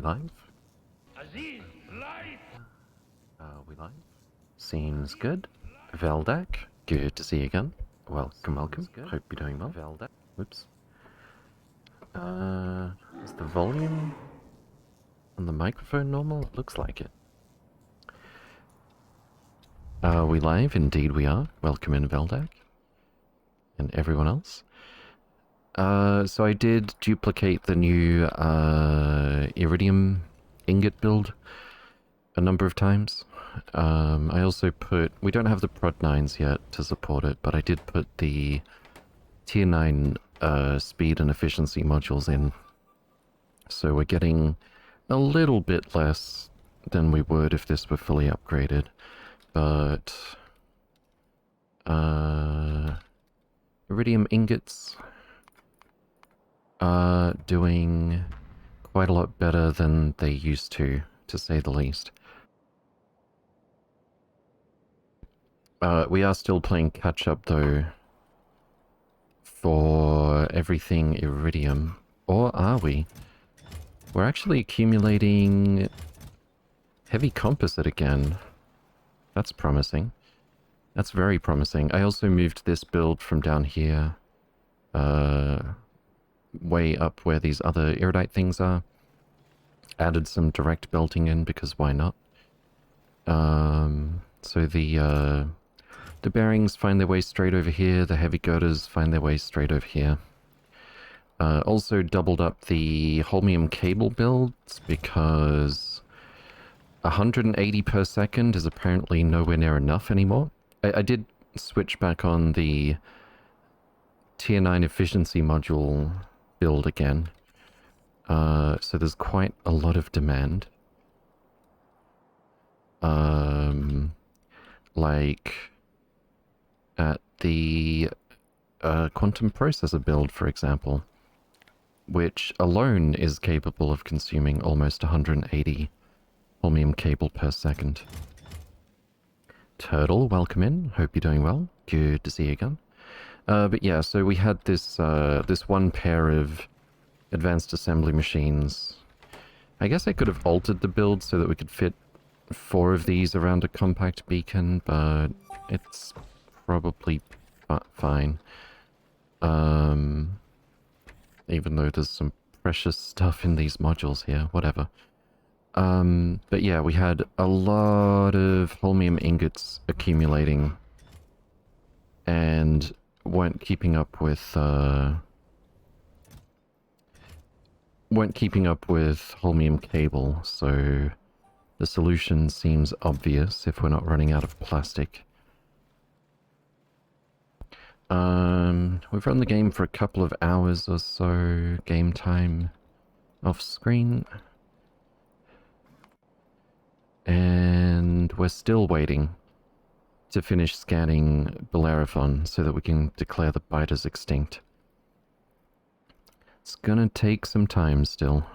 live? We live? Seems good. Veldak, good to see you again. Welcome, welcome. Hope you're doing well. Veldak. Whoops. Is the volume on the microphone normal? It looks like it. Are we live? Indeed we are. Welcome in, Veldak. And everyone else. So I did duplicate the new iridium ingot build a number of times. I also put... We don't have the Prod 9s yet to support it, but I did put the Tier 9 speed and efficiency modules in. So we're getting a little bit less than we would if this were fully upgraded. But... iridium ingots are doing quite a lot better than they used to say the least. We are still playing catch-up, though, for everything iridium. Or are we? We're actually accumulating heavy composite again. That's promising. That's very promising. I also moved this build from down here, way up where these other iridite things are. Added some direct belting in, because why not? So the bearings find their way straight over here, the heavy girders find their way straight over here. Also doubled up the holmium cable builds, because 180 per second is apparently nowhere near enough anymore. I did switch back on the Tier 9 efficiency module build again. So there's quite a lot of demand. Like at the quantum processor build, for example, which alone is capable of consuming almost 180 holmium cable per second. Turtle, welcome in. Hope you're doing well. Good to see you again. But yeah, so we had this this one pair of advanced assembly machines. I guess I could have altered the build so that we could fit 4 of these around a compact beacon, but it's probably fine. Even though there's some precious stuff in these modules here, whatever. But yeah, we had a lot of holmium ingots accumulating and weren't keeping up with holmium cable, so the solution seems obvious if we're not running out of plastic. We've run the game for a couple of hours or so, game time off screen. And we're still waiting to finish scanning Bellerophon so that we can declare the bite as extinct. It's gonna take some time still,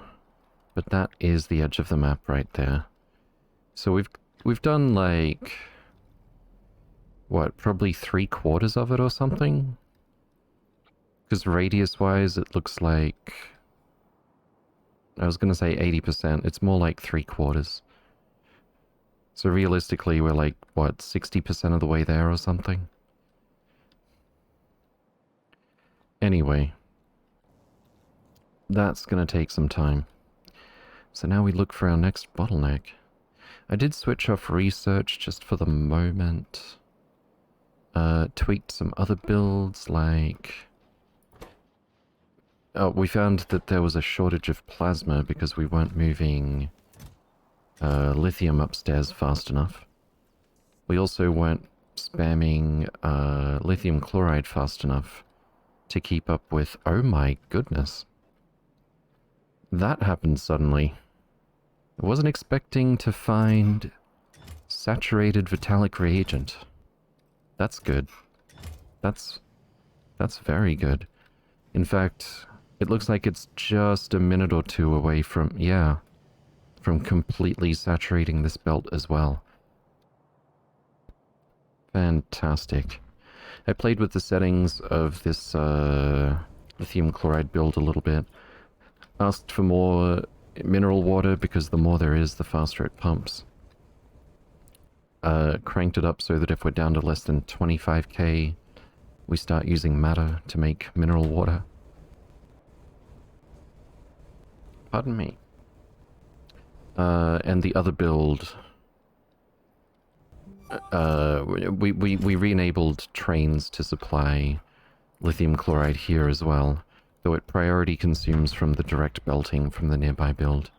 but that is the edge of the map right there. So we've done like, what, probably 3/4 of it or something? Because radius-wise it looks like... I was gonna say 80%, it's more like 3/4. So realistically we're like, what, 60% of the way there or something? Anyway. That's gonna take some time. So now we look for our next bottleneck. I did switch off research just for the moment. Tweaked some other builds, like... Oh, we found that there was a shortage of plasma because we weren't moving lithium upstairs fast enough. We also weren't spamming lithium chloride fast enough to keep up with... Oh my goodness. That happened suddenly. I wasn't expecting to find saturated vitalic reagent. That's good. That's very good. In fact, it looks like it's just a minute or 2 away from, yeah, from completely saturating this belt as well. Fantastic. I played with the settings of this lithium chloride build a little bit. Asked for more mineral water because the more there is, the faster it pumps. Cranked it up so that if we're down to less than 25k, we start using matter to make mineral water. Pardon me. And the other build, we re-enabled trains to supply lithium chloride here as well, though it priority consumes from the direct belting from the nearby build.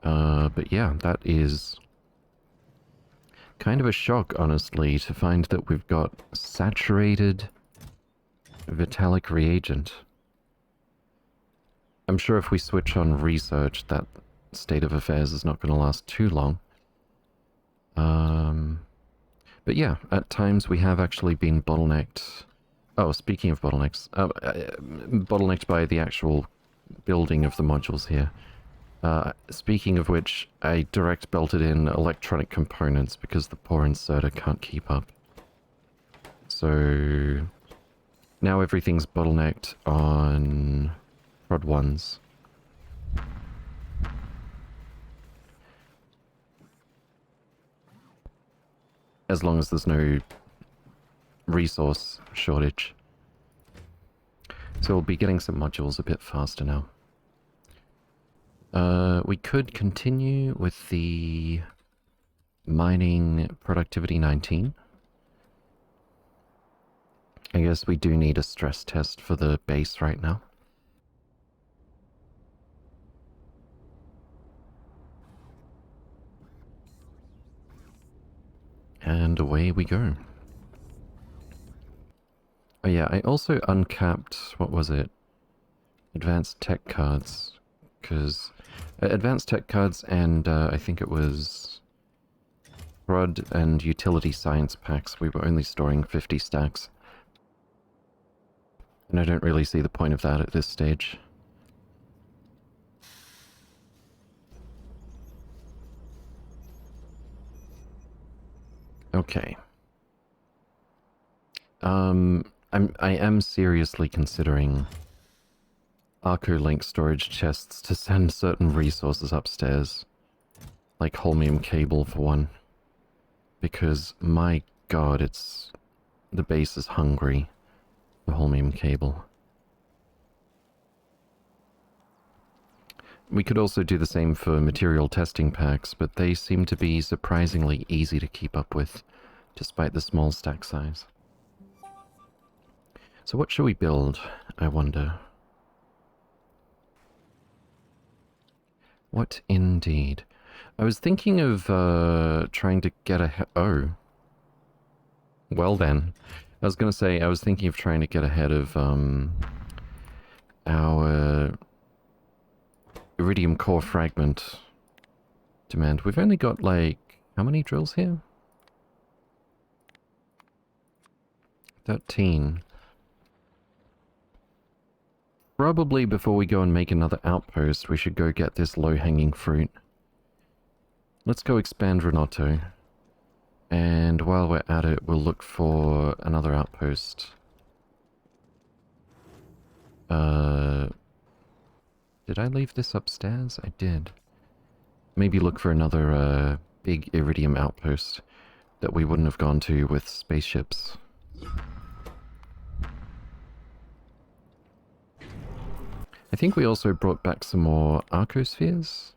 But yeah, that is kind of a shock, honestly, to find that we've got saturated Vitalic reagent. I'm sure if we switch on research, that state of affairs is not going to last too long. But yeah, at times we have actually been bottlenecked. Oh, speaking of bottlenecks, bottlenecked by the actual building of the modules here. Speaking of which, I direct belted in electronic components because the poor inserter can't keep up. So now everything's bottlenecked on prod 1s. As long as there's no resource shortage. So we'll be getting some modules a bit faster now. We could continue with the mining productivity 19. I guess we do need a stress test for the base right now. And away we go. Oh yeah, I also uncapped, what was it? Advanced tech cards. Because advanced tech cards and I think it was prod and utility science packs, we were only storing 50 stacks. And I don't really see the point of that at this stage. Okay. I am seriously considering Arco-Link storage chests to send certain resources upstairs. Like holmium cable for one. Because, my god, the base is hungry for holmium cable. We could also do the same for material testing packs, but they seem to be surprisingly easy to keep up with, despite the small stack size. So what shall we build, I wonder? What indeed? I was thinking of trying to get ahead. Oh. Well then. I was going to say, I was thinking of trying to get ahead of our iridium core fragment demand. We've only got like, how many drills here? 13. Probably before we go and make another outpost, we should go get this low-hanging fruit. Let's go expand Renato. And while we're at it, we'll look for another outpost. Did I leave this upstairs? I did. Maybe look for another big iridium outpost that we wouldn't have gone to with spaceships. I think we also brought back some more arcospheres.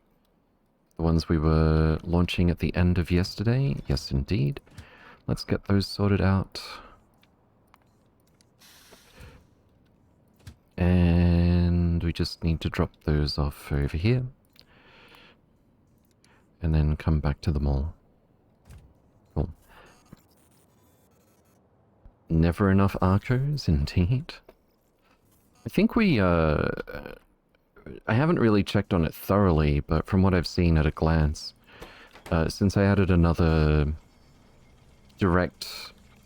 The ones we were launching at the end of yesterday. Yes, indeed. Let's get those sorted out. And we just need to drop those off over here. And then come back to them all. Cool. Never enough arcos, indeed. I think we, I haven't really checked on it thoroughly, but from what I've seen at a glance, since I added another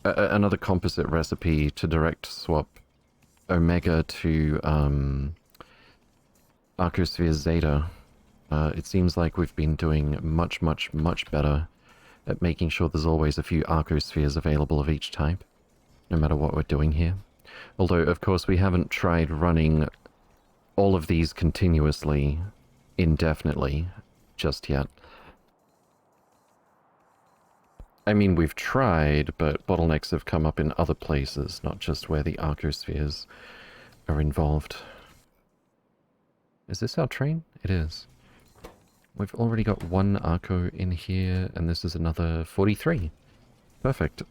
another composite recipe to direct swap Omega to Arcosphere Zeta, it seems like we've been doing much, much, much better at making sure there's always a few Arcospheres available of each type, no matter what we're doing here. Although, of course, we haven't tried running all of these continuously, indefinitely, just yet. I mean, we've tried, but bottlenecks have come up in other places, not just where the arcospheres are involved. Is this our train? It is. We've already got one arco in here, and this is another 43. Perfect.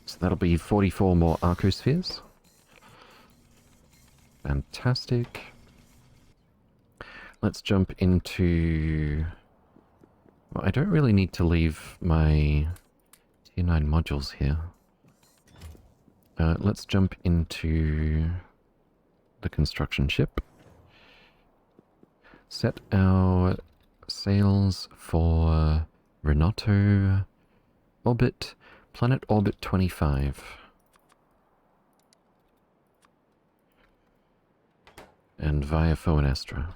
So that'll be 44 more arcospheres. Fantastic. Let's jump into... Well, I don't really need to leave my Tier 9 modules here. Let's jump into the construction ship. Set our sails for Renato orbit, planet orbit 25. And via Foenestra.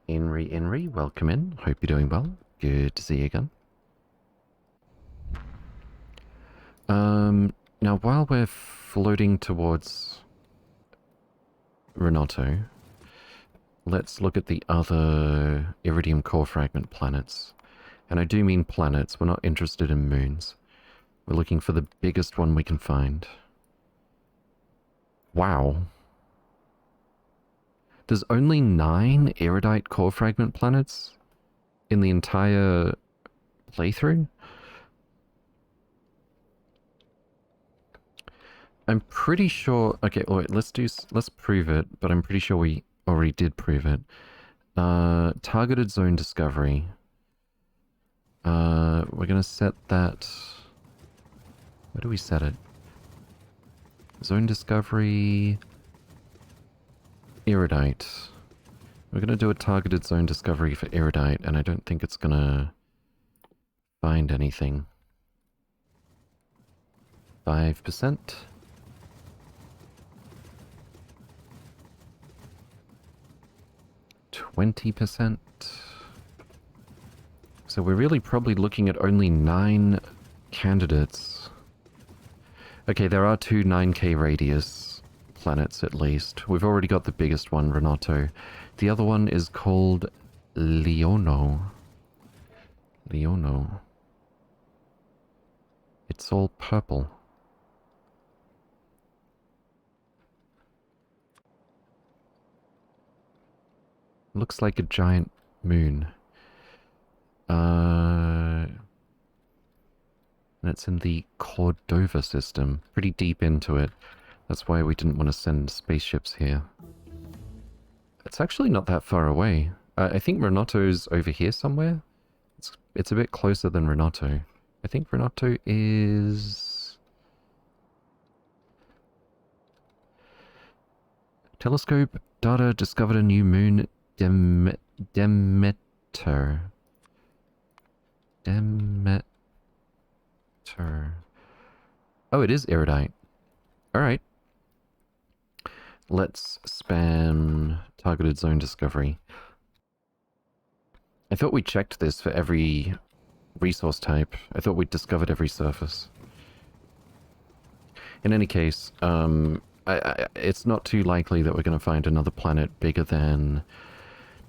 Inri, welcome in. Hope you're doing well. Good to see you again. Now while we're floating towards Renato, let's look at the other Iridium core fragment planets. And I do mean planets, we're not interested in moons. We're looking for the biggest one we can find. Wow. There's only 9 erudite core fragment planets in the entire playthrough? I'm pretty sure... Okay, wait, let's prove it, but I'm pretty sure we already did prove it. Targeted zone discovery. We're gonna set that... Where do we set it? Zone discovery... Erudite. We're gonna do a targeted zone discovery for erudite, and I don't think it's gonna find anything. 5%. 20%. So we're really probably looking at only 9 candidates. Okay, there are 2 9k radius planets at least. We've already got the biggest one, Renato. The other one is called Leono. Leono. It's all purple. Looks like a giant moon. And it's in the Cordova system. Pretty deep into it. That's why we didn't want to send spaceships here. It's actually not that far away. I think Renato's over here somewhere. It's a bit closer than Renato. I think Renato is... Telescope data discovered a new moon, Demeter. Demeter. Oh, it is erudite. Alright. Let's spam targeted zone discovery. I thought we checked this for every resource type. I thought we'd discovered every surface. In any case, it's not too likely that we're going to find another planet bigger than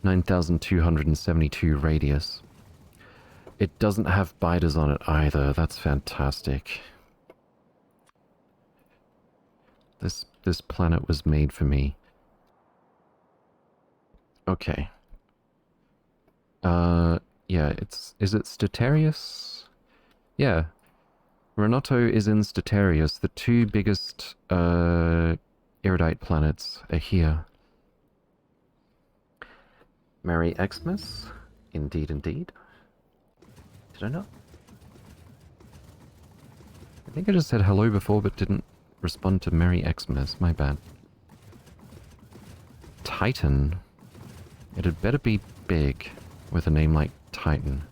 9,272 radius. It doesn't have biters on it either. That's fantastic. This planet was made for me. Okay. Yeah, is it Statarius? Yeah. Renato is in Statarius. The 2 biggest, erudite planets are here. Merry Xmas? Indeed, indeed. Did I not? I think I just said hello before, but didn't respond to Merry Xmas. My bad. Titan? It had better be big, with a name like Titan.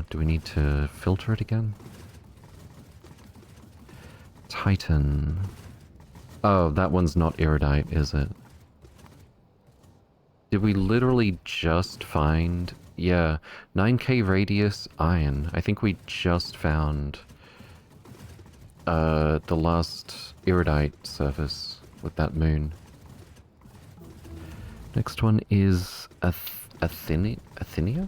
Do we need to filter it again? Titan. Oh, that one's not erudite, is it? Did we literally just find... Yeah, 9k radius iron. I think we just found the last iridite surface with that moon. Next one is Athenia?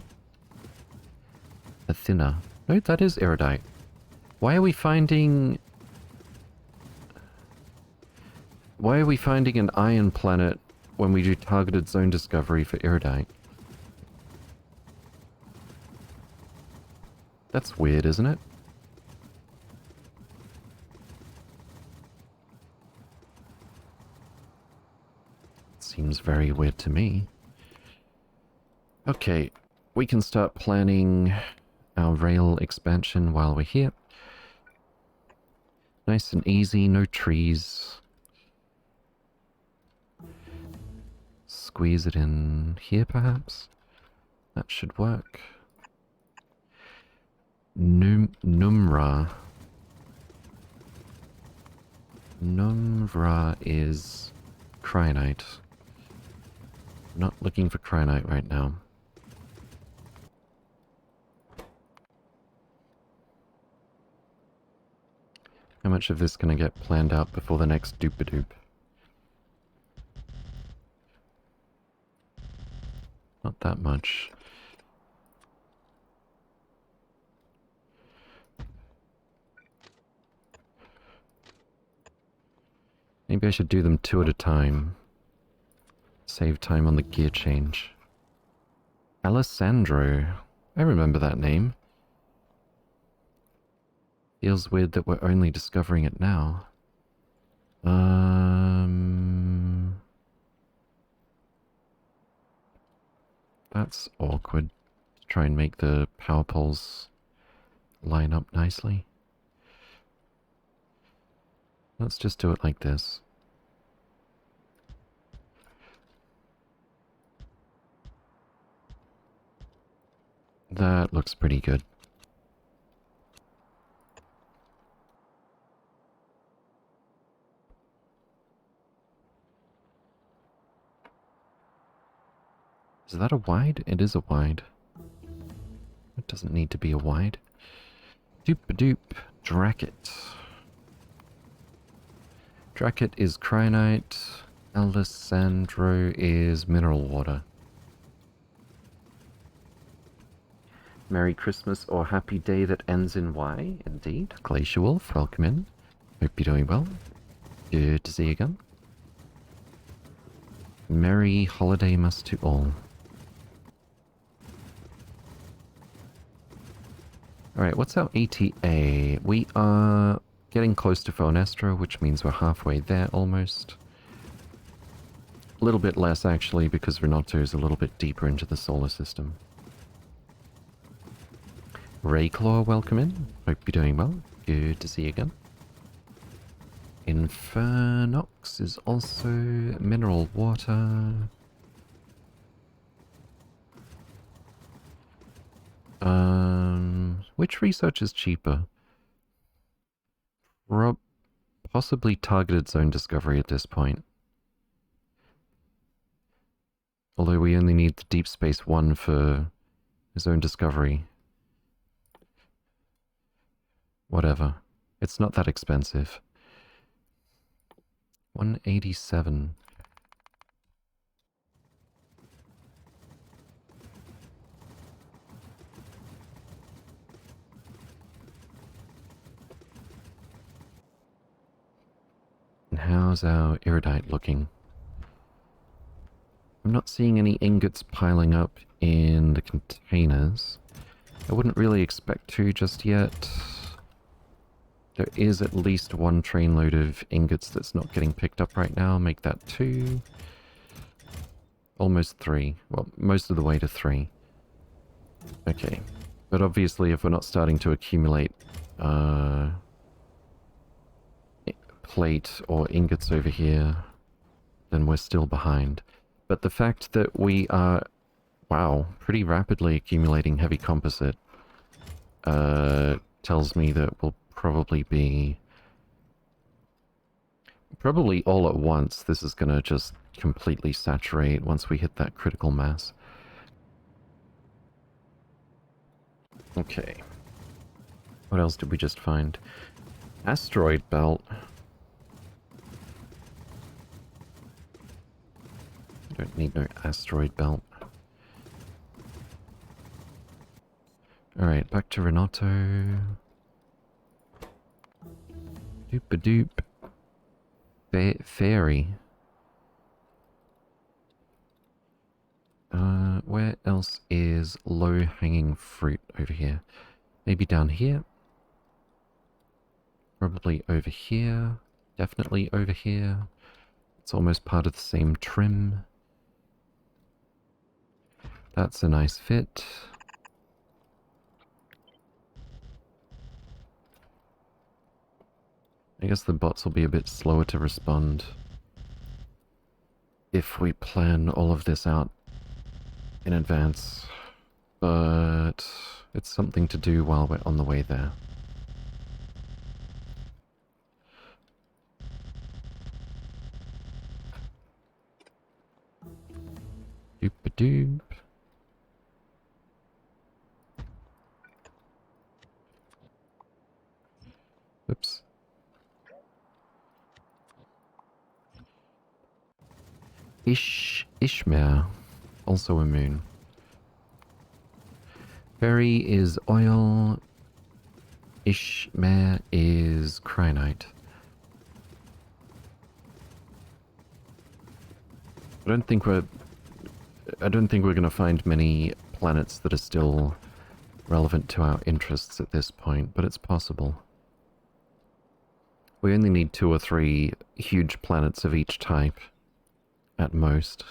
Athena. No, that is iridite. Why are we finding... Why are we finding an iron planet when we do targeted zone discovery for iridite? That's weird, isn't it? Seems very weird to me. Okay, we can start planning our rail expansion while we're here. Nice and easy, no trees. Squeeze it in here, perhaps? That should work. Numra. Numra is Cryonite. Not looking for Cryonite right now. How much of this can I get planned out before the next doop-a-doop? Not that much. Maybe I should do them 2 at a time. Save time on the gear change. Alessandro. I remember that name. Feels weird that we're only discovering it now. That's awkward. Try and make the power poles line up nicely. Let's just do it like this. That looks pretty good. Is that a wide? It is a wide. It doesn't need to be a wide. Doop-a-doop. Dracket. Dracket is Cryonite. Alessandro is mineral water. Merry Christmas or happy day that ends in Y. Indeed. Glacier Wolf, welcome in. Hope you're doing well. Good to see you again. Merry holiday must to all. Alright, what's our ETA? We are getting close to Fonestra, which means we're halfway there almost. A little bit less actually, because Renato is a little bit deeper into the solar system. Rayclaw, welcome in. Hope you're doing well. Good to see you again. Infernox is also mineral water. Which research is cheaper? Possibly targeted zone discovery at this point. Although we only need the Deep Space 1 for zone discovery. Whatever. It's not that expensive. 187. And how's our iridite looking? I'm not seeing any ingots piling up in the containers. I wouldn't really expect to just yet. There is at least 1 trainload of ingots that's not getting picked up right now. Make that 2. Almost 3. Well, most of the way to 3. Okay. But obviously if we're not starting to accumulate plate or ingots over here, then we're still behind. But the fact that we are, wow, pretty rapidly accumulating heavy composite tells me that we'll probably all at once. This is going to just completely saturate once we hit that critical mass. Okay. What else did we just find? Asteroid belt. Don't need no asteroid belt. Alright, back to Renato. Doop-a-doop. Fairy. Where else is low-hanging fruit over here? Maybe down here? Probably over here. Definitely over here. It's almost part of the same trim. That's a nice fit. I guess the bots will be a bit slower to respond if we plan all of this out in advance. But it's something to do while we're on the way there. Doop-a-doop. Oops. Ishmare. Also a moon. Berry is oil. Ishmare is cryonite. I don't think we're going to find many planets that are still relevant to our interests at this point, but it's possible. We only need 2 or 3 huge planets of each type, at most.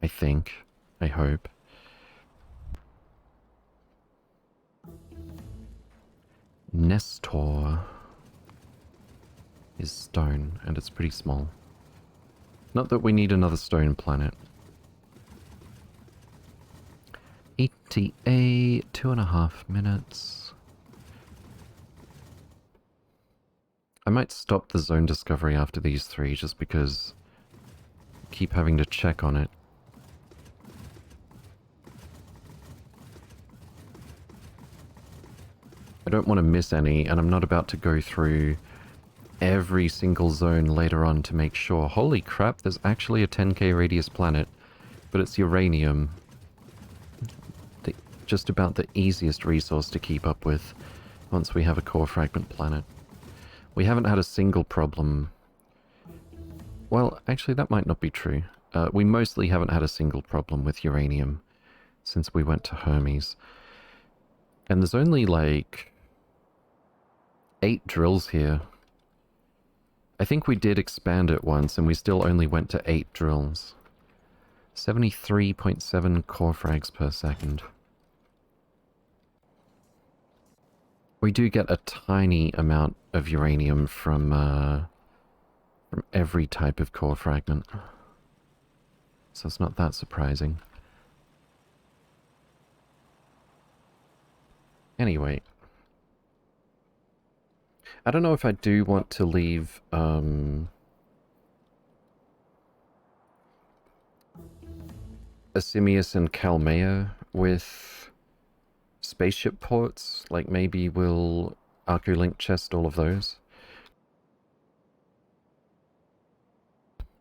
I think. I hope. Nestor is stone, and it's pretty small. Not that we need another stone planet. ETA, 2.5 minutes. I might stop the zone discovery after these 3, just because I keep having to check on it. I don't want to miss any, and I'm not about to go through every single zone later on to make sure. Holy crap, there's actually a 10k radius planet, but it's uranium. Just about the easiest resource to keep up with once we have a core fragment planet. We haven't had a single problem. Well, actually that might not be true. We mostly haven't had a single problem with uranium since we went to Hermes. And there's only like 8 drills here. I think we did expand it once and we still only went to 8 drills. 73.7 core frags per second. We do get a tiny amount of uranium from every type of core fragment. So it's not that surprising. Anyway. I don't know if I do want to leave, Asimius and Calmea with spaceship ports. Like, maybe we'll Arcolink chest all of those.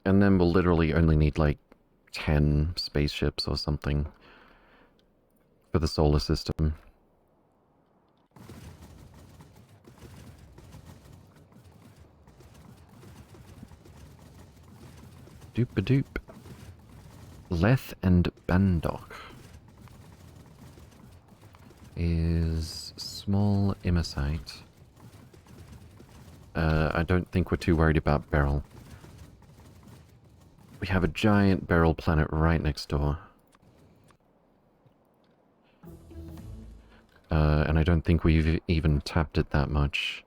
And then we'll literally only need, like, 10 spaceships or something for the solar system. Doop-a-doop. Leth and Bandok is small immersite. I don't think we're too worried about Beryl. We have a giant Beryl planet right next door. And I don't think we've even tapped it that much.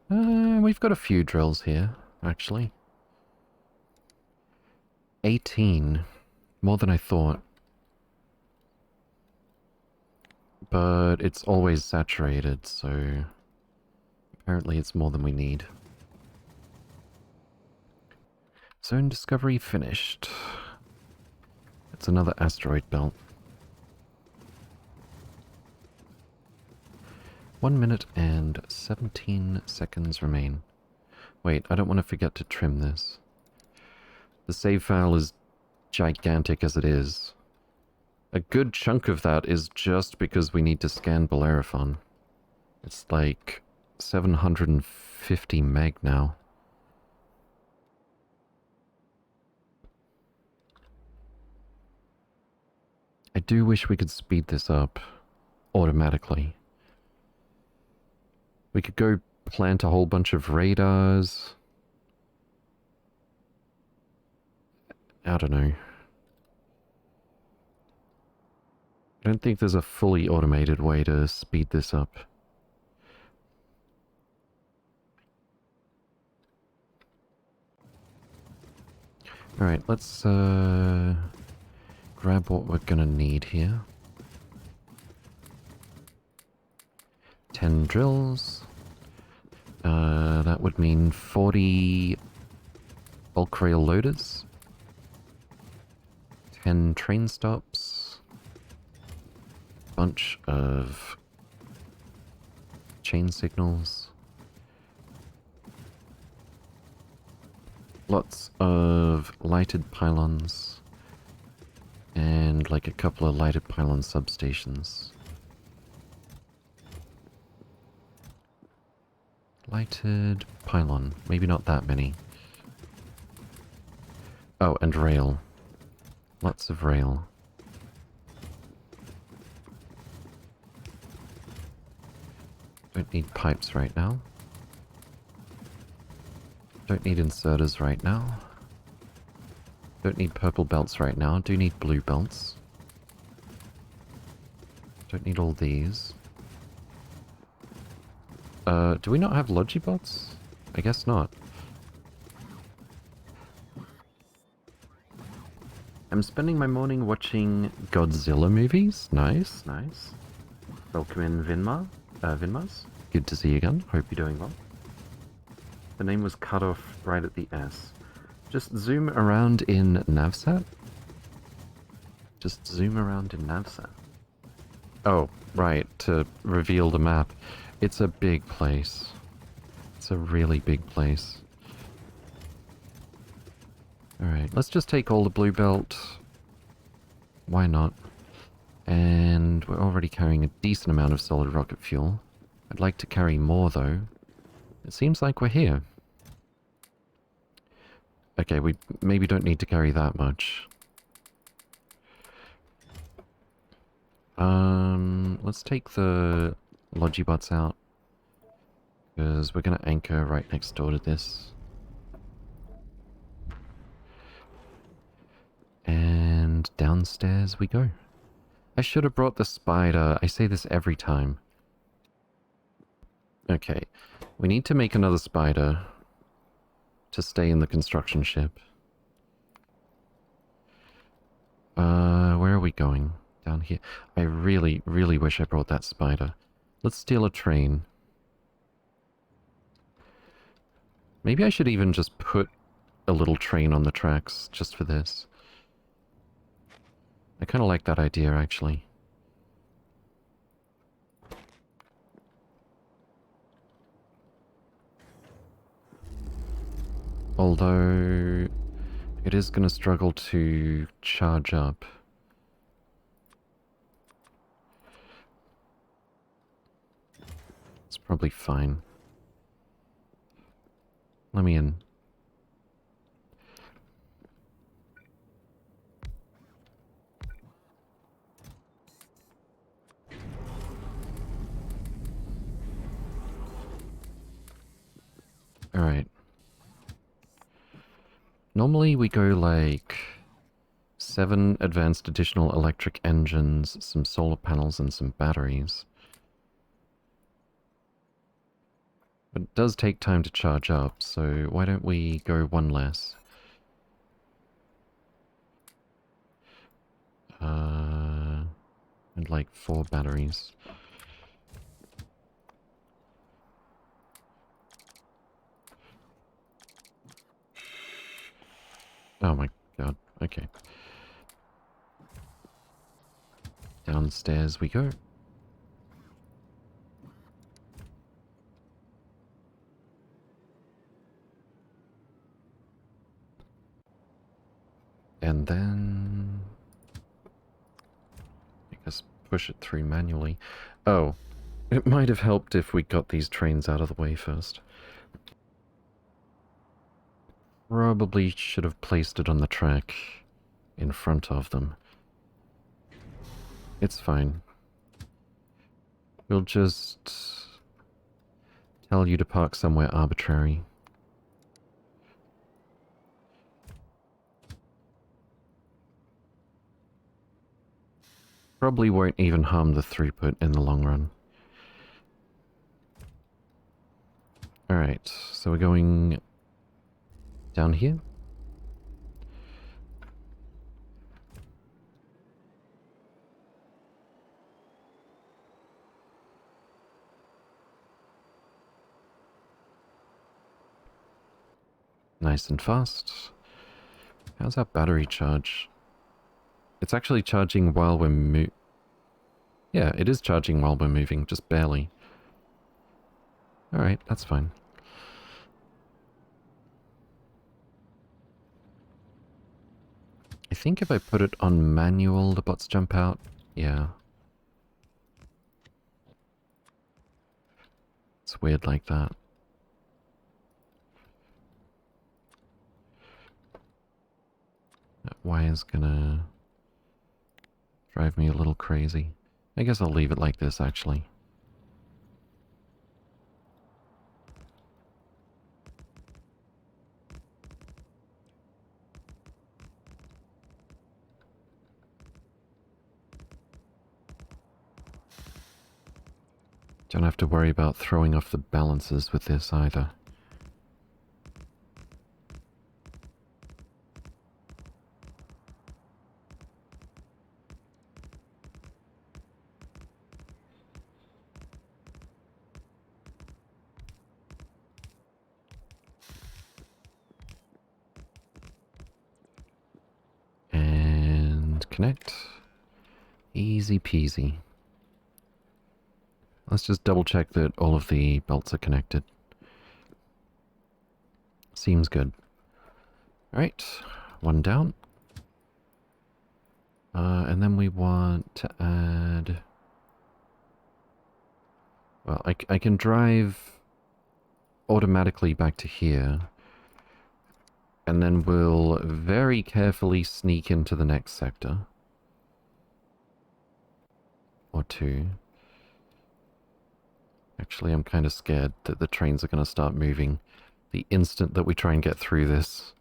We've got a few drills here, actually. 18. More than I thought. But it's always saturated, so apparently it's more than we need. Zone discovery finished. It's another asteroid belt. 1 minute and 17 seconds remain. Wait, I don't want to forget to trim this. The save file is gigantic as it is. A good chunk of that is just because we need to scan Bellerophon. It's like 750 meg now. I do wish we could speed this up automatically. We could go plant a whole bunch of radars. I don't know. I don't think there's a fully automated way to speed this up. Alright, let's grab what we're gonna need here. 10 drills. That would mean 40 bulk rail loaders. 10 train stops. Bunch of chain signals. Lots of lighted pylons. And like a couple of lighted pylon substations. Lighted pylon. Maybe not that many. Oh, and rail. Lots of rail. Don't need pipes right now. Don't need inserters right now. Don't need purple belts right now. Do need blue belts. Don't need all these. Do we not have Logibots? I guess not. I'm spending my morning watching Godzilla movies. Nice, nice. Welcome in, Vinmars. Good to see you again. Hope you're doing well. The name was cut off right at the S. Just zoom around in Navsat. Just zoom around in Navsat. Oh, right, to reveal the map. It's a big place. It's a really big place. Alright, let's just take all the blue belt. Why not? And we're already carrying a decent amount of solid rocket fuel. I'd like to carry more, though. It seems like we're here. Okay, we maybe don't need to carry that much. Let's take the Logibots out. Because we're gonna anchor right next door to this. And downstairs we go. I should have brought the spider. I say this every time. Okay, we need to make another spider to stay in the construction ship. Where are we going? Down here. I really, really wish I brought that spider. Let's steal a train. Maybe I should even just put a little train on the tracks just for this. I kind of like that idea, actually. Although, it is going to struggle to charge up. It's probably fine. Let me in. Alright. Normally we go like 7 advanced additional electric engines, some solar panels, and some batteries. But it does take time to charge up, so why don't we go 1 less? And like 4 batteries. Oh my god, okay. Downstairs we go. And then... I guess push it through manually. Oh, it might have helped if we got these trains out of the way first. Probably should have placed it on the track in front of them. It's fine. We'll just tell you to park somewhere arbitrary. Probably won't even harm the throughput in the long run. Alright, so we're going down here. Nice and fast. How's our battery charge? It's actually charging while we're Yeah, it is charging while we're moving, just barely. Alright, that's fine. I think if I put it on manual, the bots jump out. Yeah. It's weird like that. That wire's gonna drive me a little crazy. I guess I'll leave it like this, actually. Don't have to worry about throwing off the balances with this either. And connect. Easy peasy. Let's just double check that all of the belts are connected. Seems good. Alright, one down. And then we want to add... Well, I can drive automatically back to here. And then we'll very carefully sneak into the next sector. Or two. Actually, I'm kind of scared that the trains are going to start moving the instant that we try and get through this.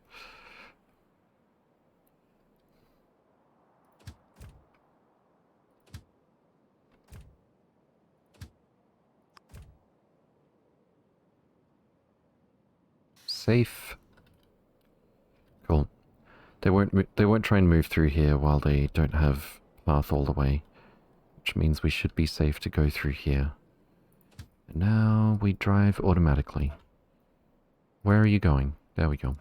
Safe. Cool. They won't try and move through here while they don't have path all the way, which means we should be safe to go through here. And now we drive automatically. Where are you going? There we go.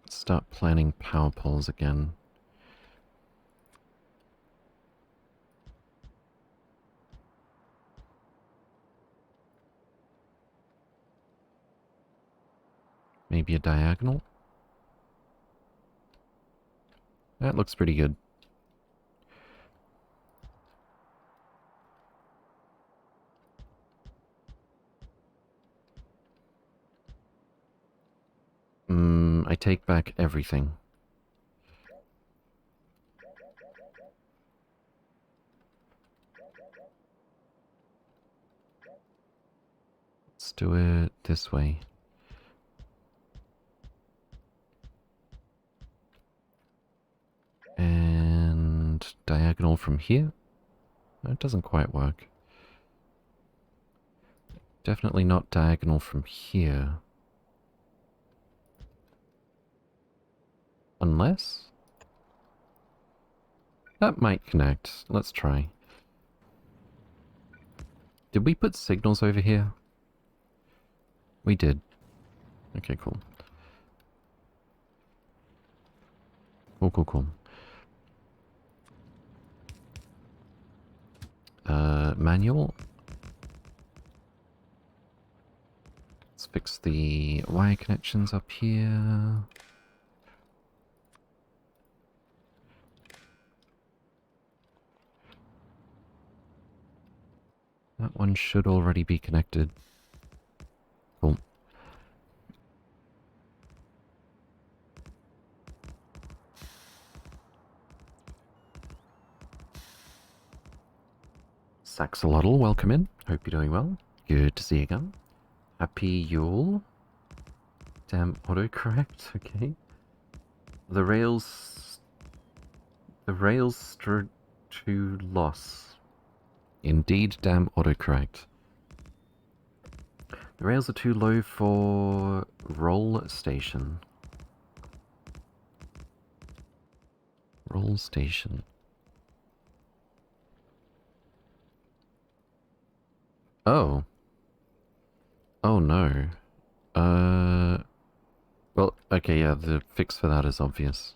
Let's start planning power poles again. Maybe a diagonal? That looks pretty good. I take back everything. Let's do it this way. And diagonal from here? That doesn't quite work. Definitely not diagonal from here. Unless? That might connect. Let's try. Did we put signals over here? We did. Okay, cool. Cool. manual. Let's fix the wire connections up here. That one should already be connected. Cool. Saxolotl, welcome in. Hope you're doing well. Good to see you again. Happy Yule. Damn autocorrect, okay. The rails to loss. Indeed, damn autocorrect. The rails are too low for roll station. Roll station. Oh. Oh no. Well, okay, yeah, the fix for that is obvious.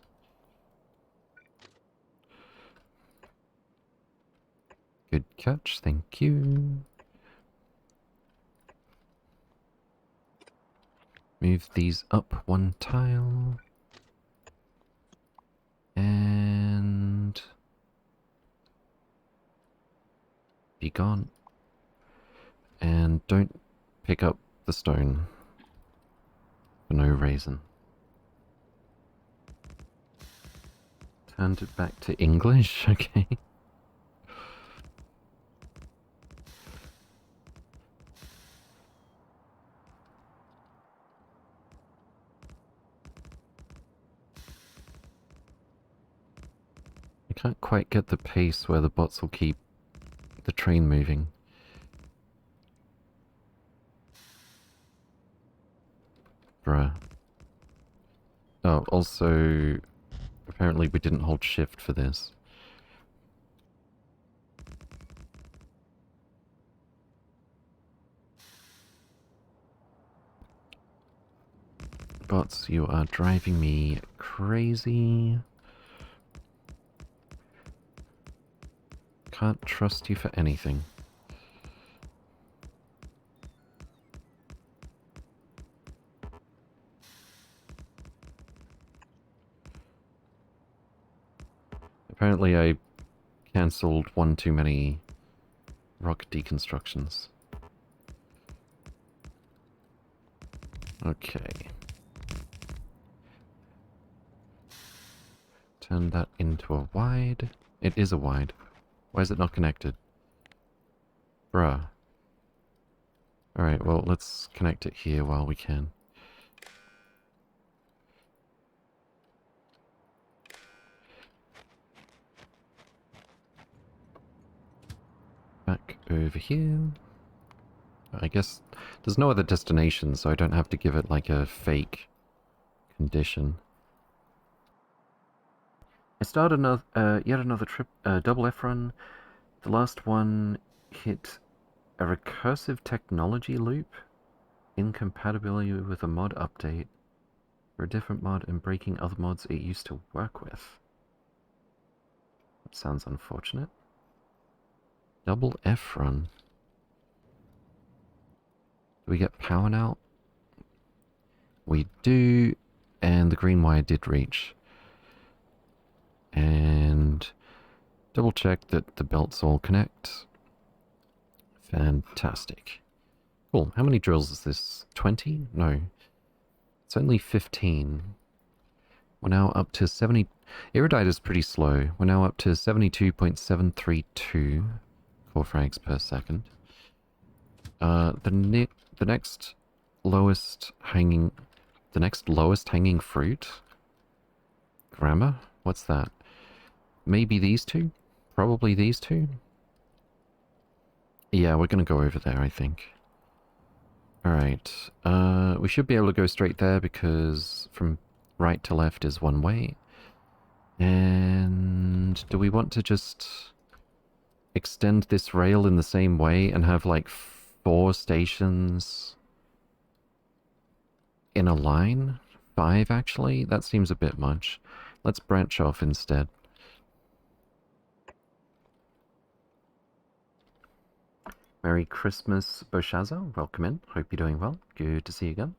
Good catch, thank you. Move these up one tile. And... be gone. And don't pick up the stone. For no reason. Turned it back to English, okay. I can't quite get the pace where the bots will keep the train moving. Bruh. Oh, also, apparently we didn't hold shift for this. Bots, you are driving me crazy. Can't trust you for anything. Apparently I cancelled one too many rock deconstructions. Okay. Turn that into a wide. It is a wide. Why is it not connected? Bruh. Alright, well, let's connect it here while we can. Back over here. I guess there's no other destination, so I don't have to give it like a fake condition. I started another, yet another trip, double F run. The last one hit a recursive technology loop. Incompatibility with a mod update. For a different mod and breaking other mods it used to work with. That sounds unfortunate. Double F run. Do we get power now? We do, and the green wire did reach. And double check that the belts all connect. Fantastic. Cool. How many drills is this? 20? No. It's only 15. We're now up to 70... Erudite is pretty slow. We're now up to 72.732 core frags per second. The next lowest hanging... The next lowest hanging fruit? Grammar? What's that? Maybe these two? Probably these two? Yeah, we're gonna go over there, I think. Alright, we should be able to go straight there because from right to left is one way. And do we want to just extend this rail in the same way and have like 4 stations in a line? 5 actually? That seems a bit much. Let's branch off instead. Merry Christmas, Boshaza. Welcome in. Hope you're doing well. Good to see you again.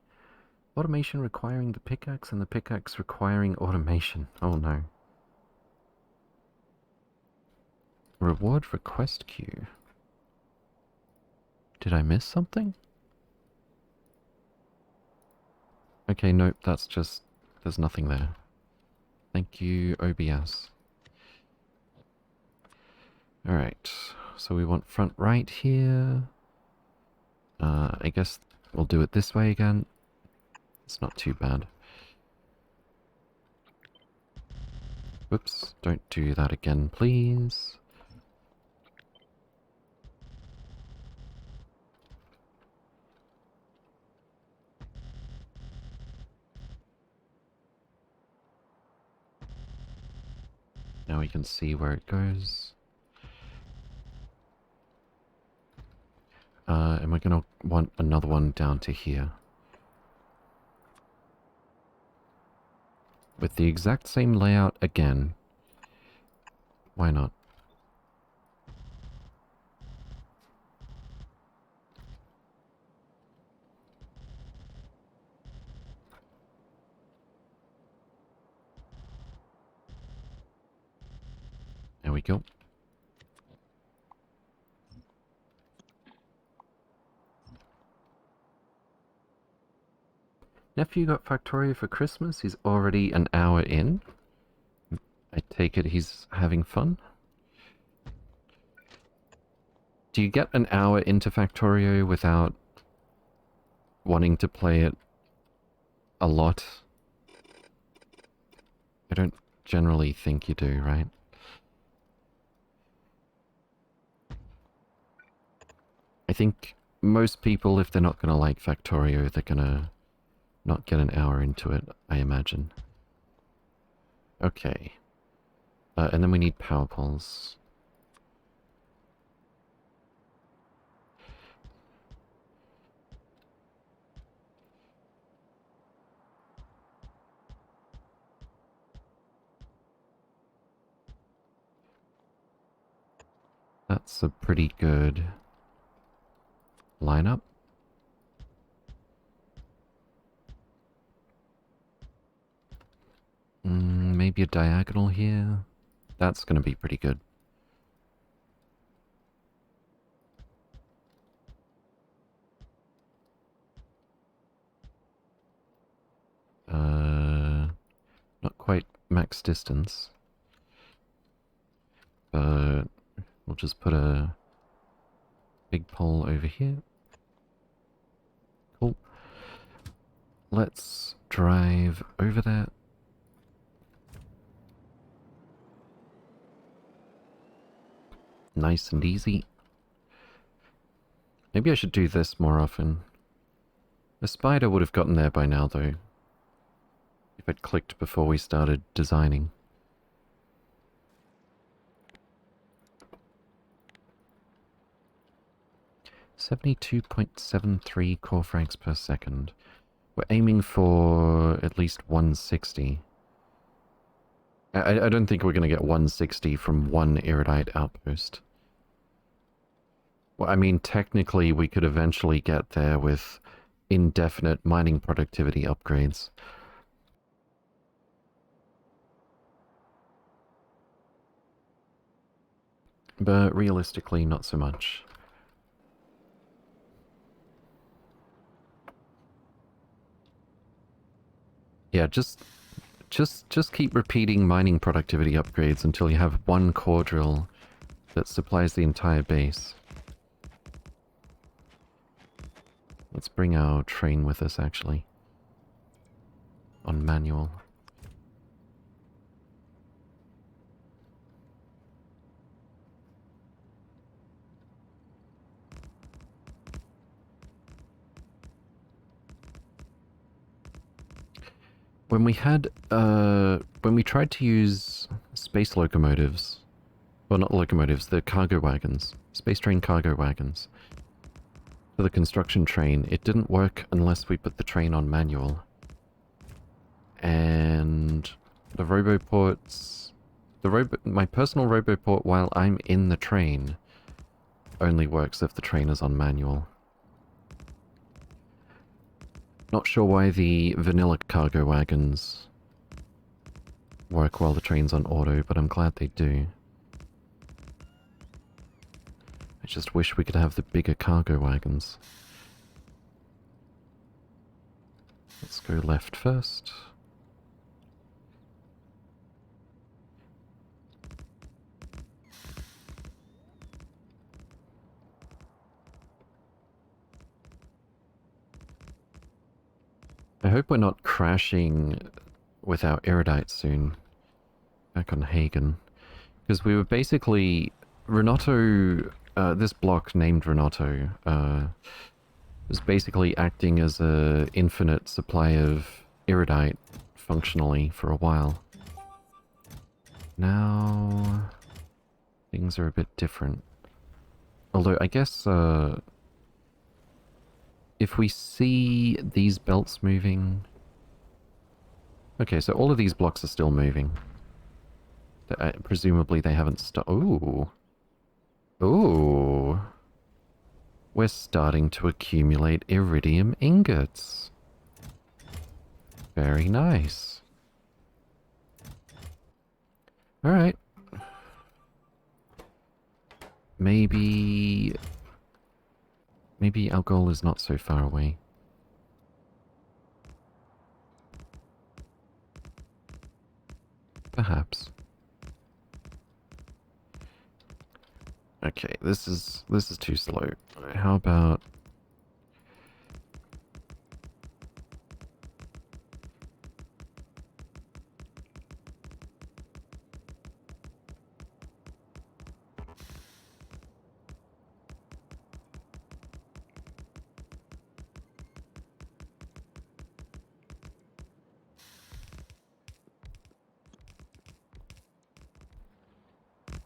Automation requiring the pickaxe and the pickaxe requiring automation. Oh no. Reward request queue. Did I miss something? Okay, nope, that's just... there's nothing there. Thank you, OBS. Alright, so we want front right here. I guess we'll do it this way again. It's not too bad. Whoops, don't do that again, please. Now we can see where it goes. And we're gonna want another one down to here. With the exact same layout again. Why not? There we go. Nephew got Factorio for Christmas. He's already an hour in. I take it he's having fun. Do you get an hour into Factorio without wanting to play it a lot? I don't generally think you do, right? I think most people, if they're not going to like Factorio, they're going to not get an hour into it, I imagine. Okay. And then we need power poles. That's a pretty good lineup. Maybe a diagonal here. That's going to be pretty good. Not quite max distance. But we'll just put a big pole over here. Cool. Let's drive over there. Nice and easy. Maybe I should do this more often. The spider would have gotten there by now, though. If it clicked before we started designing. .73 core frames per second. We're aiming for at least 160. I don't think we're going to get 160 from one Iridite outpost. Well, I mean, technically we could eventually get there with indefinite mining productivity upgrades. But realistically, not so much. Yeah, just keep repeating mining productivity upgrades until you have one core drill that supplies the entire base. Let's bring our train with us, actually. On manual. When we had, when we tried to use space locomotives, well, not locomotives, the cargo wagons, space train cargo wagons, for the construction train, it didn't work unless we put the train on manual. And the roboports, my personal roboport while I'm in the train only works if the train is on manual. Not sure why the vanilla cargo wagons work while the train's on auto, but I'm glad they do. I just wish we could have the bigger cargo wagons. Let's go left first. I hope we're not crashing with our erudite soon. Back on Hagen. Because we were basically... Renato... this block named Renato was basically acting as a infinite supply of erudite functionally for a while. Now... things are a bit different. Although, I guess, if we see these belts moving... Okay, so all of these blocks are still moving. Presumably they haven't Ooh. Ooh. We're starting to accumulate iridium ingots. Very nice. Alright. Maybe our goal is not so far away. Perhaps. Okay, this is too slow. How about...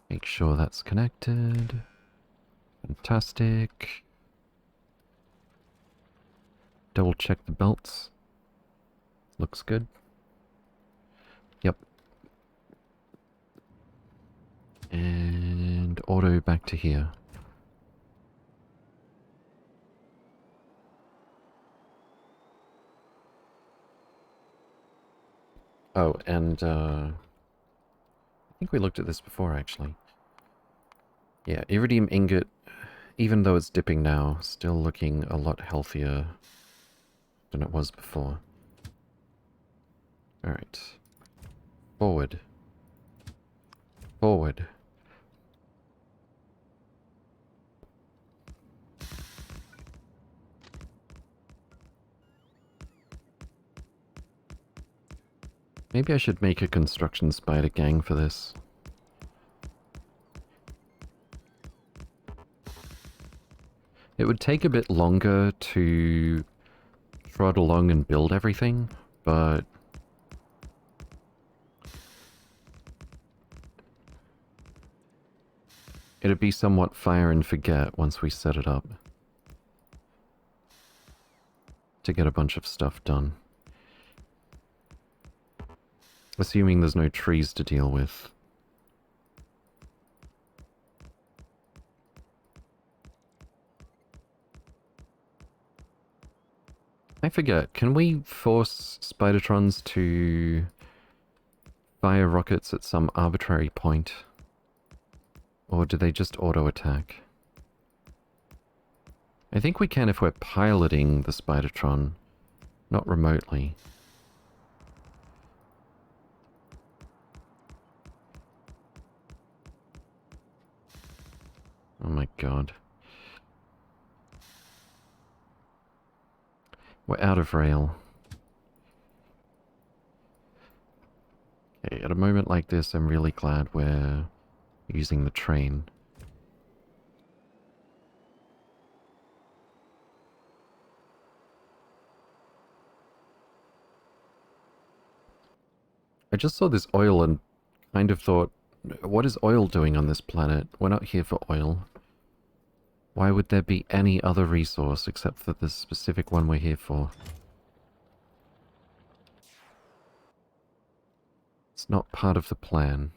make sure that's connected. Fantastic. Double check the belts. Looks good. Yep. And auto back to here. Oh, and I think we looked at this before actually. Yeah, iridium ingot, even though it's dipping now, still looking a lot healthier than it was before. Alright. Forward. Forward. Maybe I should make a construction spider gang for this. It would take a bit longer to trot along and build everything, but it'd be somewhat fire and forget once we set it up to get a bunch of stuff done. Assuming there's no trees to deal with. I forget, can we force Spidertrons to fire rockets at some arbitrary point? Or do they just auto-attack? I think we can if we're piloting the Spidertron, not remotely. Oh my god. We're out of rail. Okay, at a moment like this, I'm really glad we're using the train. I just saw this oil and kind of thought, what is oil doing on this planet? We're not here for oil. Why would there be any other resource except for the specific one we're here for? It's not part of the plan.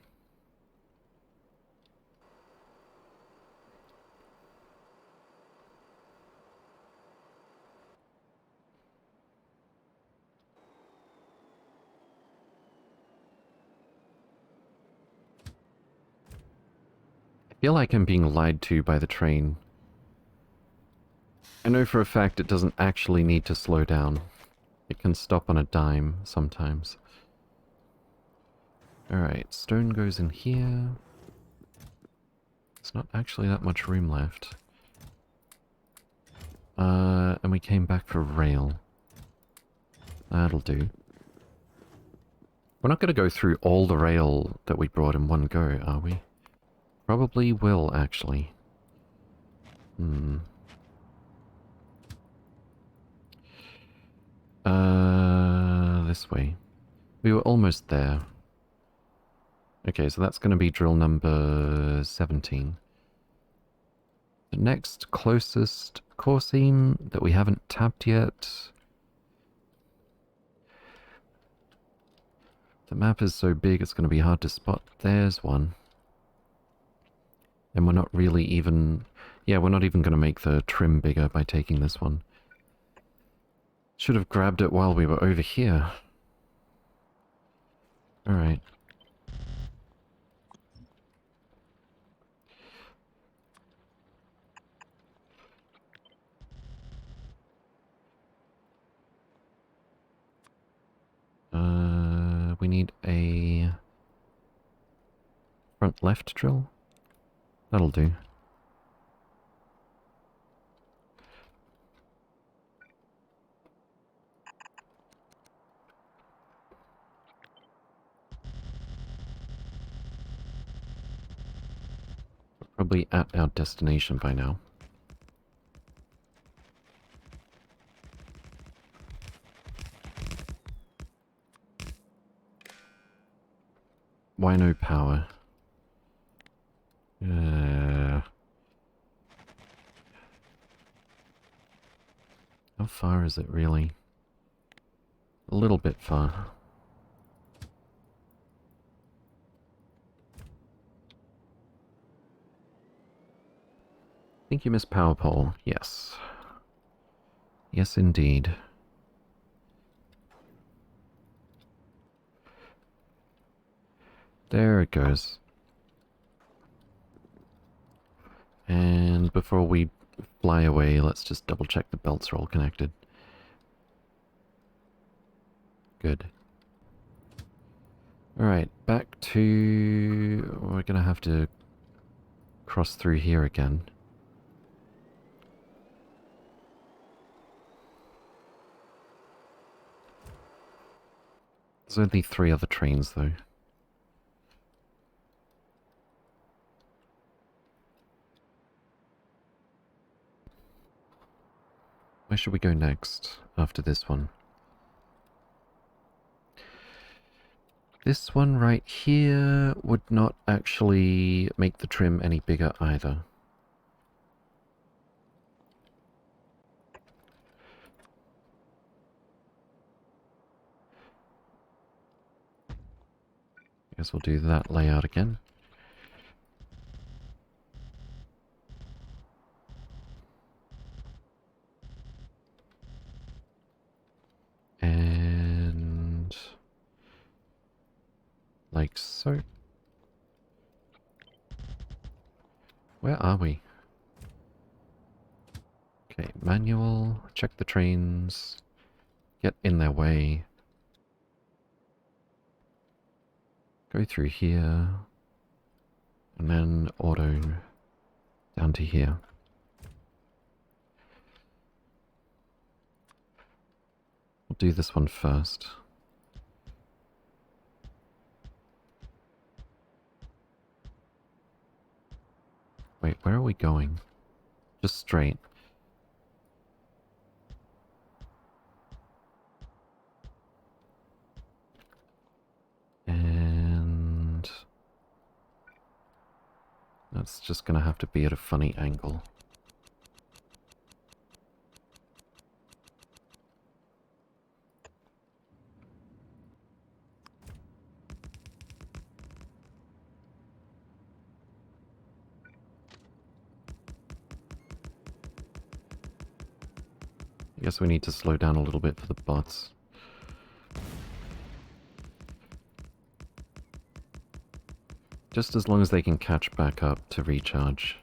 feel like I'm being lied to by the train. I know for a fact it doesn't actually need to slow down. It can stop on a dime sometimes. Alright, stone goes in here. There's not actually that much room left. And we came back for rail. That'll do. We're not going to go through all the rail that we brought in one go, are we? Probably will, actually. This way. We were almost there. Okay, so that's going to be drill number 17. The next closest core seam that we haven't tapped yet. The map is so big it's going to be hard to spot. There's one. And we're not really even... Yeah, we're not even going to make the trim bigger by taking this one. Should have grabbed it while we were over here. Alright. We need a front left drill. That'll do. We're probably at our destination by now. Why no power? How far is it really? A little bit far. I think you missed power pole. Yes. Yes, indeed. There it goes. And before we fly away, let's just double check the belts are all connected. Good. Alright, back to... We're gonna have to cross through here again. There's only 3 other trains, though. Where should we go next after this one? This one right here would not actually make the trim any bigger either. Guess we'll do that layout again. And... like so. Where are we? Okay, manual, check the trains, get in their way. Go through here, and then auto down to here. We'll do this one first. Wait, where are we going? Just straight. And... that's just gonna have to be at a funny angle. I guess we need to slow down a little bit for the bots. Just as long as they can catch back up to recharge.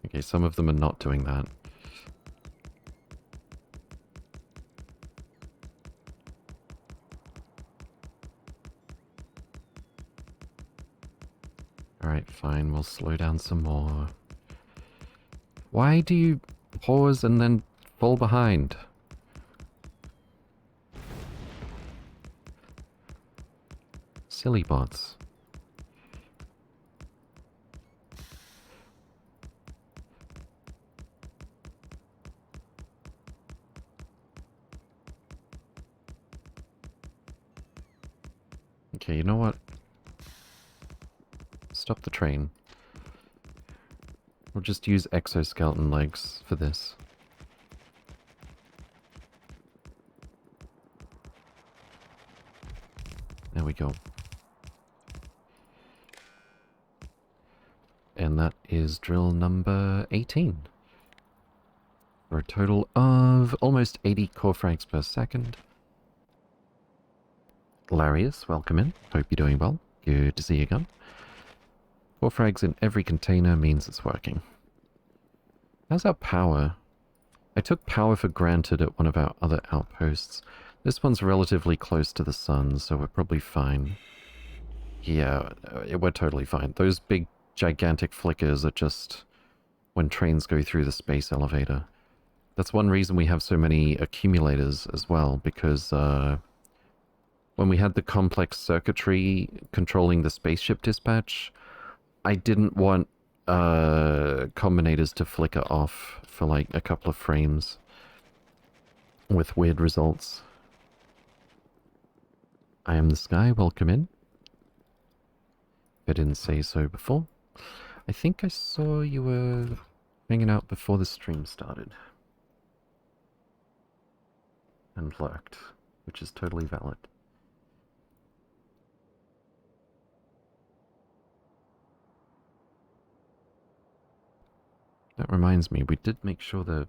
Okay, some of them are not doing that. Alright, fine, we'll slow down some more. Why do you pause and then fall behind? Silly bots. Okay, you know what? Stop the train. We'll just use exoskeleton legs for this. There we go. And that is drill number 18. For a total of almost 80 core frags per second. Larius, welcome in. Hope you're doing well. Good to see you again. 4 frags in every container means it's working. How's our power? I took power for granted at one of our other outposts. This one's relatively close to the sun, so we're probably fine. Yeah, we're totally fine. Those big, gigantic flickers are just when trains go through the space elevator. That's one reason we have so many accumulators as well, because when we had the complex circuitry controlling the spaceship dispatch, I didn't want combinators to flicker off for like a couple of frames with weird results. I am the sky, welcome in. I didn't say so before. I think I saw you were hanging out before the stream started. And lurked, which is totally valid. That reminds me, we did make sure the...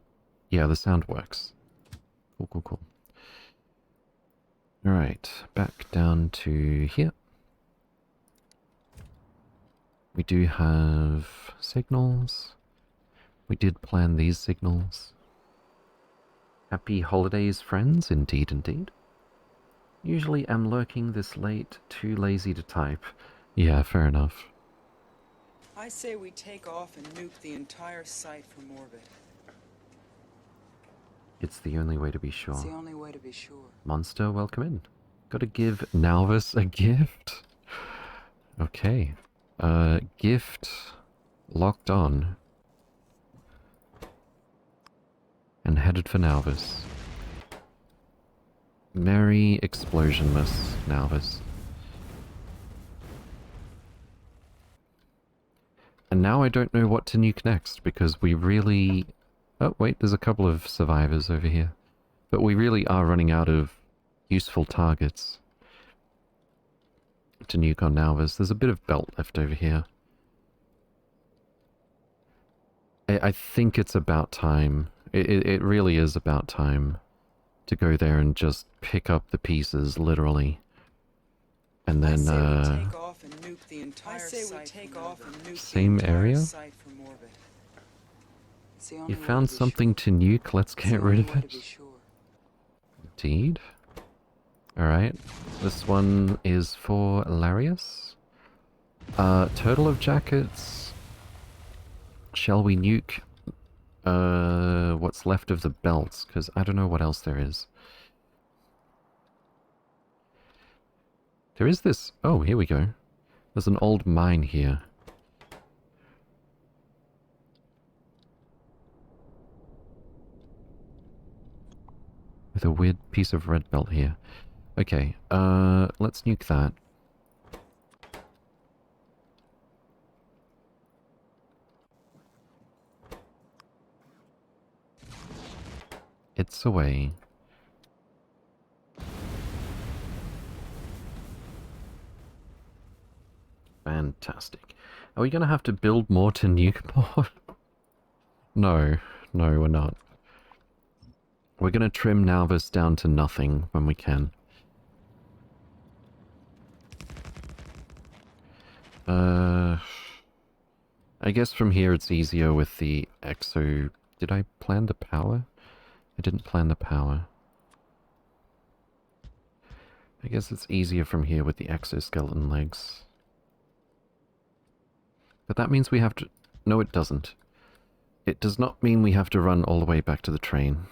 Yeah, the sound works. Cool, cool, cool. Alright, back down to here. We do have signals. We did plan these signals. Happy holidays, friends. Indeed, indeed. Usually am lurking this late, too lazy to type. Yeah, fair enough. I say we take off and nuke the entire site from orbit. It's the only way to be sure. It's the only way to be sure. Monster, welcome in. Gotta give Nalvis a gift. Okay. Gift locked on. And headed for Nalvis. Merry Explosionless, Nalvis. And now I don't know what to nuke next, because we really... Oh, wait, there's a couple of survivors over here. But we really are running out of useful targets to nuke on Nalvis. There's a bit of belt left over here. I think it's about time. It really is about time to go there and just pick up the pieces, literally. And then, same area? You found something to nuke, let's get rid of it. Indeed. Alright, this one is for Larius. Turtle of Jackets. Shall we nuke what's left of the belts? Because I don't know what else there is. There is this... Oh, here we go. There's an old mine here. With a weird piece of red belt here. Okay, let's nuke that. It's away. Fantastic. Are we going to have to build more to nuke more? No, we're not. We're going to trim Nalvis down to nothing when we can. Uh, I guess from here it's easier with the exo... Did I plan the power? I didn't plan the power. I guess it's easier from here with the exoskeleton legs. But that means we have to... No, it doesn't. It does not mean we have to run all the way back to the train.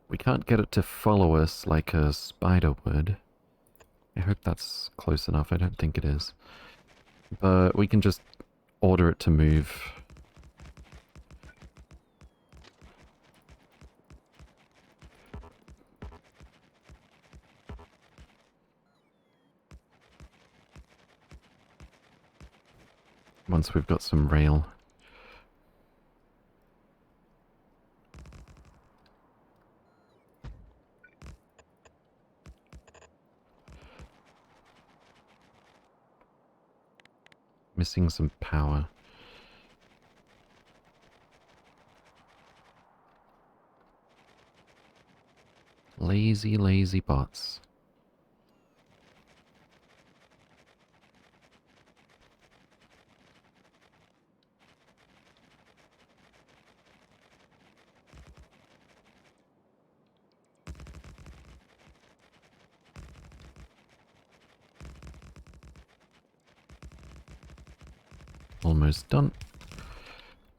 We can't get it to follow us like a spider would. I hope that's close enough. I don't think it is. But we can just order it to move. Once we've got some rail. Missing some power. Lazy, lazy bots. Almost done.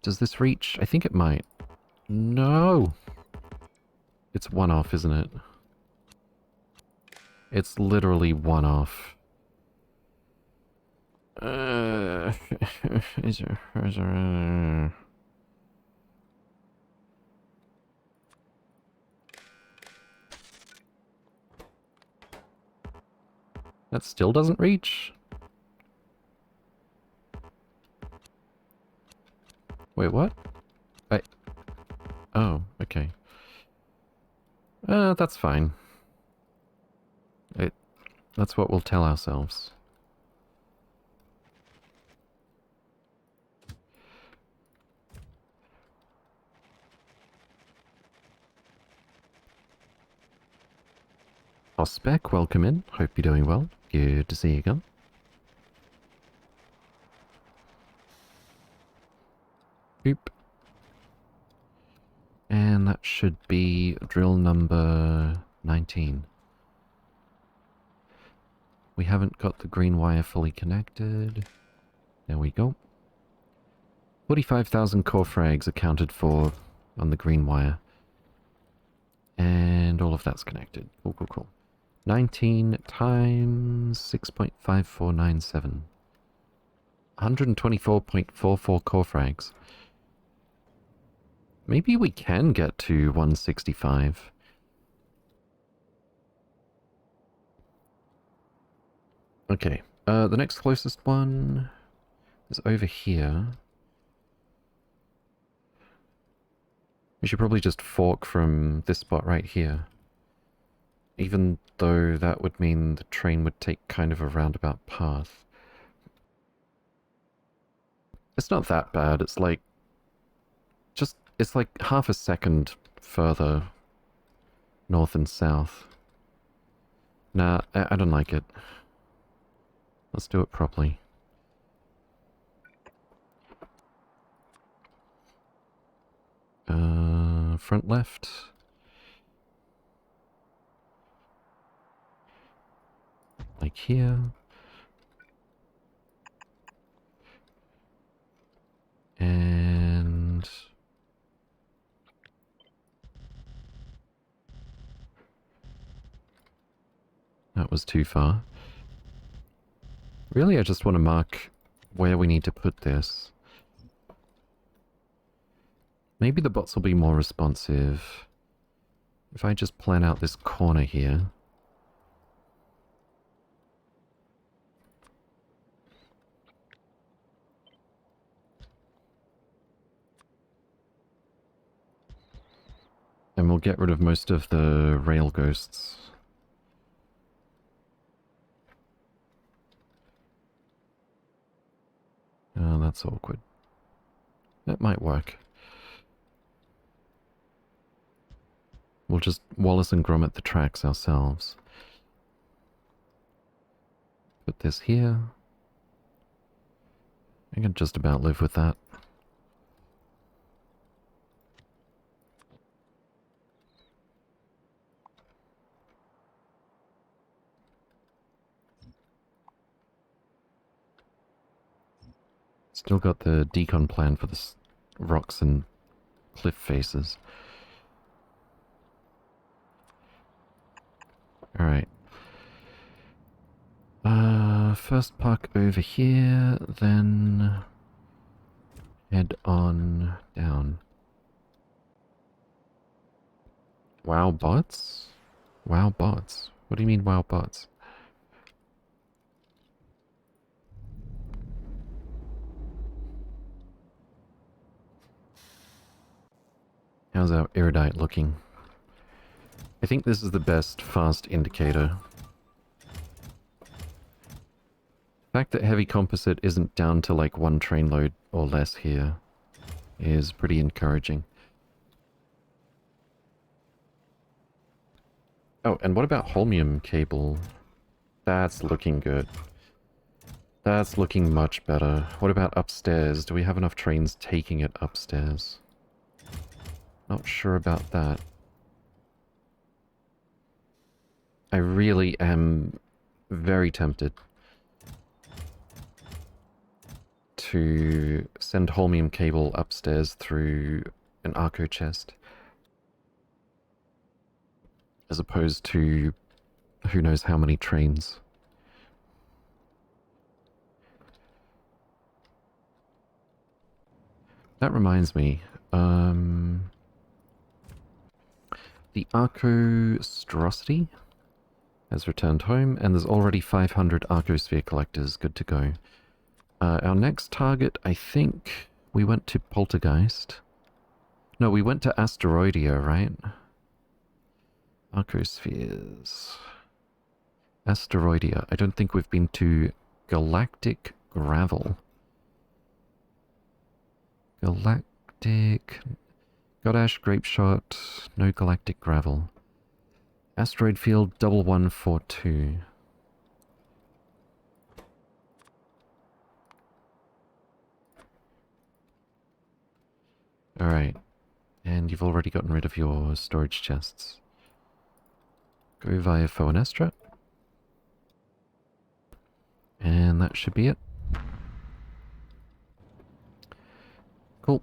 Does this reach? I think it might. No! It's one off, isn't it? It's literally one off. That still doesn't reach? Wait, what? Oh, okay. That's fine. That's what we'll tell ourselves. Spec, welcome in. Hope you're doing well. Good to see you again. Boop. And that should be drill number 19. We haven't got the green wire fully connected. There we go. 45,000 core frags accounted for on the green wire. And all of that's connected. Cool, cool, cool. 19 times 6.5497. 124.44 core frags. Maybe we can get to 165. Okay, the next closest one is over here. We should probably just fork from this spot right here. Even though that would mean the train would take kind of a roundabout path. It's not that bad, it's like... it's like half a second further north and south. Nah, I don't like it. Let's do it properly. Front left. Like here. And... that was too far. Really, I just want to mark where we need to put this. Maybe the bots will be more responsive if I just plan out this corner here. And we'll get rid of most of the rail ghosts. Oh, that's awkward. That might work. We'll just Wallace and Gromit the tracks ourselves. Put this here. I can just about live with that. Still got the decon plan for the rocks and cliff faces. Alright. First park over here, then head on down. Wow bots? Wow bots? What do you mean wow bots? How's our erudite looking? I think this is the best fast indicator. The fact that heavy composite isn't down to like one train load or less here is pretty encouraging. Oh, and what about holmium cable? That's looking good. That's looking much better. What about upstairs? Do we have enough trains taking it upstairs? Not sure about that. I really am very tempted to send holmium cable upstairs through an Arco chest, as opposed to who knows how many trains. That reminds me, the Arcostrosity has returned home, and there's already 500 Arcosphere collectors good to go. Our next target, I think we went to Poltergeist. No, we went to Asteroidia, right? Arcospheres. Asteroidia. I don't think we've been to Galactic Gravel. Galactic... Godash, Grapeshot, no Galactic Gravel. Asteroid Field 1142. Alright. And you've already gotten rid of your storage chests. Go via Foanestra. And that should be it. Cool.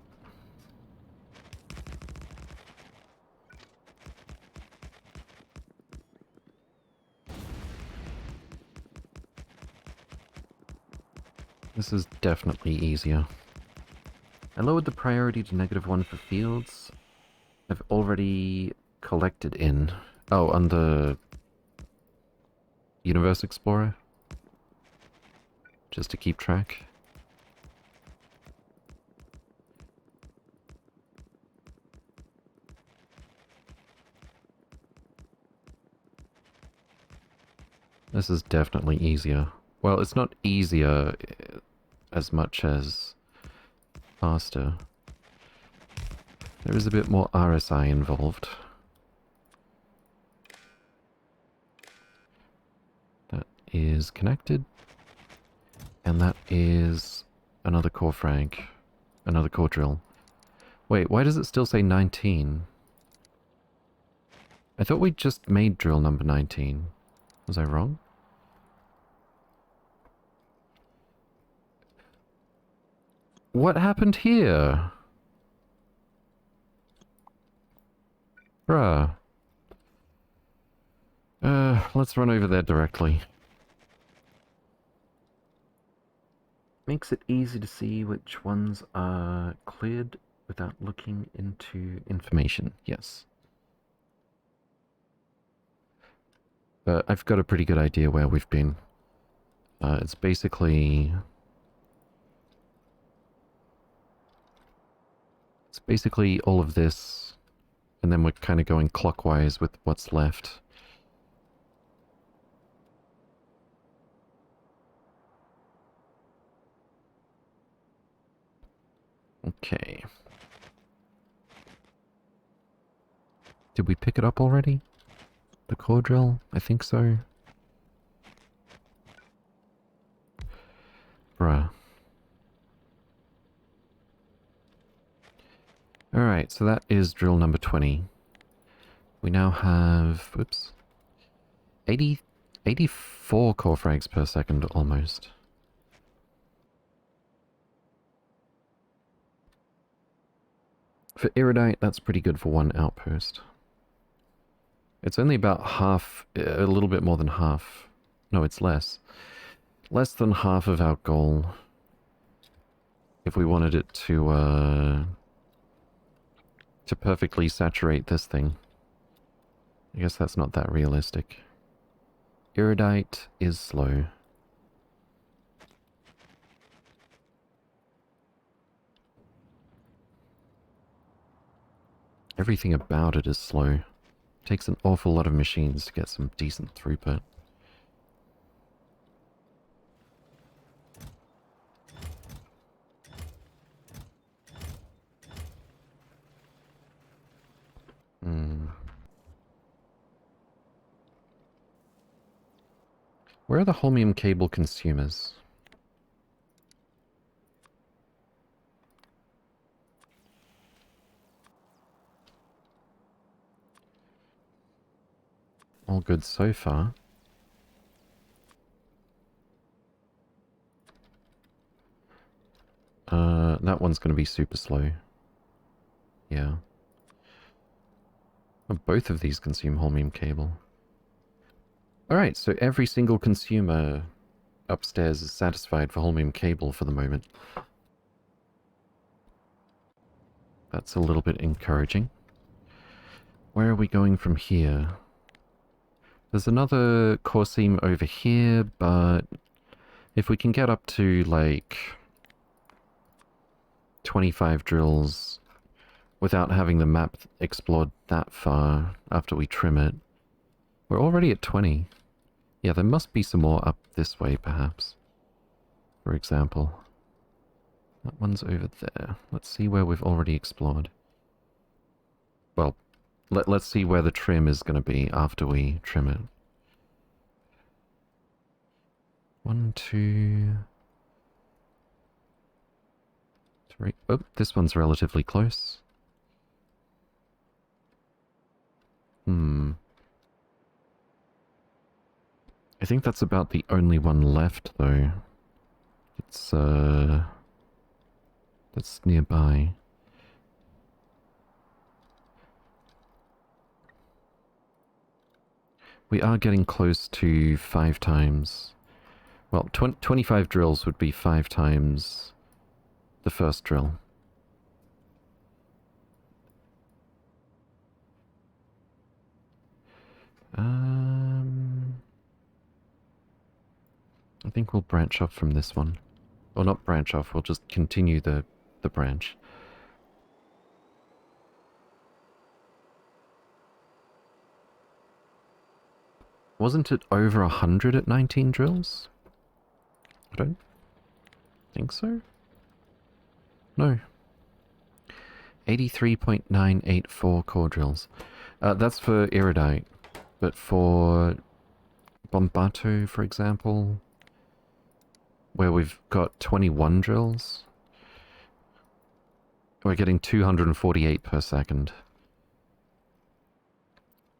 This is definitely easier. I lowered the priority to -1 for fields. I've already collected in. Oh, on the Universe Explorer? Just to keep track. This is definitely easier. Well, it's not easier as much as faster. There is a bit more RSI involved. That is connected. And that is another core frag. Another core drill. Wait, why does it still say 19? I thought we just made drill number 19. Was I wrong? What happened here? Bruh. Let's run over there directly. Makes it easy to see which ones are cleared without looking into information. Yes. But I've got a pretty good idea where we've been. It's basically all of this, and then we're kind of going clockwise with what's left. Okay. Did we pick it up already? The core drill? I think so. Bruh. Alright, so that is drill number 20. We now have, whoops, 84 core frags per second almost. For Iridite, that's pretty good for one outpost. It's only about half, a little bit more than half. No, it's less. Less than half of our goal. If we wanted it to perfectly saturate this thing. I guess that's not that realistic. Iridite is slow. Everything about it is slow. Takes an awful lot of machines to get some decent throughput. Where are the holmium cable consumers? All good so far. That one's going to be super slow. Yeah. Oh, both of these consume holmium cable. Alright, so every single consumer upstairs is satisfied for holmium cable for the moment. That's a little bit encouraging. Where are we going from here? There's another core seam over here, but if we can get up to like 25 drills without having the map explored that far after we trim it. We're already at 20. Yeah, there must be some more up this way, perhaps. For example. That one's over there. Let's see where we've already explored. Well, let's see where the trim is going to be after we trim it. 1, 2... 3... Oh, this one's relatively close. I think that's about the only one left, though. It's, that's nearby. We are getting close to 5 times. Well, 25 drills would be 5 times the first drill. I think we'll branch off from this one. Or not branch off, we'll just continue the branch. Wasn't it over 100 at 19 drills? I don't think so. No. 83.984 core drills. That's for Iridite. But for Bombato, for example, where we've got 21 drills, we're getting 248 per second.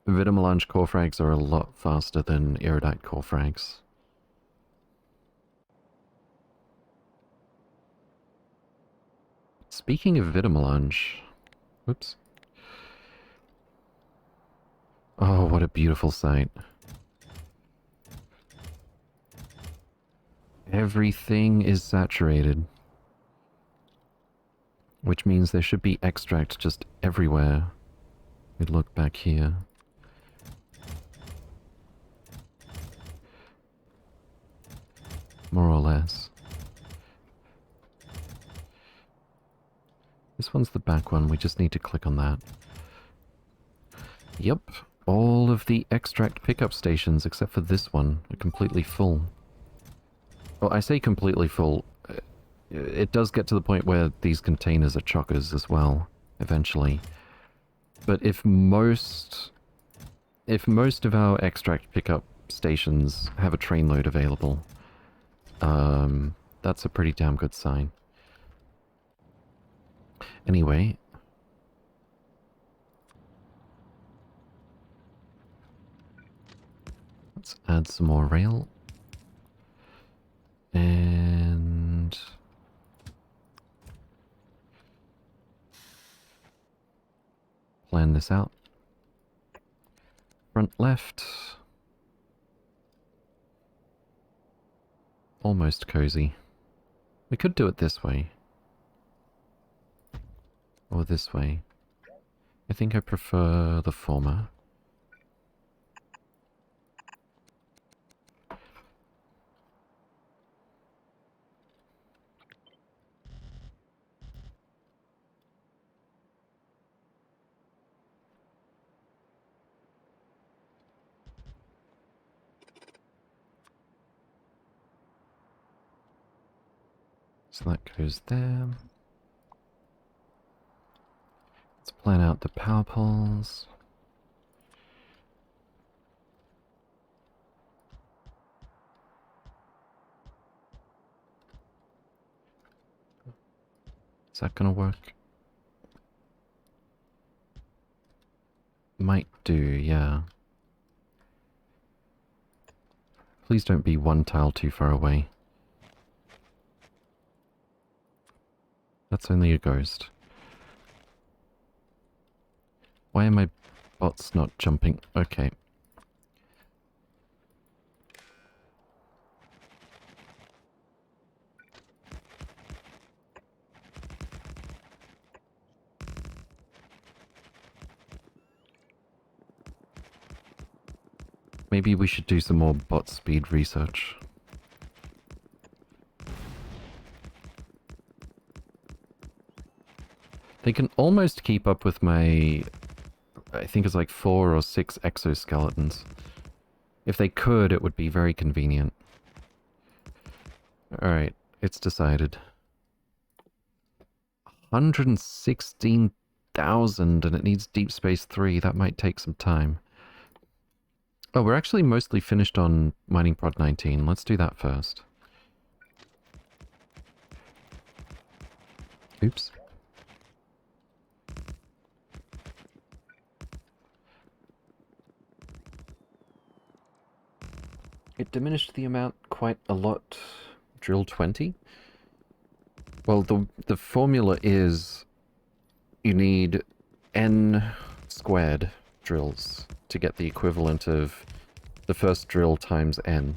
Vitamelange core frags are a lot faster than Iridite core frags. Speaking of Vitamelange... Whoops. Oh, what a beautiful sight. Everything is saturated. Which means there should be extract just everywhere. We look back here. More or less. This one's the back one, we just need to click on that. Yep, all of the extract pickup stations except for this one are completely full. Well, I say completely full. It does get to the point where these containers are chockers as well, eventually. But if most of our extract pickup stations have a train load available, that's a pretty damn good sign. Anyway, Let's add some more rail. And plan this out. Front left. Almost cozy. We could do it this way. Or this way. I think I prefer the former. So that goes there. Let's plan out the power poles. Is that gonna work? Might do, yeah. Please don't be one tile too far away. That's only a ghost. Why are my bots not jumping? Okay. Maybe we should do some more bot speed research. They can almost keep up with my... I think it's like 4 or 6 exoskeletons. If they could, it would be very convenient. Alright, it's decided. 116,000 and it needs Deep Space 3. That might take some time. Oh, we're actually mostly finished on Mining Prod 19. Let's do that first. Oops. It diminished the amount quite a lot. Drill 20? Well, the formula is you need n squared drills to get the equivalent of the first drill times n.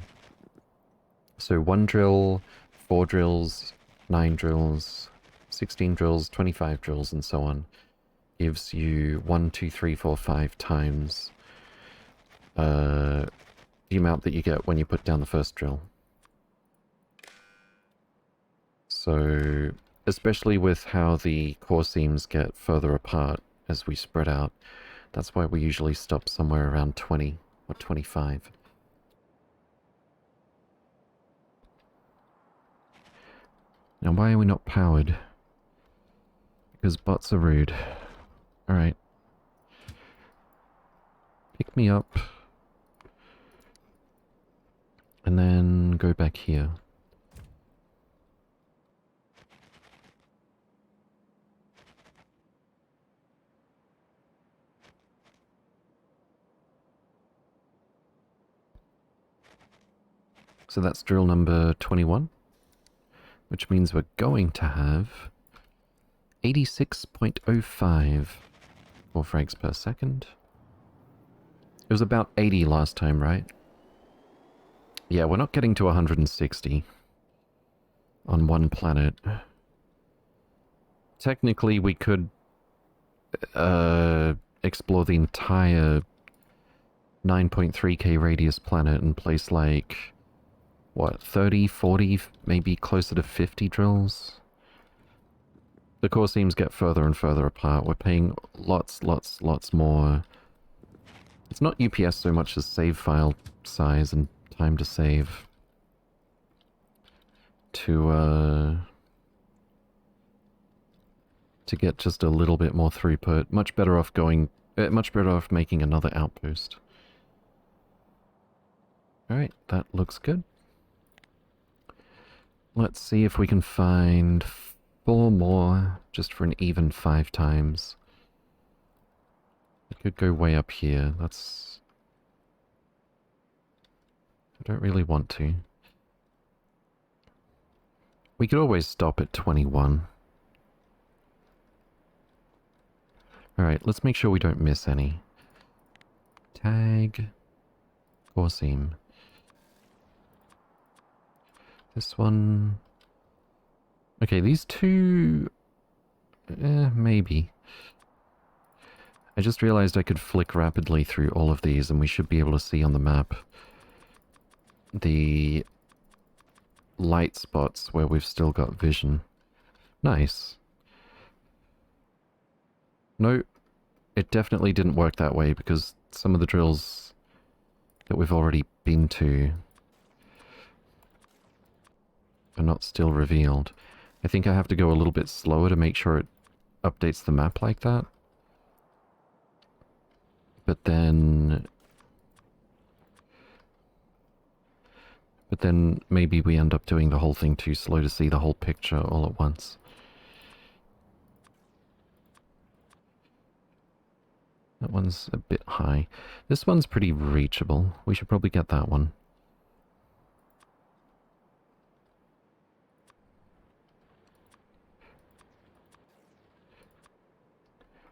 So 1 drill, 4 drills, 9 drills, 16 drills, 25 drills, and so on gives you 1, 2, 3, 4, 5 times the amount that you get when you put down the first drill. So, especially with how the core seams get further apart as we spread out, that's why we usually stop somewhere around 20 or 25. Now, why are we not powered? Because bots are rude. Alright. Pick me up. And then go back here. So that's drill number 21, which means we're going to have 86.05 4 frags per second. It was about 80 last time, right? Yeah, we're not getting to 160 on one planet. Technically, we could explore the entire 9.3k radius planet and place like, what, 30, 40, maybe closer to 50 drills? The core seams get further and further apart. We're paying lots more. It's not UPS so much as save file size and time to save. To get just a little bit more throughput. Much better off making another outpost. Alright, that looks good. Let's see if we can find 4 more, just for an even 5 times. We could go way up here. That's... don't really want to. We could always stop at 21. Alright, let's make sure we don't miss any. Tag. Core seam. This one... Okay, these two... maybe. I just realized I could flick rapidly through all of these and we should be able to see on the map the light spots where we've still got vision. Nice. No, it definitely didn't work that way because some of the drills that we've already been to are not still revealed. I think I have to go a little bit slower to make sure it updates the map like that. But then maybe we end up doing the whole thing too slow to see the whole picture all at once. That one's a bit high. This one's pretty reachable. We should probably get that one.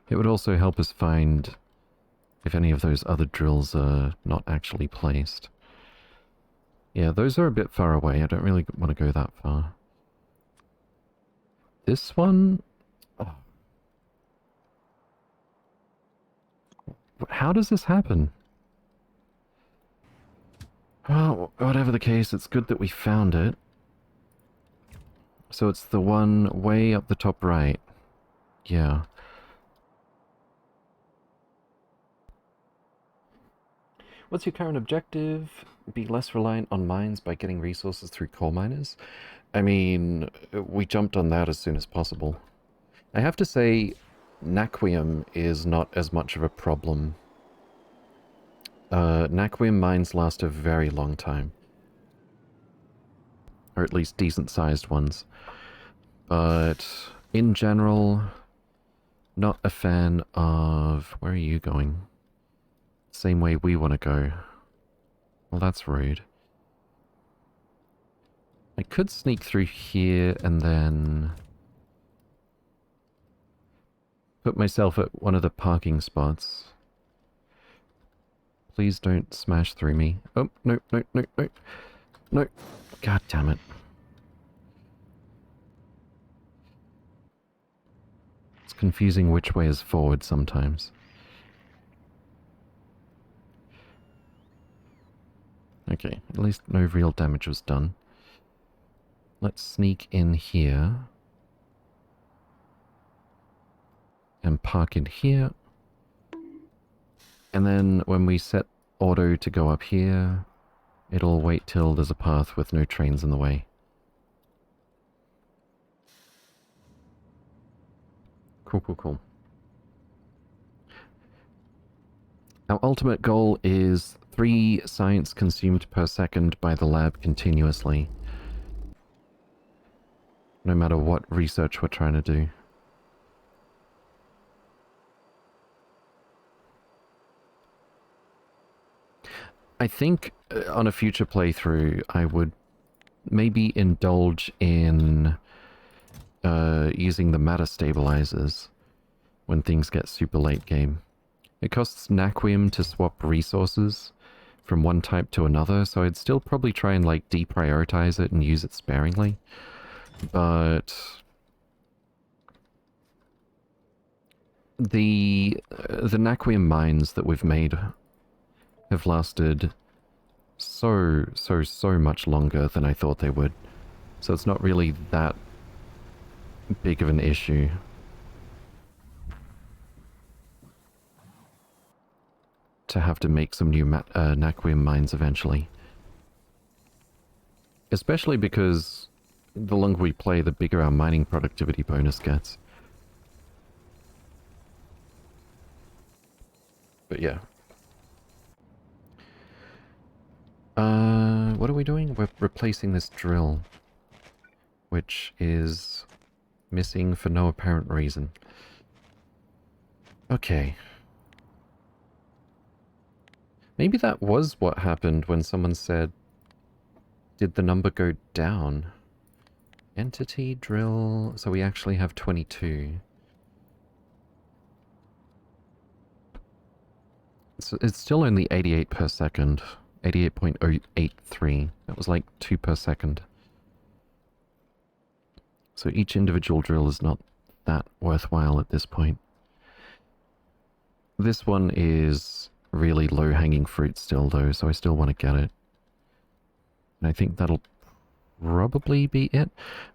It would also help us find if any of those other drills are not actually placed. Yeah, those are a bit far away. I don't really want to go that far. This one... Oh. How does this happen? Well, whatever the case, it's good that we found it. So it's the one way up the top right. Yeah. What's your current objective? Be less reliant on mines by getting resources through coal miners? I mean, we jumped on that as soon as possible. I have to say, Naquium is not as much of a problem. Naquium mines last a very long time. Or at least decent-sized ones. But, in general, not a fan of... Where are you going? Same way we want to go. Well, that's rude. I could sneak through here and then put myself at one of the parking spots. Please don't smash through me. Oh, no, no, no, no. No. God damn it. It's confusing which way is forward sometimes. Okay, at least no real damage was done. Let's sneak in here. And park in here. And then when we set auto to go up here, it'll wait till there's a path with no trains in the way. Cool, cool, cool. Our ultimate goal is 3 science consumed per second by the lab continuously. No matter what research we're trying to do. I think on a future playthrough I would maybe indulge in using the matter stabilizers when things get super late game. It costs Naquium to swap resources from one type to another, so I'd still probably try and like deprioritize it and use it sparingly. But the Naquium mines that we've made have lasted so much longer than I thought they would. So it's not really that big of an issue. To have to make some new Naquium mines eventually. Especially because the longer we play, the bigger our mining productivity bonus gets. But yeah. What are we doing? We're replacing this drill. Which is missing for no apparent reason. Okay. Maybe that was what happened when someone said Did the number go down? Entity drill... So we actually have 22. It's still only 88 per second. 88.083. That was like 2 per second. So each individual drill is not that worthwhile at this point. This one is really low-hanging fruit still, though, so I still want to get it. And I think that'll probably be it.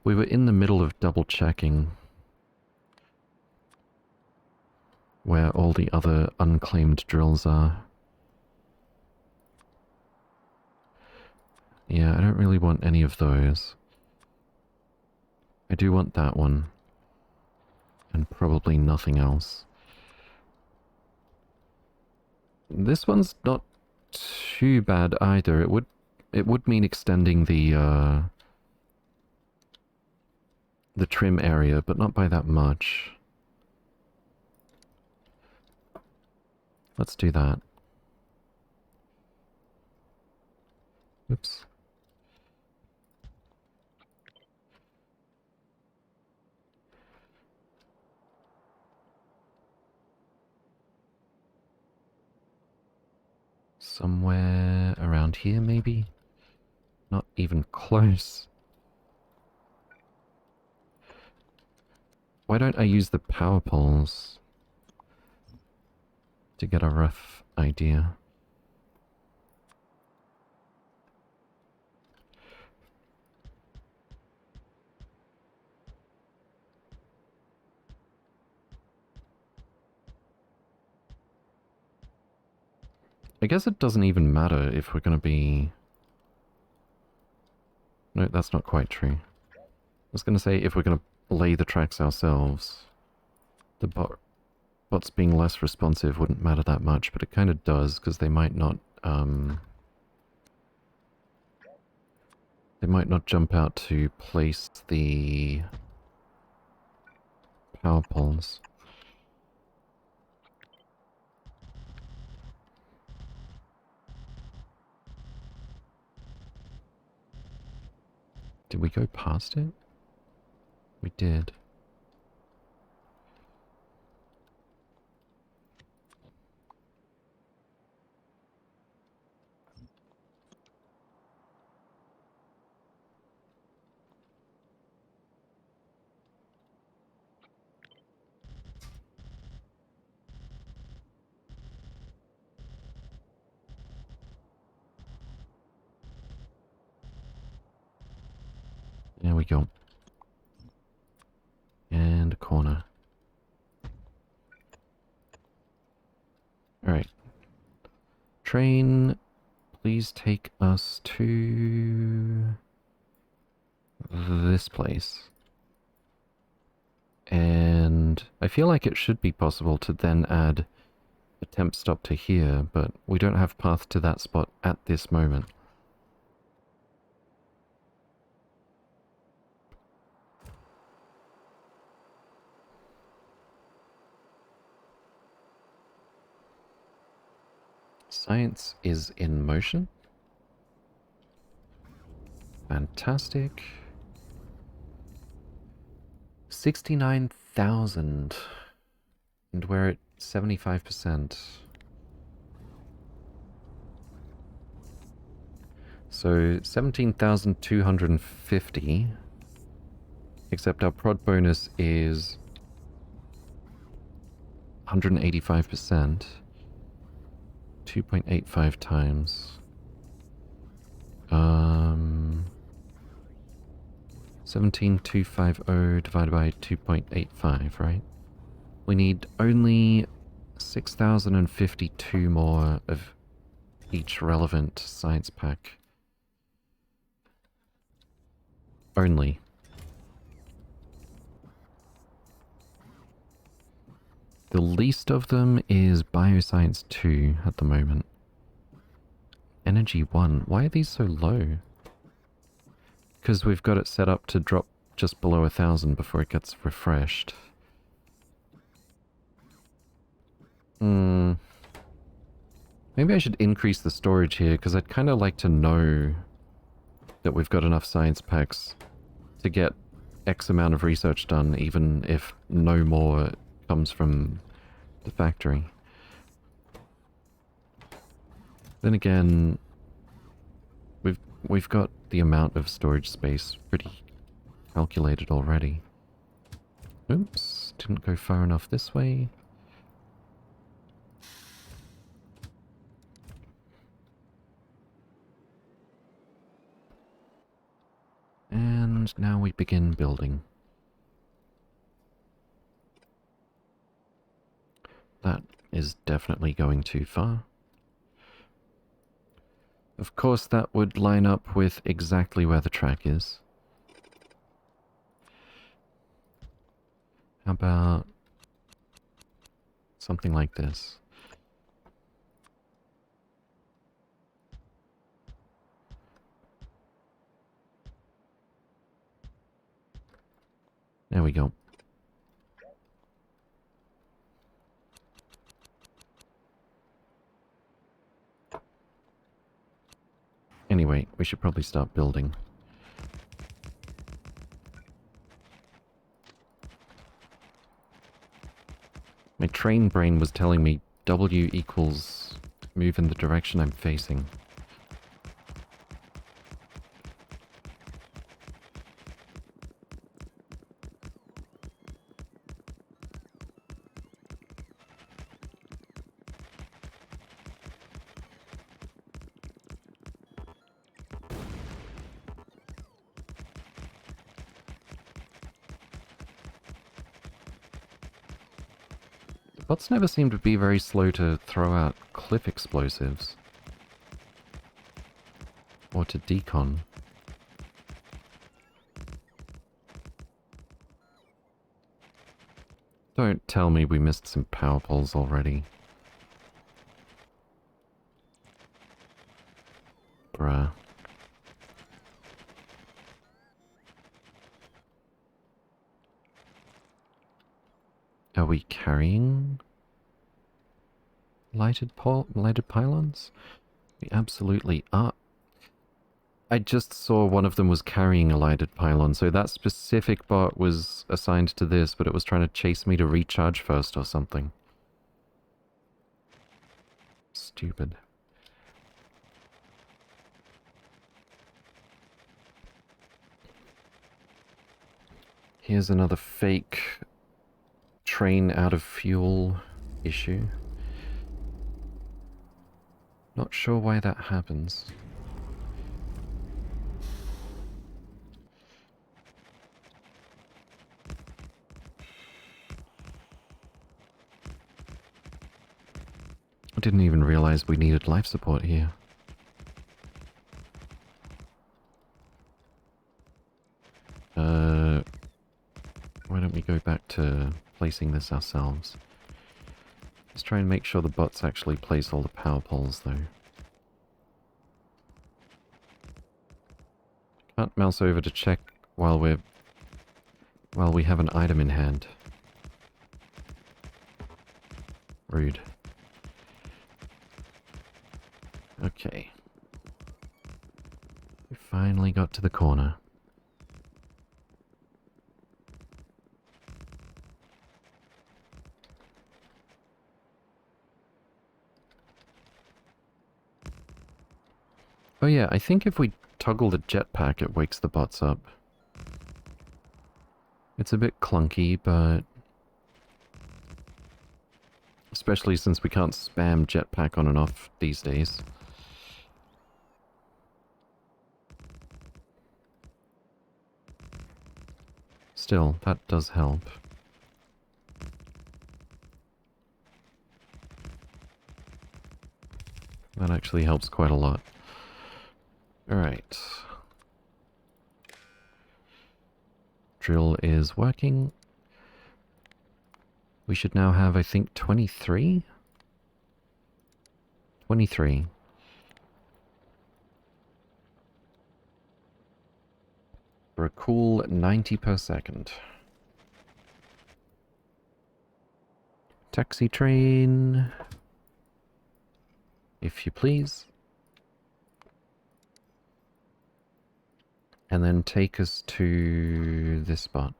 We were in the middle of double-checking where all the other unclaimed drills are. Yeah, I don't really want any of those. I do want that one. And probably nothing else. This one's not too bad either. It would mean extending the trim area, but not by that much. Let's do that. Oops. Somewhere around here, maybe? Not even close. Why don't I use the power poles to get a rough idea? I guess it doesn't even matter if we're going to be... No, that's not quite true. I was going to say if we're going to lay the tracks ourselves, the bots being less responsive wouldn't matter that much, but it kind of does, because they might not jump out to place the power poles. Did we go past it? We did. There we go. And a corner. Alright. Train, please take us to this place. And I feel like it should be possible to then add a temp stop to here, but we don't have path to that spot at this moment. Science is in motion. Fantastic. 69,000. And we're at 75%. So 17,250. Except our prod bonus is 185%. 2.85 times. 17,250 divided by 2.85, right? We need only 6,052 more of each relevant science pack. Only. The least of them is Bioscience 2 at the moment. Energy 1. Why are these so low? Because we've got it set up to drop just below 1,000 before it gets refreshed. Maybe I should increase the storage here, because I'd kind of like to know that we've got enough science packs to get X amount of research done, even if no more comes from the factory. Then again, we've got the amount of storage space pretty calculated already. Oops, didn't go far enough this way. And now we begin building. That is definitely going too far. Of course, that would line up with exactly where the track is. How about something like this? There we go. Anyway, we should probably start building. My train brain was telling me W equals move in the direction I'm facing. Bots never seem to be very slow to throw out cliff explosives. Or to decon. Don't tell me we missed some power poles already. Bruh. Are we carrying lighted pylons? We absolutely are. I just saw one of them was carrying a lighted pylon, so that specific bot was assigned to this, but it was trying to chase me to recharge first or something. Stupid. Here's another fake train out of fuel issue. Not sure why that happens. I didn't even realize we needed life support here. Why don't we go back to placing this ourselves? Let's try and make sure the bots actually place all the power poles, though. Can't mouse over to check while we have an item in hand. Rude. Okay. We finally got to the corner. Oh yeah, I think if we toggle the jetpack, it wakes the bots up. It's a bit clunky, but... especially since we can't spam jetpack on and off these days. Still, that does help. That actually helps quite a lot. Alright. Drill is working. We should now have, I think, 23? 23. For a cool 90 per second. Taxi train. If you please. And then take us to this spot.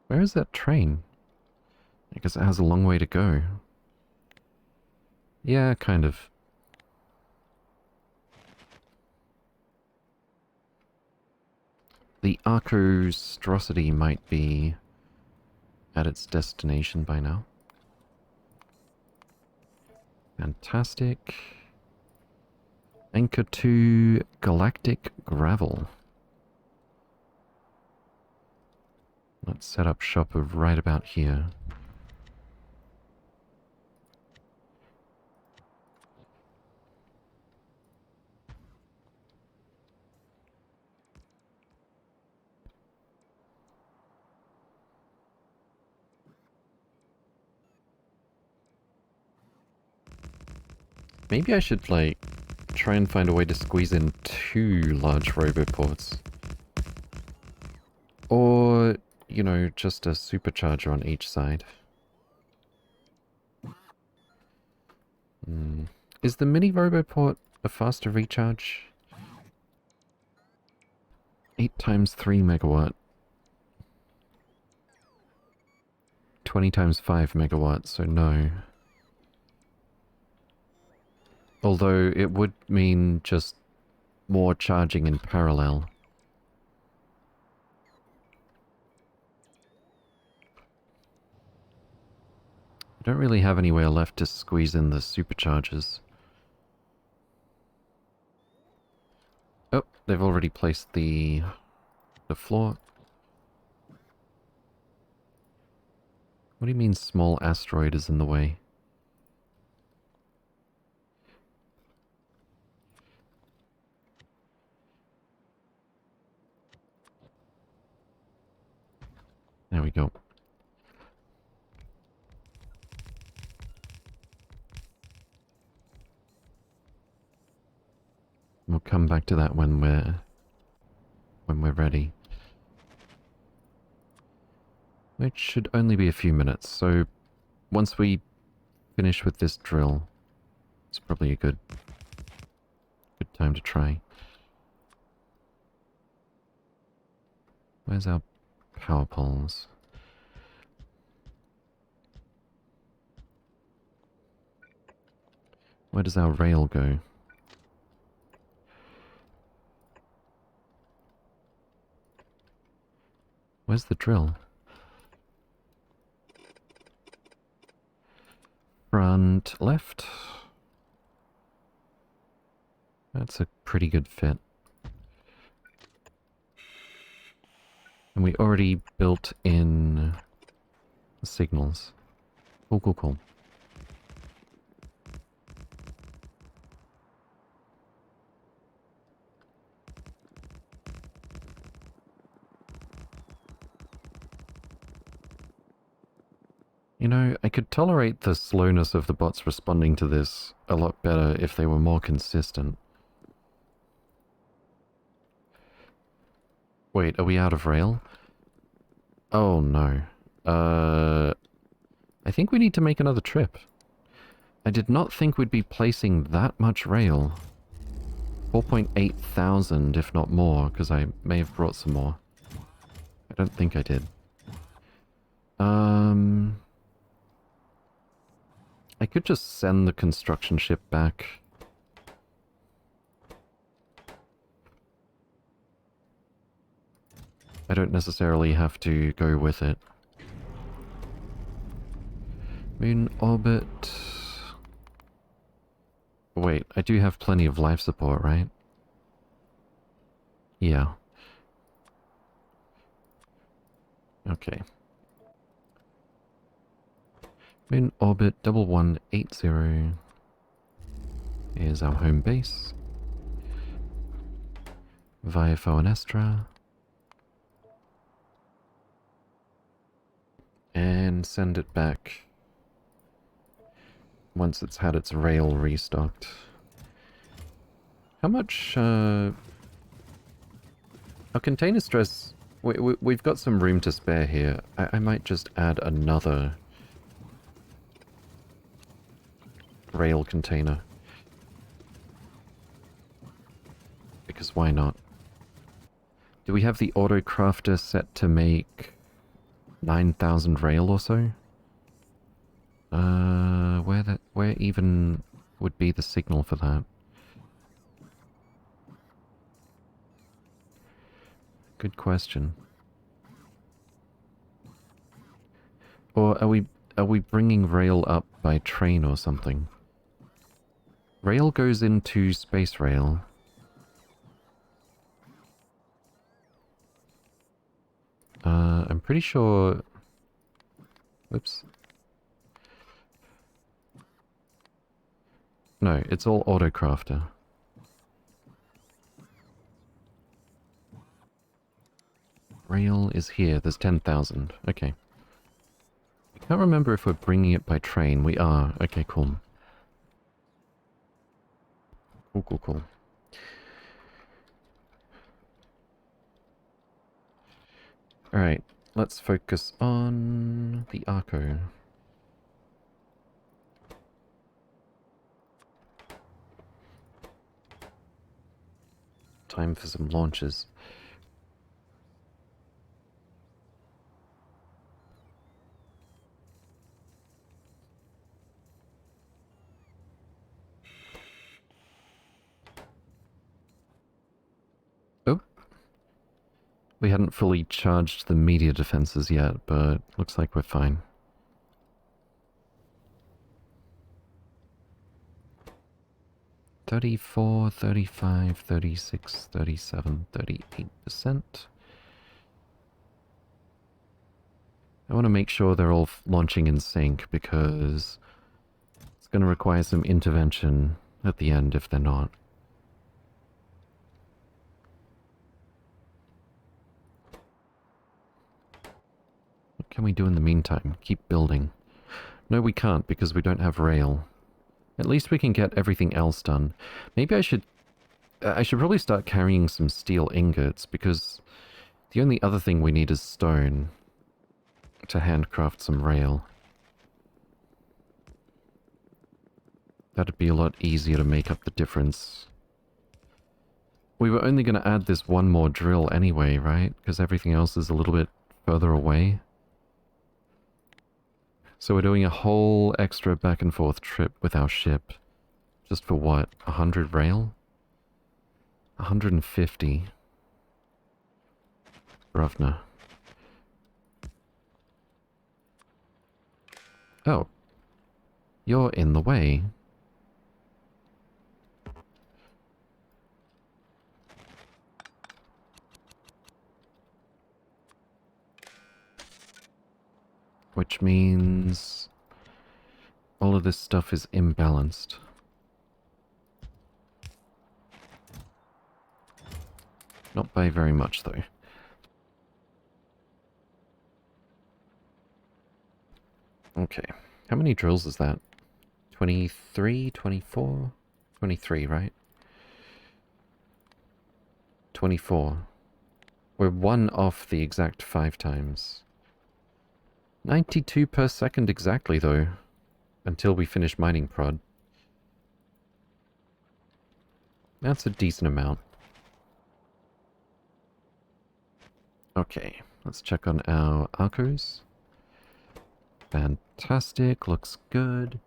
Where is that train? I guess it has a long way to go. Yeah, kind of. The Archostrosity might be at its destination by now. Fantastic. Anchor to Galactic Gravel. Let's set up shop right about here. Maybe I should, like, try and find a way to squeeze in 2 large roboports. Or, you know, just a supercharger on each side. Is the mini roboport a faster recharge? 8 times 3 megawatt. 20 times 5 megawatts, so no. Although it would mean just more charging in parallel. I don't really have anywhere left to squeeze in the superchargers. Oh, they've already placed the floor. What do you mean small asteroid is in the way? There we go. We'll come back to that when we're ready. Which should only be a few minutes, so once we finish with this drill, it's probably a good time to try. Where's our power poles? Where does our rail go? Where's the drill? Front left. That's a pretty good fit. And we already built in the signals. Cool, cool, cool. You know, I could tolerate the slowness of the bots responding to this a lot better if they were more consistent. Wait, are we out of rail? Oh no. I think we need to make another trip. I did not think we'd be placing that much rail. 4.8 thousand, if not more, because I may have brought some more. I don't think I did. I could just send the construction ship back. I don't necessarily have to go with it. Moon orbit... Wait, I do have plenty of life support, right? Yeah. Okay. Moon orbit 1180 is our home base. Via Foanestra. And send it back once it's had its rail restocked. How much Our container stress... We've got some room to spare here. I might just add another rail container. Because why not? Do we have the auto crafter set to make 9,000 rail or so? Where even would be the signal for that? Good question. Or are we bringing rail up by train or something? Rail goes into space rail. I'm pretty sure... Whoops. No, it's all autocrafter. Rail is here. There's 10,000. Okay. I can't remember if we're bringing it by train. We are. Okay, cool. Cool. Alright, let's focus on the Arco. Time for some launches. Oh. We hadn't fully charged the media defenses yet, but looks like we're fine. $34, $35, $36, $37, $38%. I want to make sure they're all launching in sync because it's going to require some intervention at the end if they're not. What can we do in the meantime? Keep building. No, we can't because we don't have rail. At least we can get everything else done. Maybe I should probably start carrying some steel ingots because the only other thing we need is stone to handcraft some rail. That'd be a lot easier to make up the difference. We were only going to add this one more drill anyway, right? Because everything else is a little bit further away. So we're doing a whole extra back and forth trip with our ship. Just for what? 100 rail? 150. Ravna. Oh. You're in the way. Which means all of this stuff is imbalanced. Not by very much, though. Okay. How many drills is that? 23, 24? 23, right? 24. We're one off the exact 5 times. 92 per second exactly, though. Until we finish mining prod. That's a decent amount. Okay, let's check on our Arcos. Fantastic, looks good.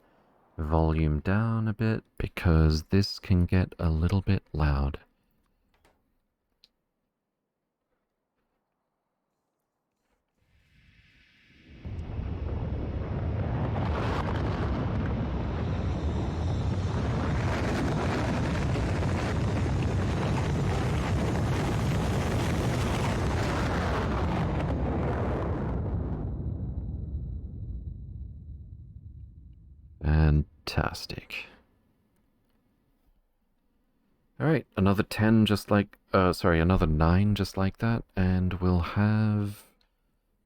Volume down a bit, because this can get a little bit loud. Fantastic. Alright, another 10 just like, sorry, another 9 just like that, and we'll have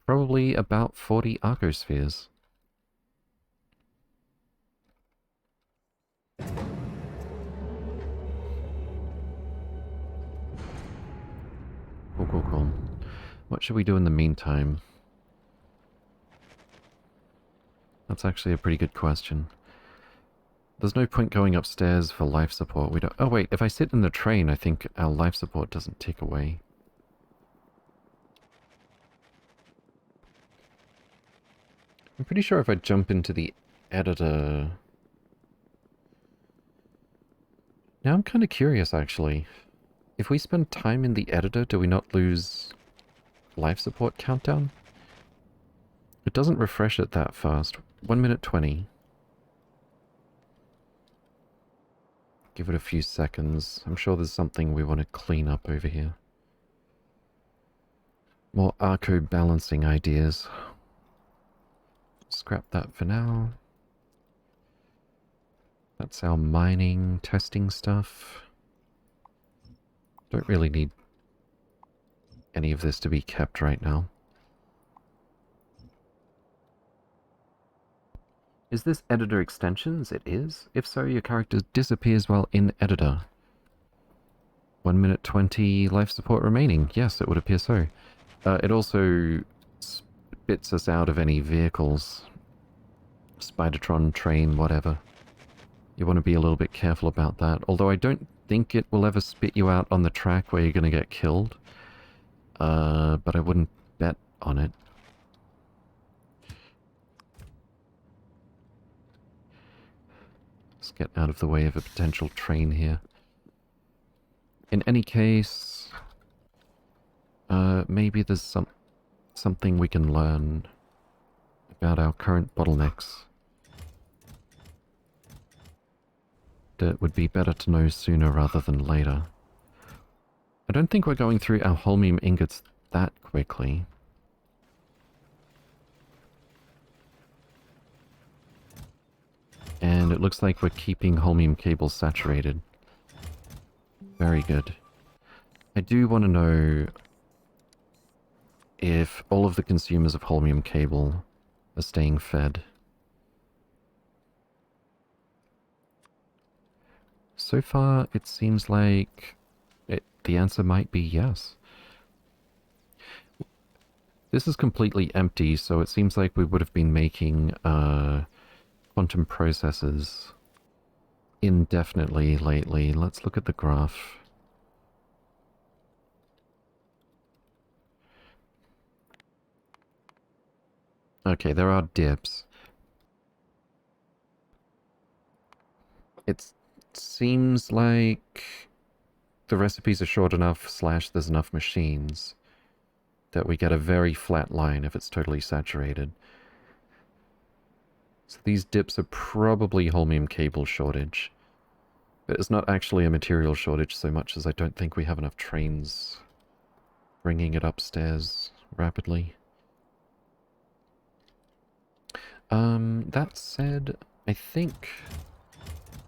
probably about 40 Arcospheres. Cool, cool. What should we do in the meantime? That's actually a pretty good question. There's no point going upstairs for life support. We don't... Oh wait, if I sit in the train, I think our life support doesn't tick away. I'm pretty sure if I jump into the editor... Now I'm kind of curious, actually. If we spend time in the editor, do we not lose life support countdown? It doesn't refresh it that fast. 1 minute 20. Give it a few seconds. I'm sure there's something we want to clean up over here. More Arco balancing ideas. Scrap that for now. That's our mining, testing stuff. Don't really need any of this to be kept right now. Is this editor extensions? It is. If so, your character disappears while in editor. 1 minute 20 life support remaining. Yes, it would appear so. It also spits us out of any vehicles. Spidertron, train, whatever. You want to be a little bit careful about that. Although I don't think it will ever spit you out on the track where you're going to get killed. But I wouldn't bet on it. Let's get out of the way of a potential train here. In any case, maybe there's something we can learn about our current bottlenecks that would be better to know sooner rather than later. I don't think we're going through our holmium ingots that quickly. And it looks like we're keeping holmium cables saturated. Very good. I do want to know if all of the consumers of holmium cable are staying fed. So far, it seems like the answer might be yes. This is completely empty, so it seems like we would have been making quantum processors indefinitely lately. Let's look at the graph. Okay, there are dips. It seems like the recipes are short enough / there's enough machines that we get a very flat line if it's totally saturated. So these dips are probably holmium cable shortage. But it's not actually a material shortage so much as I don't think we have enough trains bringing it upstairs rapidly. That said, I think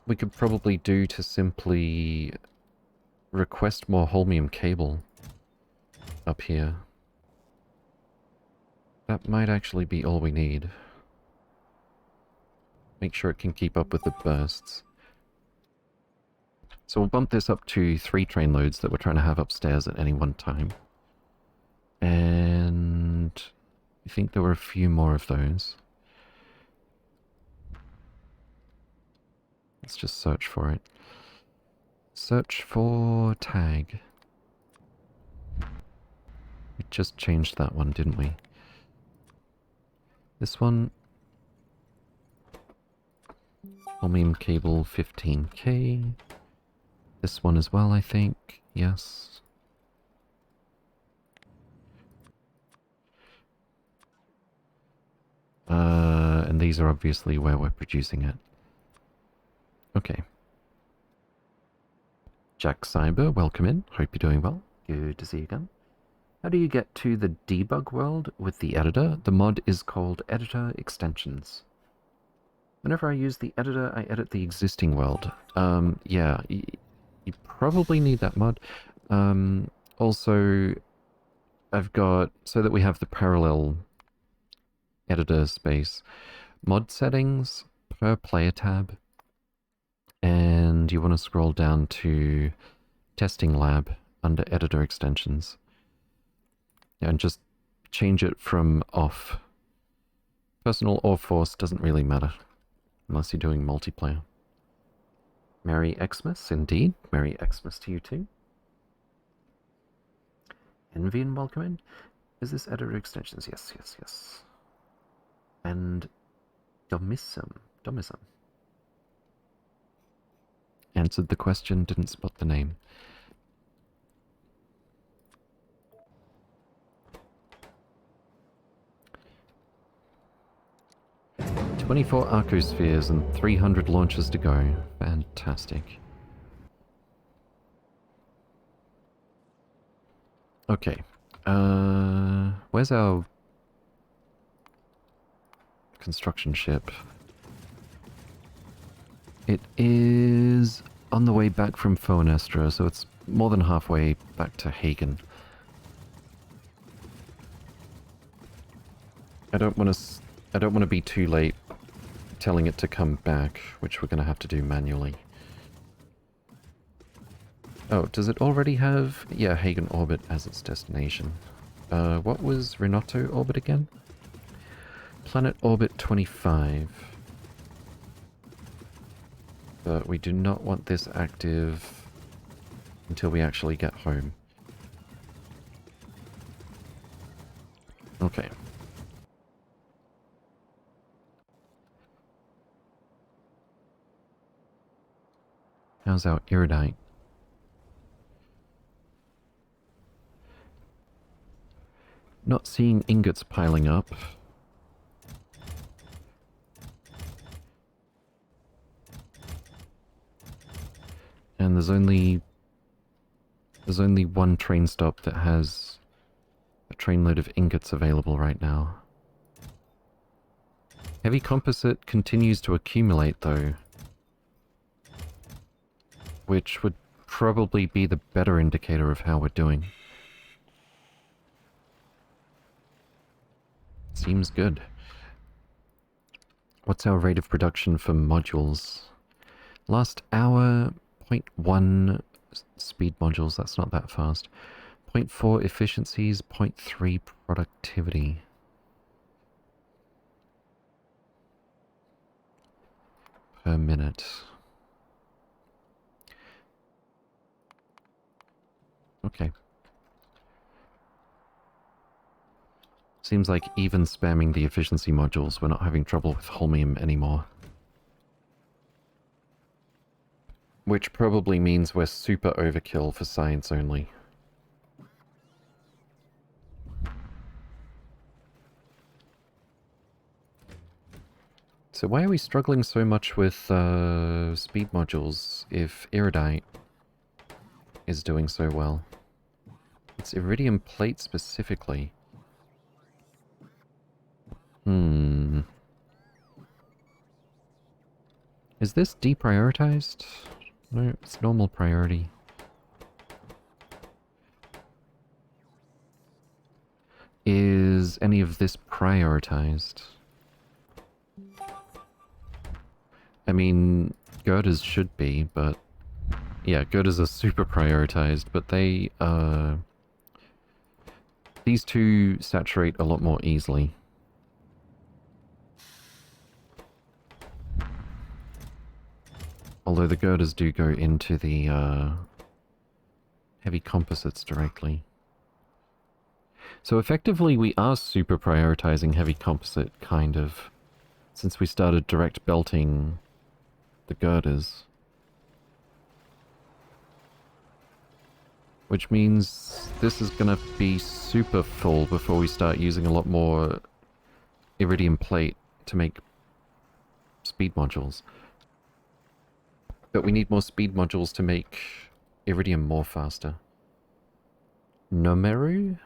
we could probably do to simply request more holmium cable up here. That might actually be all we need. Make sure it can keep up with the bursts. So we'll bump this up to 3 train loads that we're trying to have upstairs at any one time. And I think there were a few more of those. Let's just search for it. Search for tag. We just changed that one, didn't we? This one... holmium cable 15k. This one as well, I think. Yes. And these are obviously where we're producing it. Okay. Jack Cyber, welcome in. Hope you're doing well. Good to see you again. How do you get to the debug world with the editor? The mod is called Editor Extensions. Whenever I use the editor, I edit the existing world. Yeah, you probably need that mod. Also, I've got, so that we have the parallel editor space, mod settings per player tab, and you want to scroll down to testing lab under editor extensions. Yeah, and just change it from off. Personal or force doesn't really matter, unless you're doing multiplayer. Merry Xmas, indeed. Merry Xmas to you too. Envy and welcome in. Is this editor extensions? Yes, yes, yes. And Domism. Answered the question, didn't spot the name. "24 Arcospheres and 300 launches to go. Fantastic. Okay. Where's our construction ship? It is on the way back from Fonestra, so it's more than halfway back to Hagen. I don't want to be too late telling it to come back, which we're going to have to do manually. Oh, does it already have... Yeah, Hagen Orbit as its destination. What was Renato Orbit again? Planet Orbit 25. But we do not want this active until we actually get home. Okay. How's our Iridite? Not seeing ingots piling up. And there's only one train stop that has a trainload of ingots available right now. Heavy composite continues to accumulate though, which would probably be the better indicator of how we're doing. Seems good. What's our rate of production for modules? Last hour, 0.1 speed modules, that's not that fast. 0.4 efficiencies, 0.3 productivity. Per minute. Okay. Seems like even spamming the efficiency modules, we're not having trouble with holmium anymore. Which probably means we're super overkill for science only. So why are we struggling so much with speed modules if Iridite is doing so well? It's Iridium plate specifically. Is this deprioritized? No, it's normal priority. Is any of this prioritized? I mean, girders should be, but... Yeah, girders are super prioritized, but they, these two saturate a lot more easily. Although the girders do go into the, heavy composites directly. So effectively we are super prioritizing heavy composite, kind of, since we started direct belting the girders. Which means this is gonna be super full before we start using a lot more iridium plate to make speed modules. But we need more speed modules to make iridium more faster. Nomeru,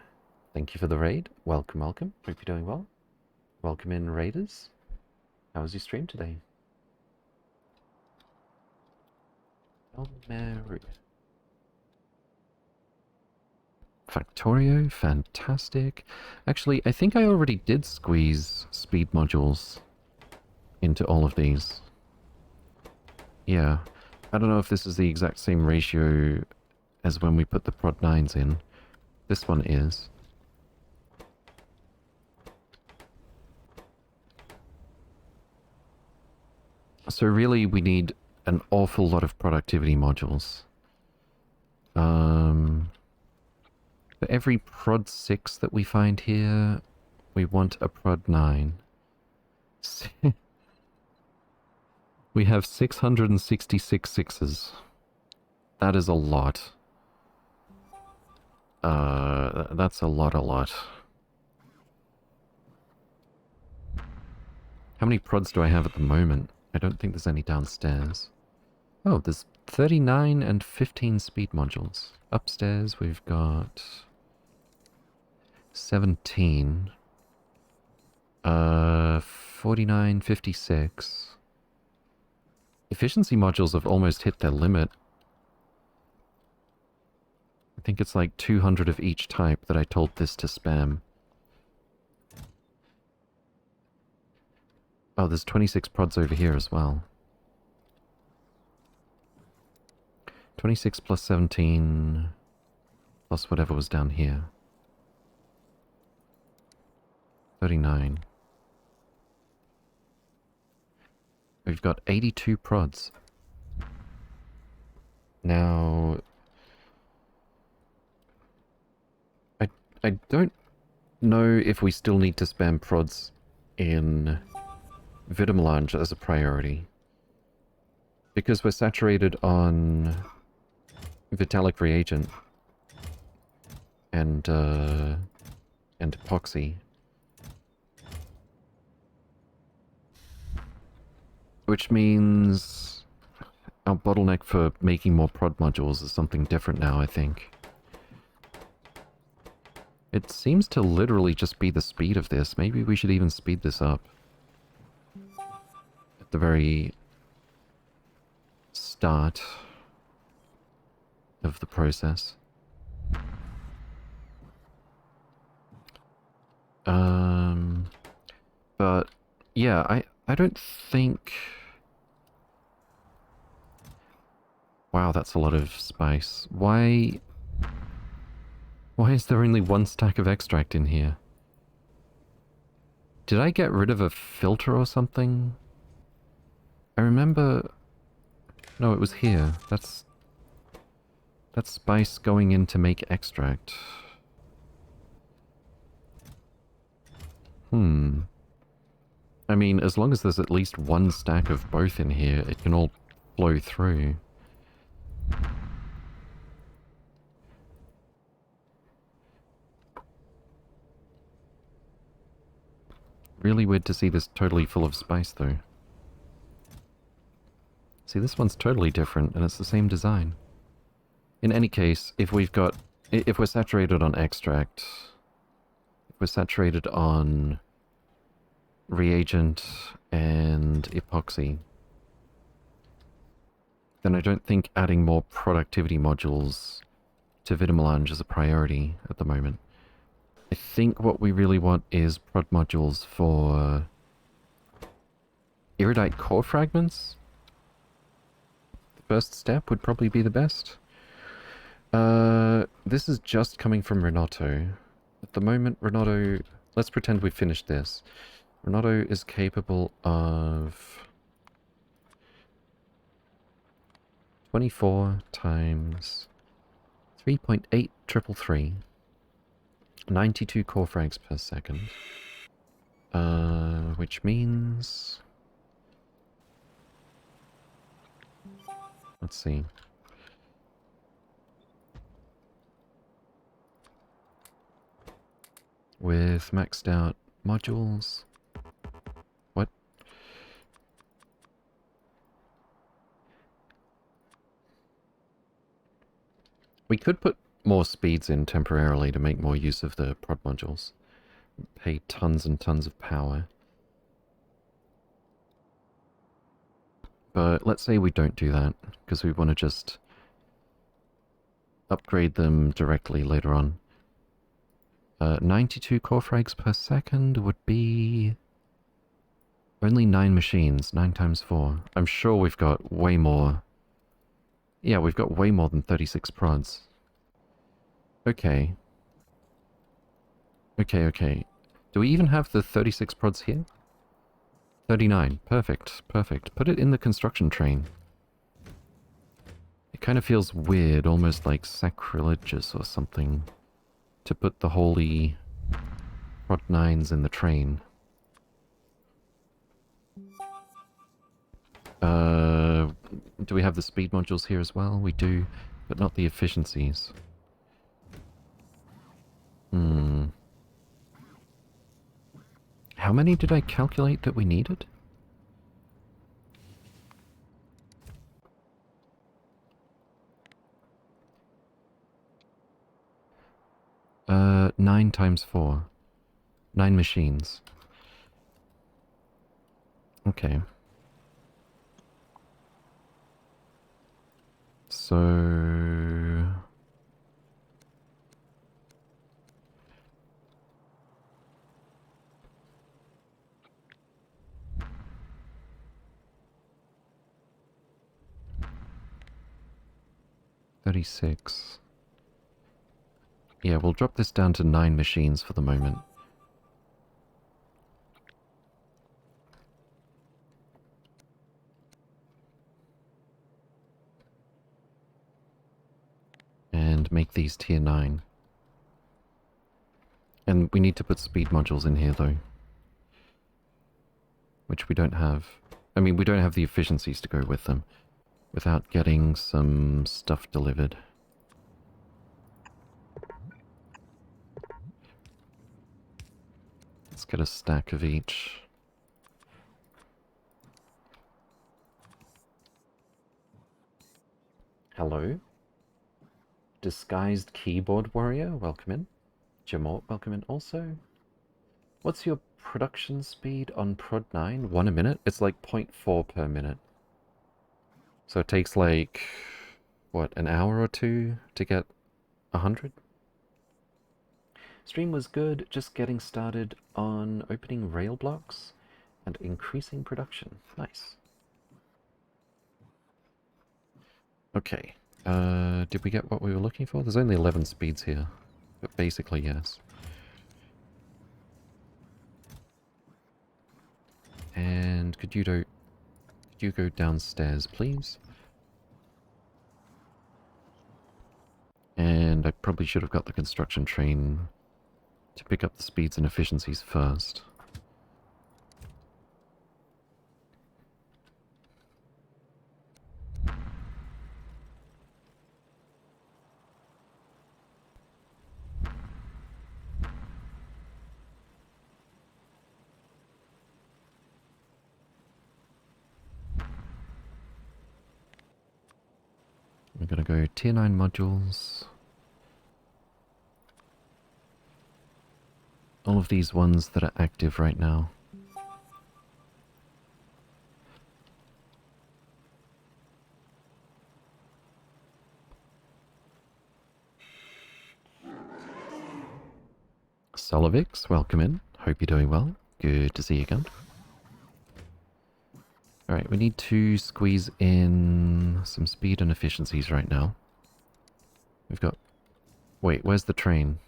thank you for the raid. Welcome, welcome. Hope you're doing well. Welcome in, raiders. How was your stream today? Nomeru. Factorio, fantastic. Actually, I think I already did squeeze speed modules into all of these. Yeah. I don't know if this is the exact same ratio as when we put the prod 9s in. This one is. So really we need an awful lot of productivity modules. For every prod 6 that we find here, we want a prod 9. We have 666 sixes. That is a lot. That's a lot. How many prods do I have at the moment? I don't think there's any downstairs. Oh, there's 39 and 15 speed modules. Upstairs we've got 17. 49, 56. Efficiency modules have almost hit their limit. I think it's like 200 of each type that I told this to spam. Oh, there's 26 prods over here as well. 26 plus 17 plus whatever was down here. 39. We've got 82 prods. Now, I don't know if we still need to spam prods in Vitamelange as a priority. Because we're saturated on Vitalic Reagent and Epoxy. Which means our bottleneck for making more prod modules is something different now, I think. It seems to literally just be the speed of this. Maybe we should even speed this up. At the very start of the process. But yeah, I don't think... Wow, that's a lot of spice. Why is there only one stack of extract in here? Did I get rid of a filter or something? I remember... No, it was here. That's spice going in to make extract. I mean, as long as there's at least one stack of both in here, it can all flow through. Really weird to see this totally full of spice, though. See, this one's totally different, and it's the same design. In any case, if we're saturated on extract, if we're saturated on reagent and epoxy, then I don't think adding more productivity modules to Vitamelange is a priority at the moment. I think what we really want is prod modules for iridite core fragments. The first step would probably be the best. This is just coming from Renato. At the moment, Renato... Let's pretend we've finished this. Renato is capable of 24 times 3.8333. 92 core frags per second. Which means... Let's see. With maxed out modules... What? We could put more speeds in temporarily to make more use of the prod modules. Pay tons and tons of power. But let's say we don't do that, because we want to just upgrade them directly later on. 92 core frags per second would be... Only 9 machines, 9 times 4. I'm sure we've got way more... Yeah, we've got way more than 36 prods. Okay. Okay. Do we even have the 36 prods here? 39. Perfect. Perfect. Put it in the construction train. It kind of feels weird, almost like sacrilegious or something, to put the holy Prod 9s in the train. Do we have the speed modules here as well? We do, but not the efficiencies. Hmm. How many did I calculate that we needed? Nine times 4. 9 machines. Okay. So... 36. Yeah, we'll drop this down to 9 machines for the moment. And make these tier 9. And we need to put speed modules in here, though. Which we don't have. I mean, we don't have the efficiencies to go with them. Without getting some stuff delivered. Let's get a stack of each. Hello? Disguised keyboard warrior, welcome in. Jamort, welcome in also. What's your production speed on Prod 9? 1 a minute? It's like 0.4 per minute. So it takes like, what, an hour or two to get 100? Stream was good, just getting started on opening rail blocks and increasing production. Nice. Okay. Did we get what we were looking for? There's only 11 speeds here. But basically, yes. And could you go downstairs, please? And I probably should have got the construction train to pick up the speeds and efficiencies first. We're gonna go tier 9 modules. All of these ones that are active right now. Solovix, welcome in. Hope you're doing well. Good to see you again. Alright, we need to squeeze in some speed and efficiencies right now. We've got... Wait, where's the train?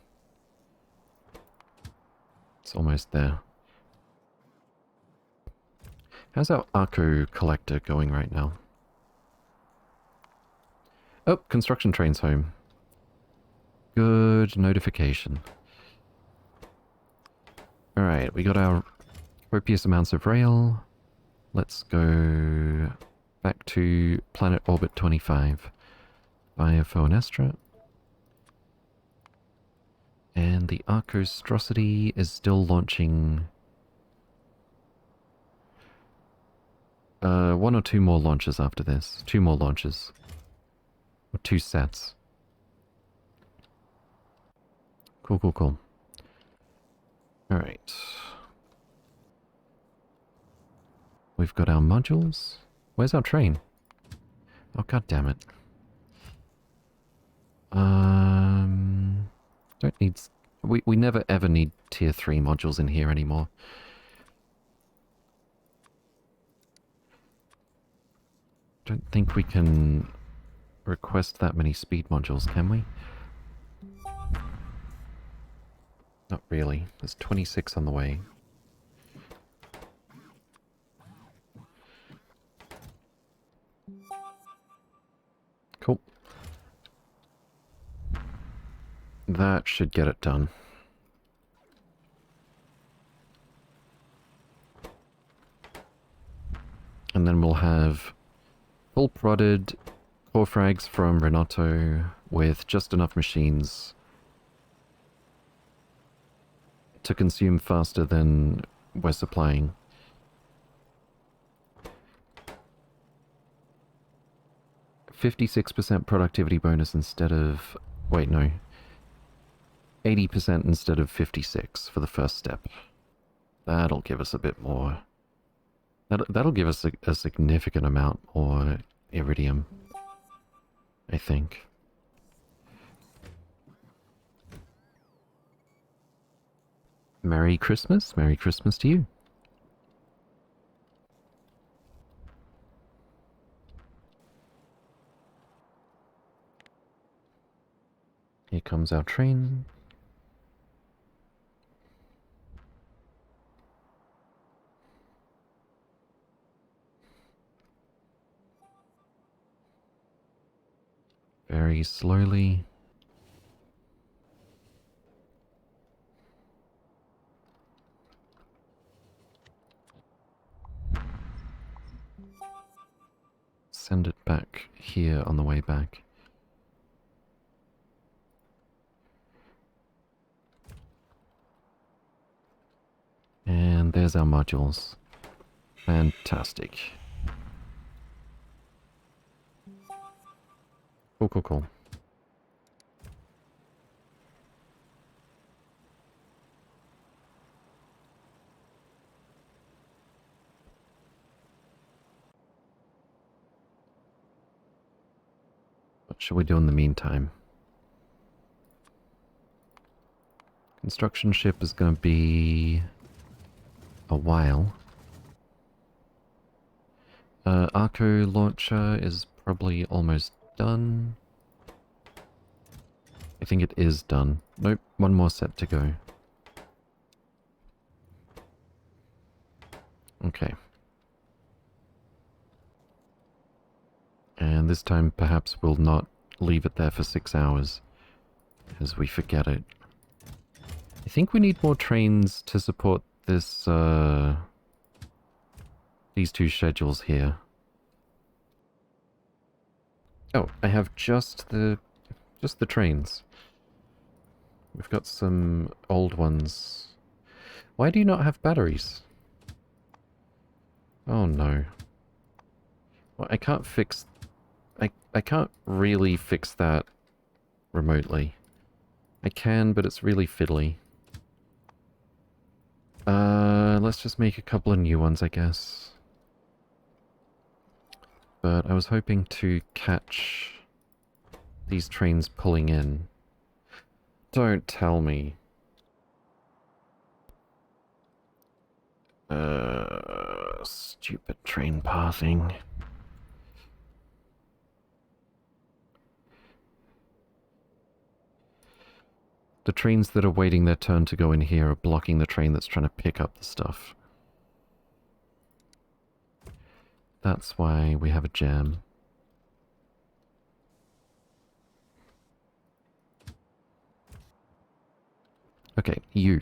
It's almost there. How's our Arco collector going right now? Oh, construction train's home. Good notification. Alright, we got our copious amounts of rail. Let's go back to planet orbit 25 via Fonestra. And the Arcostrosity is still launching 1 or 2 more launches after this. 2 more launches. Or 2 sets. Cool, cool, cool. Alright. We've got our modules. Where's our train? Oh, god damn it. Don't need... We never ever need tier 3 modules in here anymore. Don't think we can request that many speed modules, can we? Not really. There's 26 on the way. That should get it done. And then we'll have full prodded core frags from Renato with just enough machines to consume faster than we're supplying. "56% productivity bonus instead of... wait, no. 80% instead of 56 for the first step. That'll give us a bit more. That'll give us a significant amount more iridium, I think. Merry Christmas. Merry Christmas to you. Here comes our train. Very slowly. Send it back here on the way back. And there's our modules. Fantastic. Cool, cool, cool. What should we do in the meantime? Construction ship is going to be a while. Arco launcher is probably almost done. I think it is done. Nope, one more set to go. Okay. And this time perhaps we'll not leave it there for 6 hours, as we forget it. I think we need more trains to support this, these two schedules here. Oh, I have just the trains. We've got some old ones. Why do you not have batteries? Oh no. Well, I can't fix... I can't really fix that remotely. I can, but it's really fiddly. Let's just make a couple of new ones, I guess. But I was hoping to catch these trains pulling in. Don't tell me. Stupid train pathing. The trains that are waiting their turn to go in here are blocking the train that's trying to pick up the stuff. That's why we have a jam. Okay, you.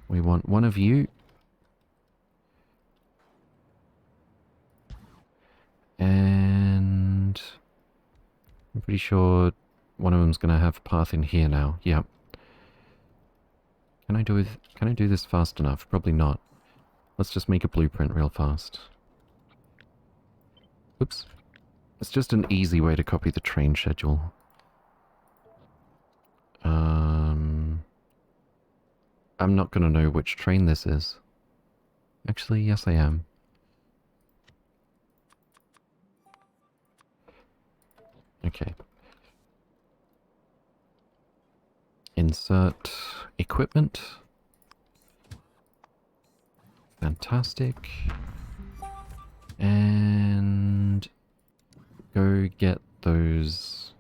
We want one of you. And... I'm pretty sure one of them's gonna have path in here now. Yep. Can I do this fast enough? Probably not. Let's just make a blueprint real fast. Oops. It's just an easy way to copy the train schedule. I'm not gonna know which train this is. Actually, yes I am. Okay. Insert equipment. Fantastic. And go get those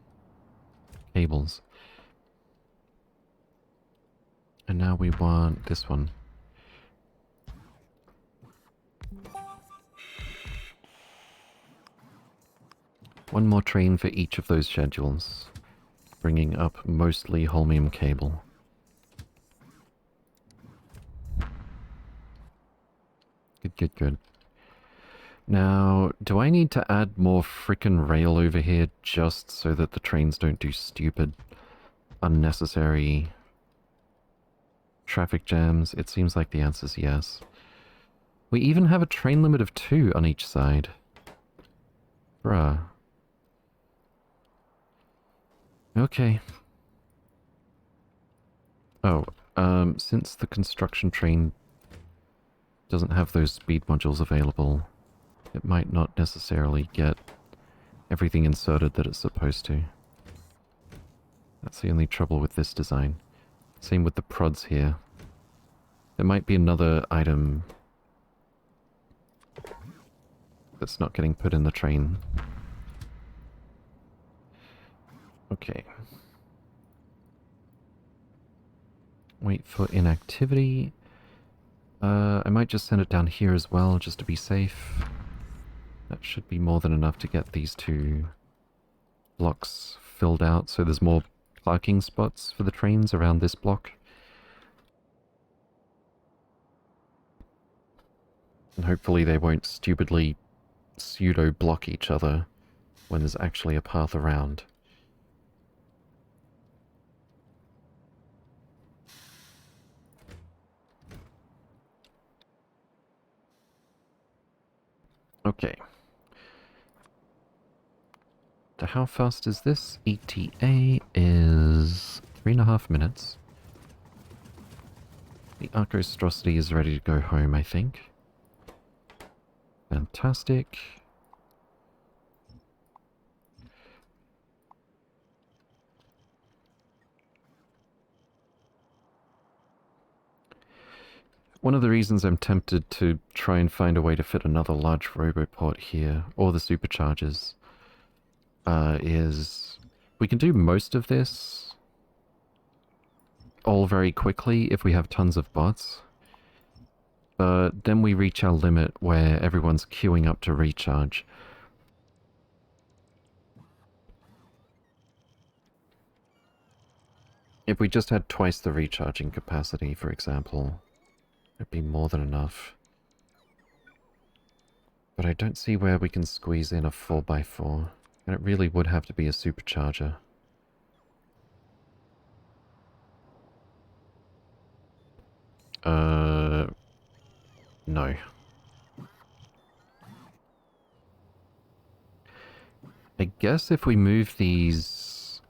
cables. And now we want this one. One more train for each of those schedules. bringing up mostly holmium cable. Good, good, good. Now, do I need to add more frickin' rail over here just so that the trains don't do stupid, unnecessary traffic jams? It seems like the answer's yes. We even have a train limit of 2 on each side. Bruh. Okay. Oh, since the construction train doesn't have those speed modules available, it might not necessarily get everything inserted that it's supposed to. That's the only trouble with this design. Same with the prods here. There might be another item that's not getting put in the train. Okay. Wait for inactivity. I might just send it down here as well, just to be safe. That should be more than enough to get these 2 blocks filled out, so there's more parking spots for the trains around this block. And hopefully they won't stupidly pseudo-block each other when there's actually a path around. Okay. So how fast is this? ETA is 3.5 minutes. The Archostrosity is ready to go home, I think. Fantastic. One of the reasons I'm tempted to try and find a way to fit another large roboport here, or the superchargers, is we can do most of this all very quickly if we have tons of bots. But then we reach our limit where everyone's queuing up to recharge. If we just had twice the recharging capacity, for example, it'd be more than enough. But I don't see where we can squeeze in a 4x4, and it really would have to be a supercharger. No. I guess if we move these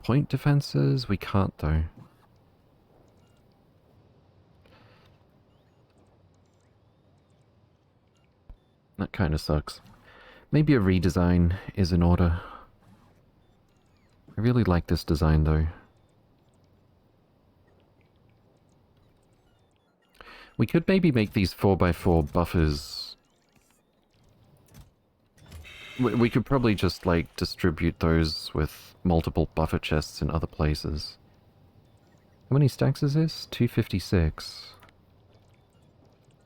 point defenses, we can't though. That kind of sucks. Maybe a redesign is in order. I really like this design though. We could maybe make these 4x4 buffers. We could probably just, like, distribute those with multiple buffer chests in other places. How many stacks is this? 256.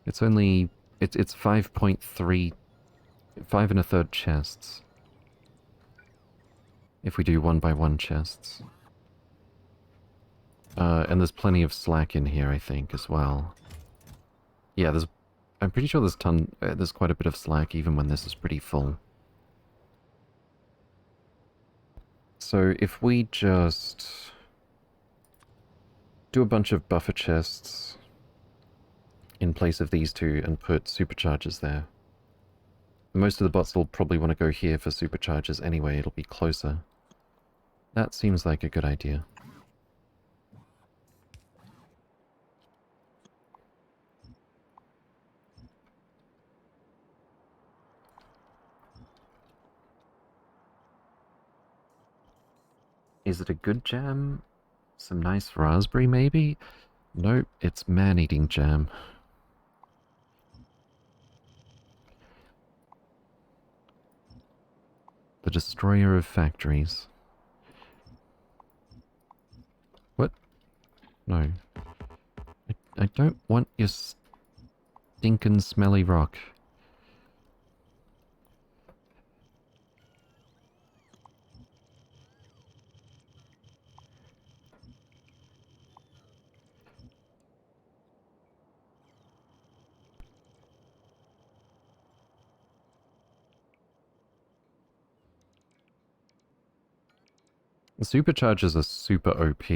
It's only... It's 5.3... 5 1/3 chests. If we do 1x1 chests. And there's plenty of slack in here, I think, as well. Yeah, I'm pretty sure there's quite a bit of slack even when this is pretty full. So if we just do a bunch of buffer chests in place of these 2 and put superchargers there. Most of the bots will probably want to go here for superchargers anyway, it'll be closer. That seems like a good idea. Is it a good jam? Some nice raspberry, maybe? Nope, it's man-eating jam. The destroyer of factories. What? No. I don't want your stinkin' smelly rock. Superchargers are super OP.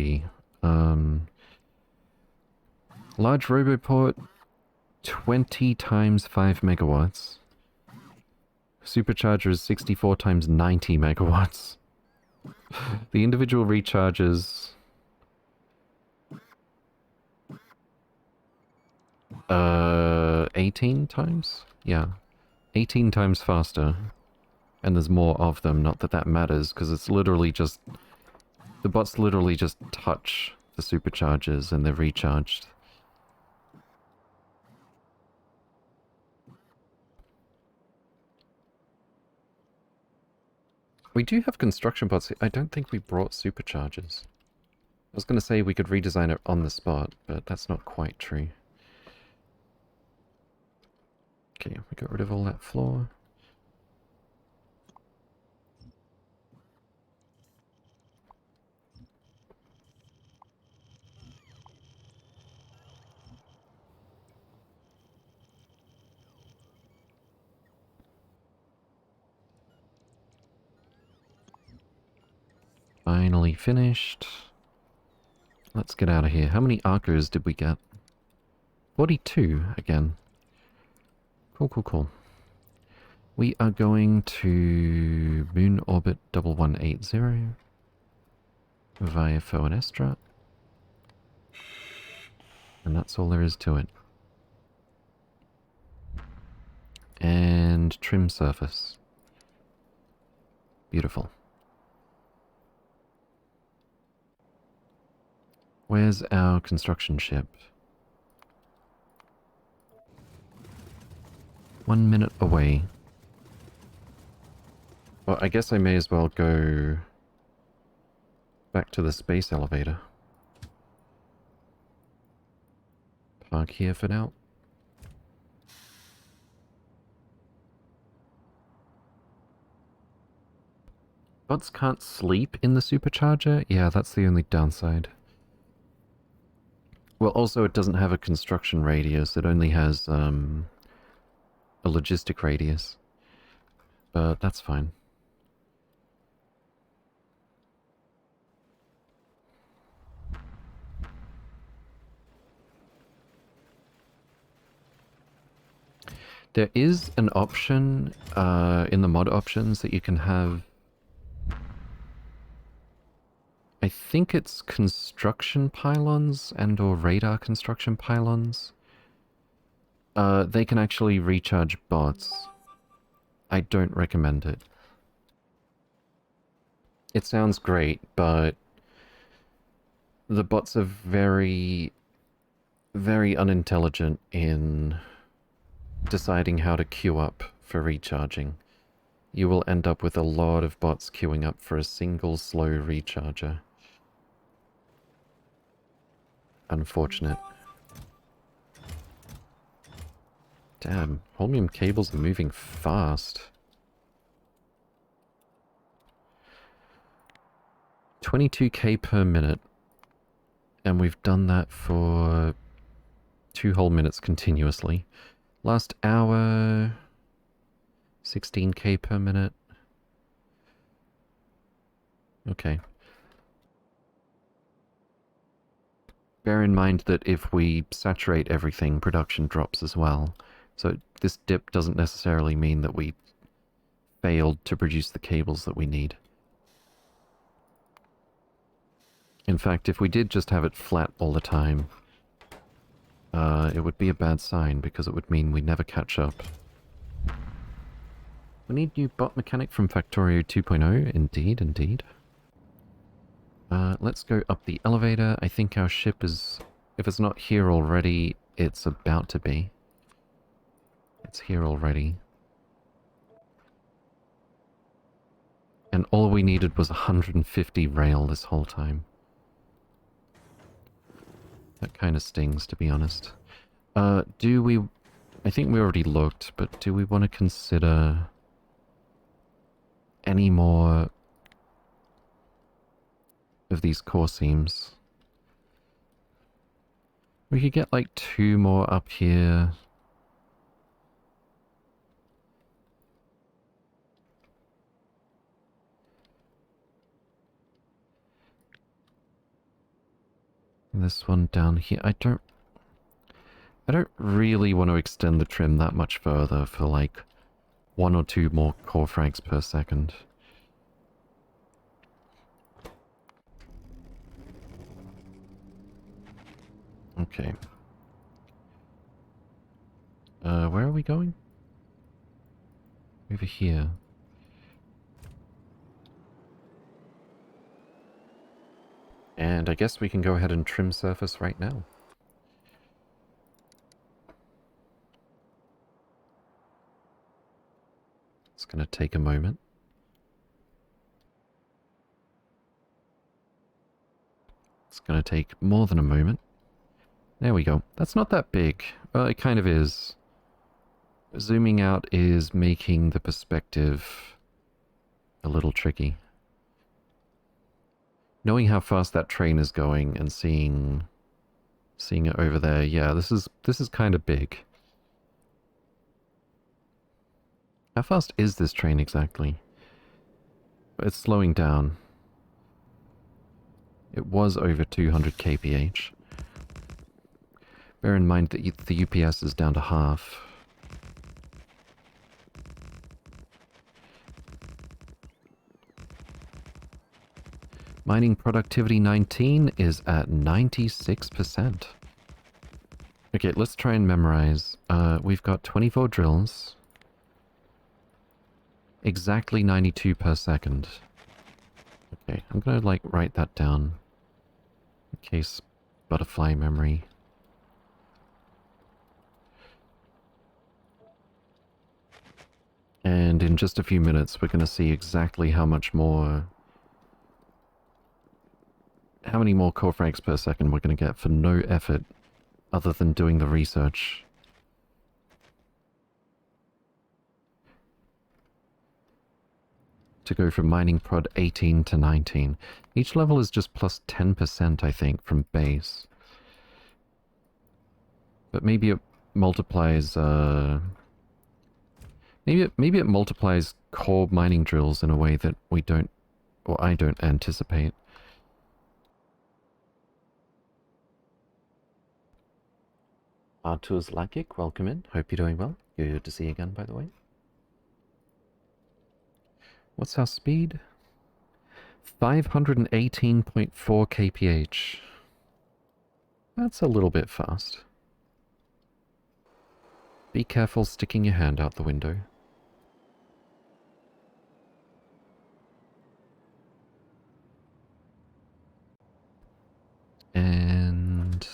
Large Roboport, 20 times 5 megawatts. Supercharger is 64 times 90 megawatts. The individual recharges... 18 times? Yeah. 18 times faster. And there's more of them, not that that matters, because it's literally just... The bots literally just touch the superchargers and they're recharged. We do have construction bots. I don't think we brought superchargers. I was going to say we could redesign it on the spot, but that's not quite true. Okay, we got rid of all that floor. Finally finished. Let's get out of here. How many arcos did we get? 42 again. Cool, cool, cool. We are going to Moon Orbit 1180 via Foe and Estra. And that's all there is to it. And trim surface. Beautiful. Where's our construction ship? 1 minute away. Well, I guess I may as well go back to the space elevator. Park here for now. Bots can't sleep in the supercharger? Yeah, that's the only downside. Well, also it doesn't have a construction radius, it only has a logistic radius. But that's fine. There is an option in the mod options that you can have... I think it's construction pylons and or radar construction pylons. They can actually recharge bots. I don't recommend it. It sounds great, but the bots are very, very unintelligent in deciding how to queue up for recharging. You will end up with a lot of bots queuing up for a single slow recharger. Unfortunate. Damn, holmium cables are moving fast. 22k per minute. And we've done that for 2 whole minutes continuously. Last hour... 16k per minute. Okay. Bear in mind that if we saturate everything, production drops as well. So this dip doesn't necessarily mean that we failed to produce the cables that we need. In fact, if we did just have it flat all the time, it would be a bad sign because it would mean we never catch up. We need new bot mechanic from Factorio 2.0. Indeed, indeed. Let's go up the elevator. I think our ship is... If it's not here already, it's about to be. It's here already. And all we needed was 150 rail this whole time. That kind of stings, to be honest. Do we... I think we already looked, but do we want to consider any more of these core seams? We could get like 2 more up here. This one down here. I don't really want to extend the trim that much further for like 1 or 2 more core frags per second. Okay. Where are we going? Over here. And I guess we can go ahead and trim surface right now. It's going to take a moment. It's going to take more than a moment. There we go. That's not that big. Well, it kind of is. Zooming out is making the perspective a little tricky. Knowing how fast that train is going and seeing it over there, yeah, this is kind of big. How fast is this train exactly? It's slowing down. It was over 200 kph. Bear in mind that the UPS is down to half. Mining productivity 19 is at 96%. Okay, let's try and memorize. We've got 24 drills. Exactly 92 per second. Okay, I'm gonna like write that down. In case butterfly memory. And in just a few minutes we're gonna see exactly how many more core frags per second we're gonna get for no effort other than doing the research. To go from mining prod 18 to 19. Each level is just plus 10%, I think, from base. But maybe it multiplies, maybe it multiplies core mining drills in a way that we don't, or I don't anticipate. Artur's Lagic, welcome in. Hope you're doing well. Good to see you again, by the way. What's our speed? 518.4 kph. That's a little bit fast. Be careful sticking your hand out the window. And...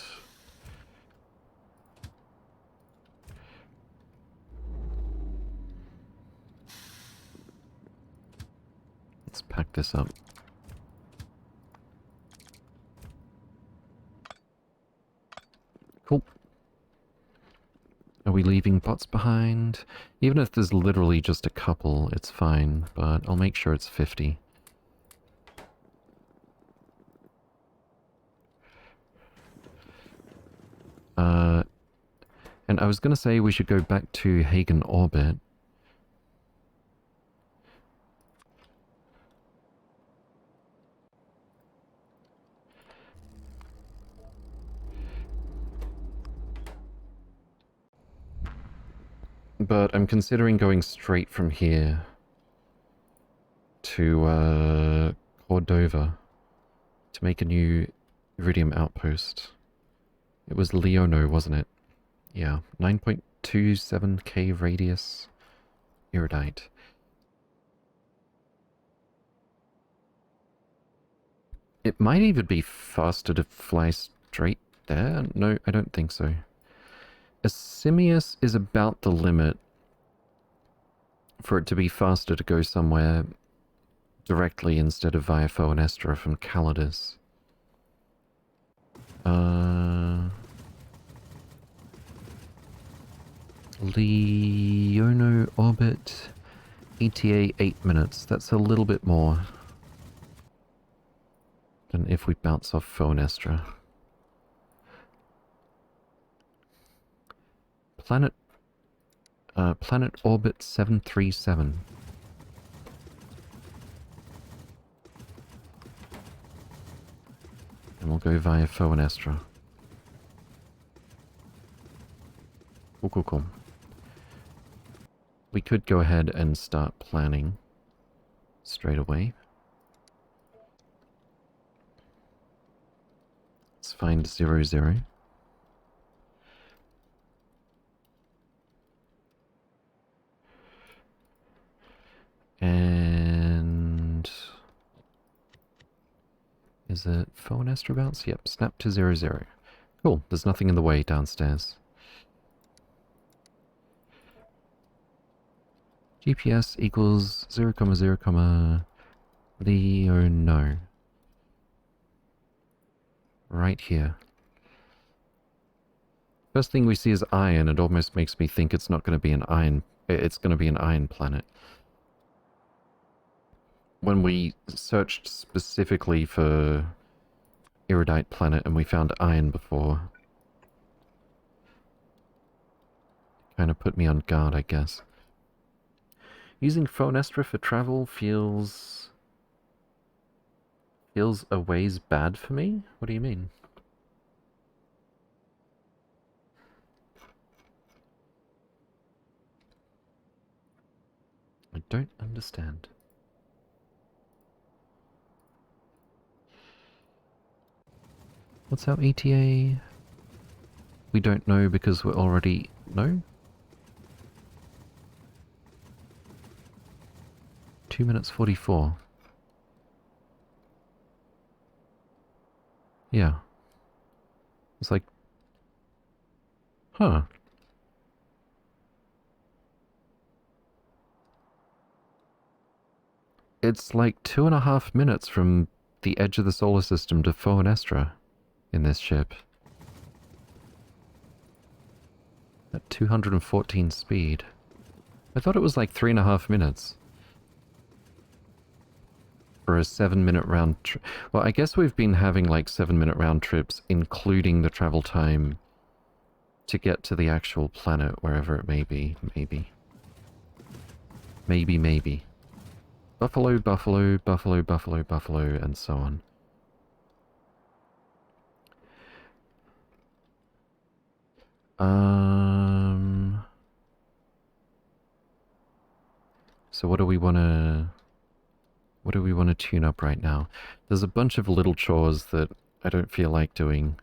let's pack this up. Cool. Are we leaving bots behind? Even if there's literally just a couple, it's fine, but I'll make sure it's 50. And I was gonna say we should go back to Hagen Orbit. But I'm considering going straight from here to Cordova to make a new Iridium outpost. It was Leono, wasn't it? Yeah, 9.27k radius iridite. It might even be faster to fly straight there. No, I don't think so. Asimius is about the limit for it to be faster to go somewhere directly instead of via Foanestra from Calidus. Leono orbit, ETA 8 minutes. That's a little bit more than if we bounce off Foanestra. Planet orbit 737. And we'll go via Foe and Estra. Cool, cool, cool. We could go ahead and start planning straight away. Let's find 00. And... is it Foe and Estra bounce? Yep, snap to 00. Cool, there's nothing in the way downstairs. GPS equals 0, 0, Leo, no. Right here. First thing we see is iron. It almost makes me think it's not going to be an iron... it's going to be an iron planet. When we searched specifically for Iridite planet and we found iron before. Kind of put me on guard, I guess. Using Phone Estra for travel feels a ways bad for me? What do you mean? I don't understand. What's our ETA? We don't know because we're already... no? 2 minutes 44. Yeah. It's like... huh. It's like 2.5 minutes from the edge of the solar system to Foe and Estra in this ship. At 214 speed. I thought it was like 3.5 minutes. For a 7-minute round trip. Well, I guess we've been having like 7-minute round trips, including the travel time to get to the actual planet, wherever it may be. Maybe. Maybe, maybe. Buffalo, buffalo, buffalo, buffalo, buffalo, and so on. So what do we want to tune up right now? There's a bunch of little chores that I don't feel like doing.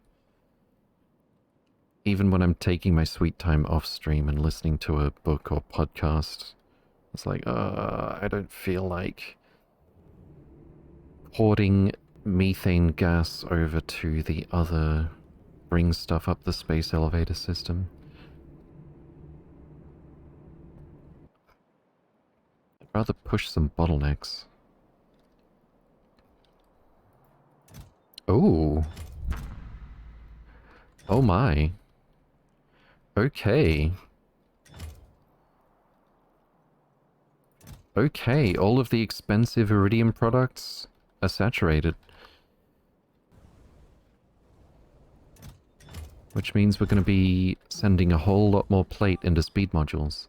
Even when I'm taking my sweet time off stream and listening to a book or podcast, it's like, I don't feel like porting methane gas over to the other bring stuff up the space elevator system. I'd rather push some bottlenecks. Oh. Oh my. Okay. Okay, all of the expensive iridium products are saturated. Which means we're going to be sending a whole lot more plate into speed modules.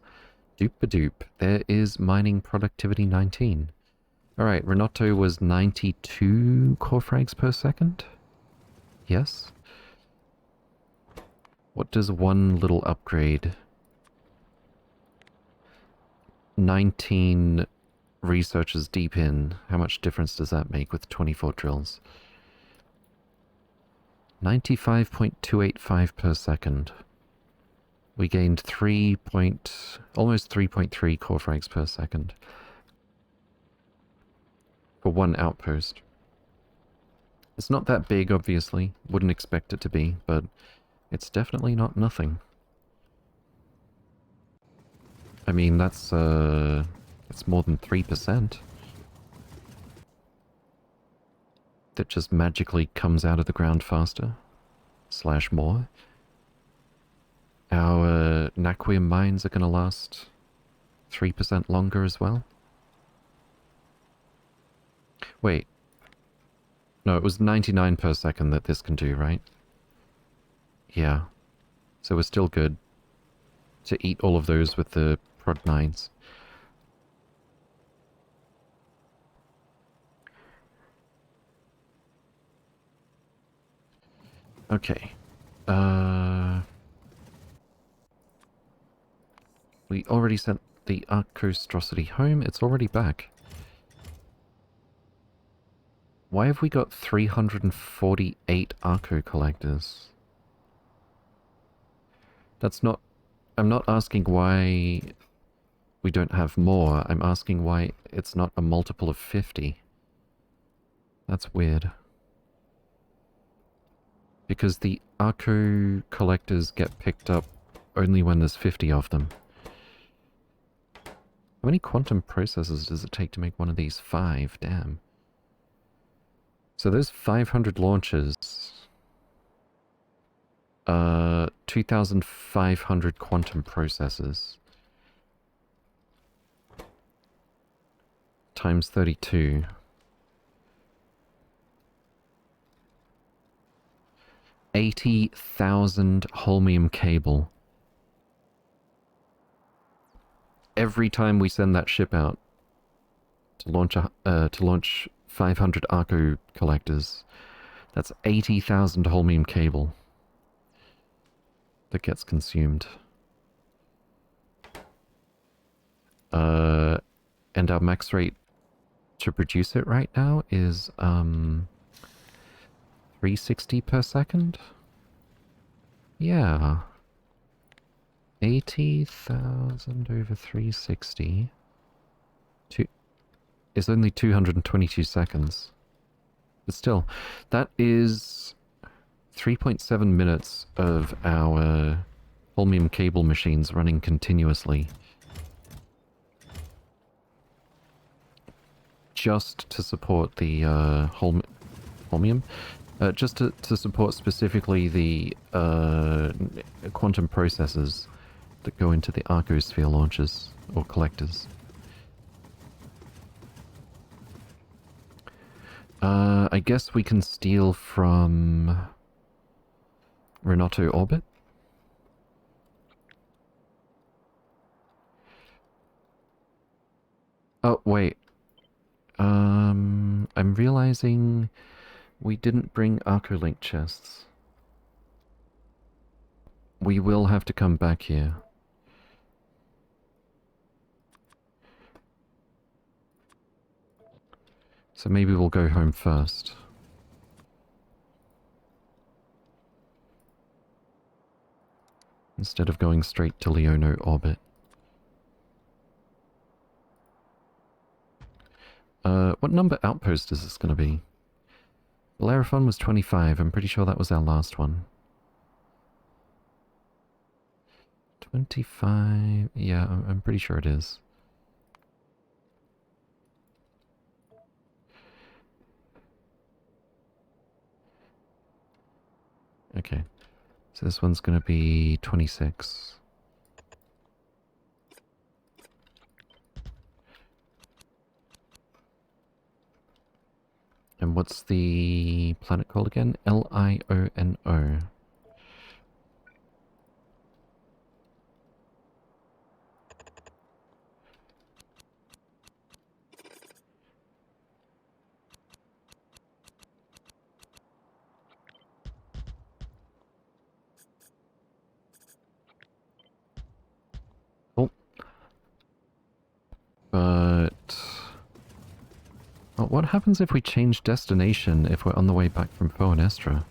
Doop-a-doop. There is mining productivity 19. Alright, Renato was 92 core frags per second? Yes? What does one little upgrade? 19 researchers deep in. How much difference does that make with 24 drills? 95.285 per second. We gained almost 3.3 core frags per second. For one outpost. It's not that big, obviously. Wouldn't expect it to be, but it's definitely not nothing. I mean, that's more than 3%. That just magically comes out of the ground faster. / more. Our Naquium mines are going to last 3% longer as well. Wait. No, it was 99 per second that this can do, right? Yeah. So we're still good to eat all of those with the prod 9s. Okay. We already sent the Arcostrosity home. It's already back. Why have we got 348 Arco collectors? That's not... I'm not asking why we don't have more. I'm asking why it's not a multiple of 50. That's weird. Because the Arco collectors get picked up only when there's 50 of them. How many quantum processors does it take to make one of these? 5, damn. So those 500 launches... 2,500 quantum processors. Times 32. 80,000 holmium cable. Every time we send that ship out to launch 500 Arco collectors, that's 80,000 holmium cable that gets consumed. And our max rate to produce it right now is 360 per second? Yeah. 80,000 over 360 is only 222 seconds. But still, that is 3.7 minutes of our holmium cable machines running continuously. Just to support the holmium? Just to support specifically the quantum processors that go into the Arcosphere launches, or collectors. I guess we can steal from Renato Orbit? Oh, wait. I'm realizing we didn't bring Arcolink chests. We will have to come back here. So maybe we'll go home first. Instead of going straight to Leono orbit. What number outpost is this going to be? Bellerophon was 25. I'm pretty sure that was our last one. 25... Yeah, I'm pretty sure it is. Okay. So this one's going to be 26. And what's the planet called again? Liono. Oh. But... well, what happens if we change destination if we're on the way back from Foanestra?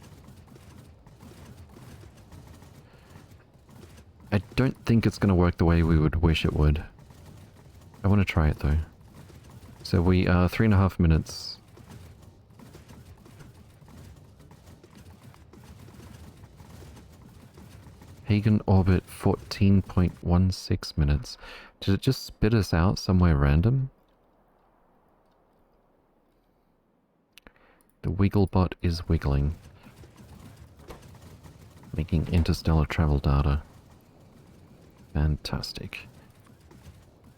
I don't think it's going to work the way we would wish it would. I want to try it though. So we are 3.5 minutes. Hagen orbit 14.16 minutes. Did it just spit us out somewhere random? The Wigglebot is wiggling. Making interstellar travel data. Fantastic.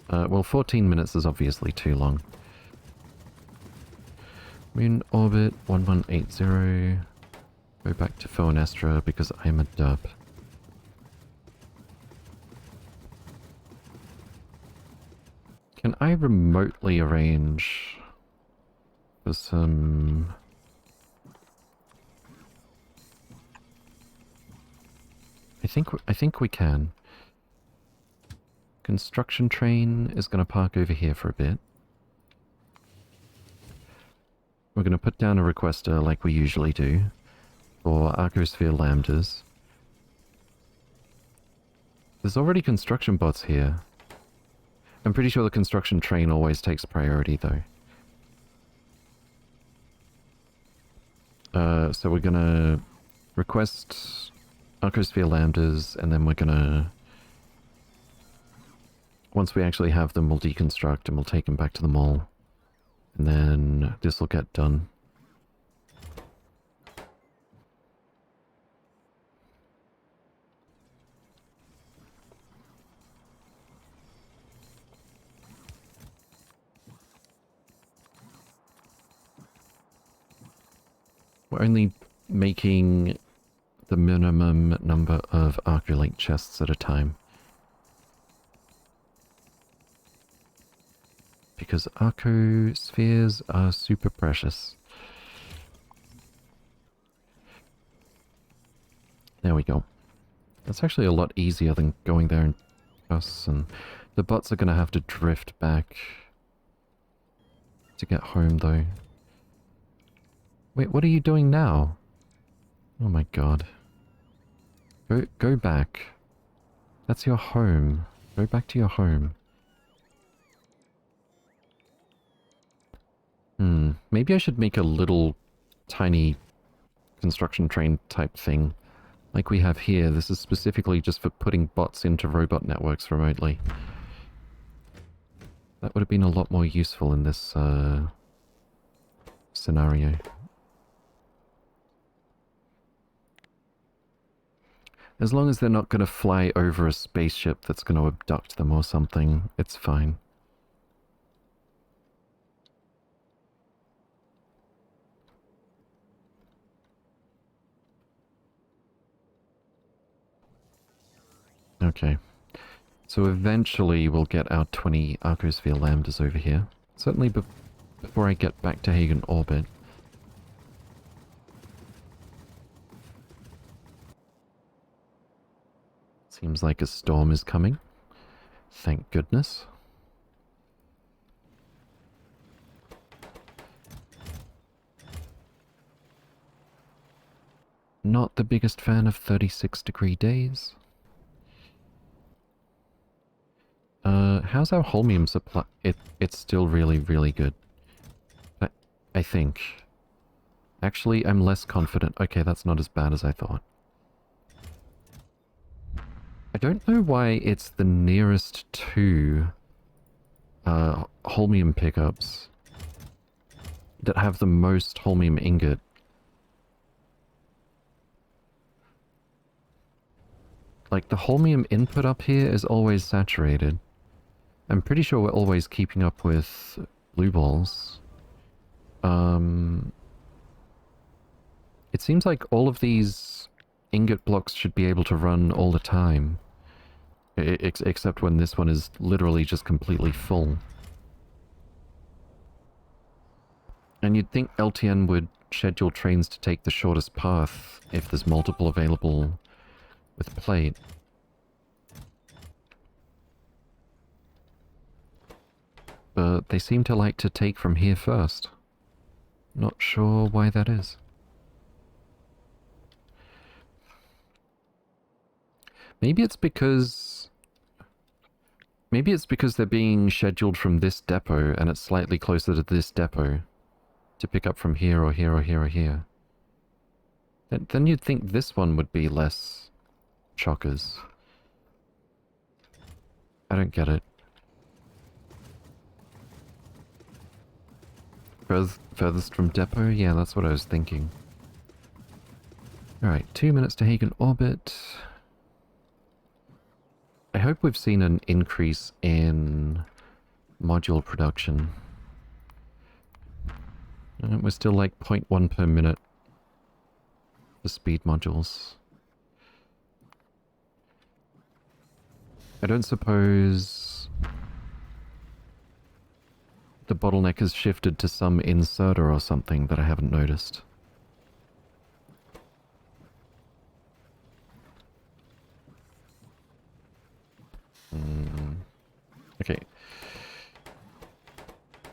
Well, 14 minutes is obviously too long. Moon orbit 1180. Go back to Foanestra because I'm a derp. Can I remotely arrange for some I think we can. Construction train is going to park over here for a bit. We're going to put down a requester like we usually do for Arcosphere Lambdas. There's already construction bots here. I'm pretty sure the construction train always takes priority though. So we're gonna request Arcosphere Lambdas, and then we're gonna... Once we actually have them, we'll deconstruct and we'll take them back to the mall. And then this will get done. We're only making the minimum number of Arcolink chests at a time. Because Arcospheres are super precious. There we go. That's actually a lot easier than going there and us, and the bots are going to have to drift back to get home though. Wait, what are you doing now? Oh my god. Go back. That's your home. Go back to your home. Maybe I should make a little tiny construction train type thing like we have here. This is specifically just for putting bots into robot networks remotely. That would have been a lot more useful in this scenario. As long as they're not going to fly over a spaceship that's going to abduct them or something, it's fine. Okay. So eventually we'll get our 20 Arcosphere Lambdas over here. Certainly before I get back to Hagen orbit. Seems like a storm is coming. Thank goodness. Not the biggest fan of 36-degree days. How's our holmium supply? It's still really, really good. I think. Actually, I'm less confident. Okay, that's not as bad as I thought. I don't know why it's the nearest to holmium pickups that have the most holmium ingot. Like, the holmium input up here is always saturated. I'm pretty sure we're always keeping up with blue balls. It seems like all of these ingot blocks should be able to run all the time. Except when this one is literally just completely full. And you'd think LTN would schedule trains to take the shortest path if there's multiple available with plate. But they seem to like to take from here first. Not sure why that is. Maybe it's because they're being scheduled from this depot and it's slightly closer to this depot to pick up from here or here or here or here. Then you'd think this one would be less chockers. I don't get it. Furthest from depot? Yeah, that's what I was thinking. Alright, 2 minutes to Hagen orbit. I hope we've seen an increase in module production. We're still like 0.1 per minute for speed modules. I don't suppose the bottleneck has shifted to some inserter or something that I haven't noticed.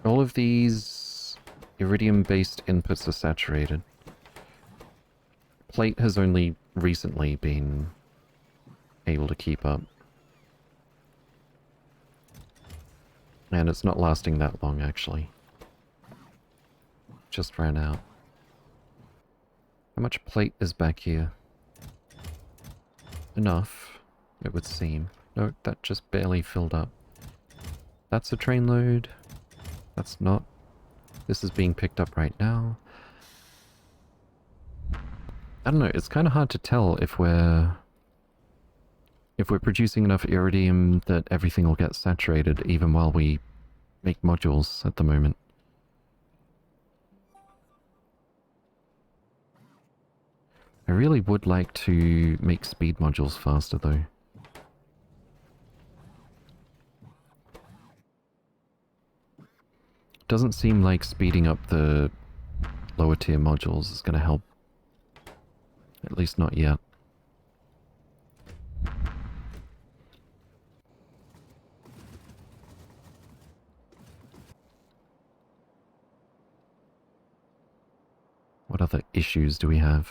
All of these iridium-based inputs are saturated. Plate has only recently been able to keep up. And it's not lasting that long, actually. Just ran out. How much plate is back here? Enough, it would seem. No, that just barely filled up. That's a train load. That's not. This is being picked up right now. I don't know, it's kind of hard to tell if we're producing enough iridium that everything will get saturated even while we make modules at the moment. I really would like to make speed modules faster though. Doesn't seem like speeding up the lower tier modules is going to help. At least not yet. What other issues do we have?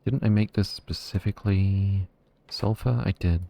Didn't I make this specifically sulfur? I did.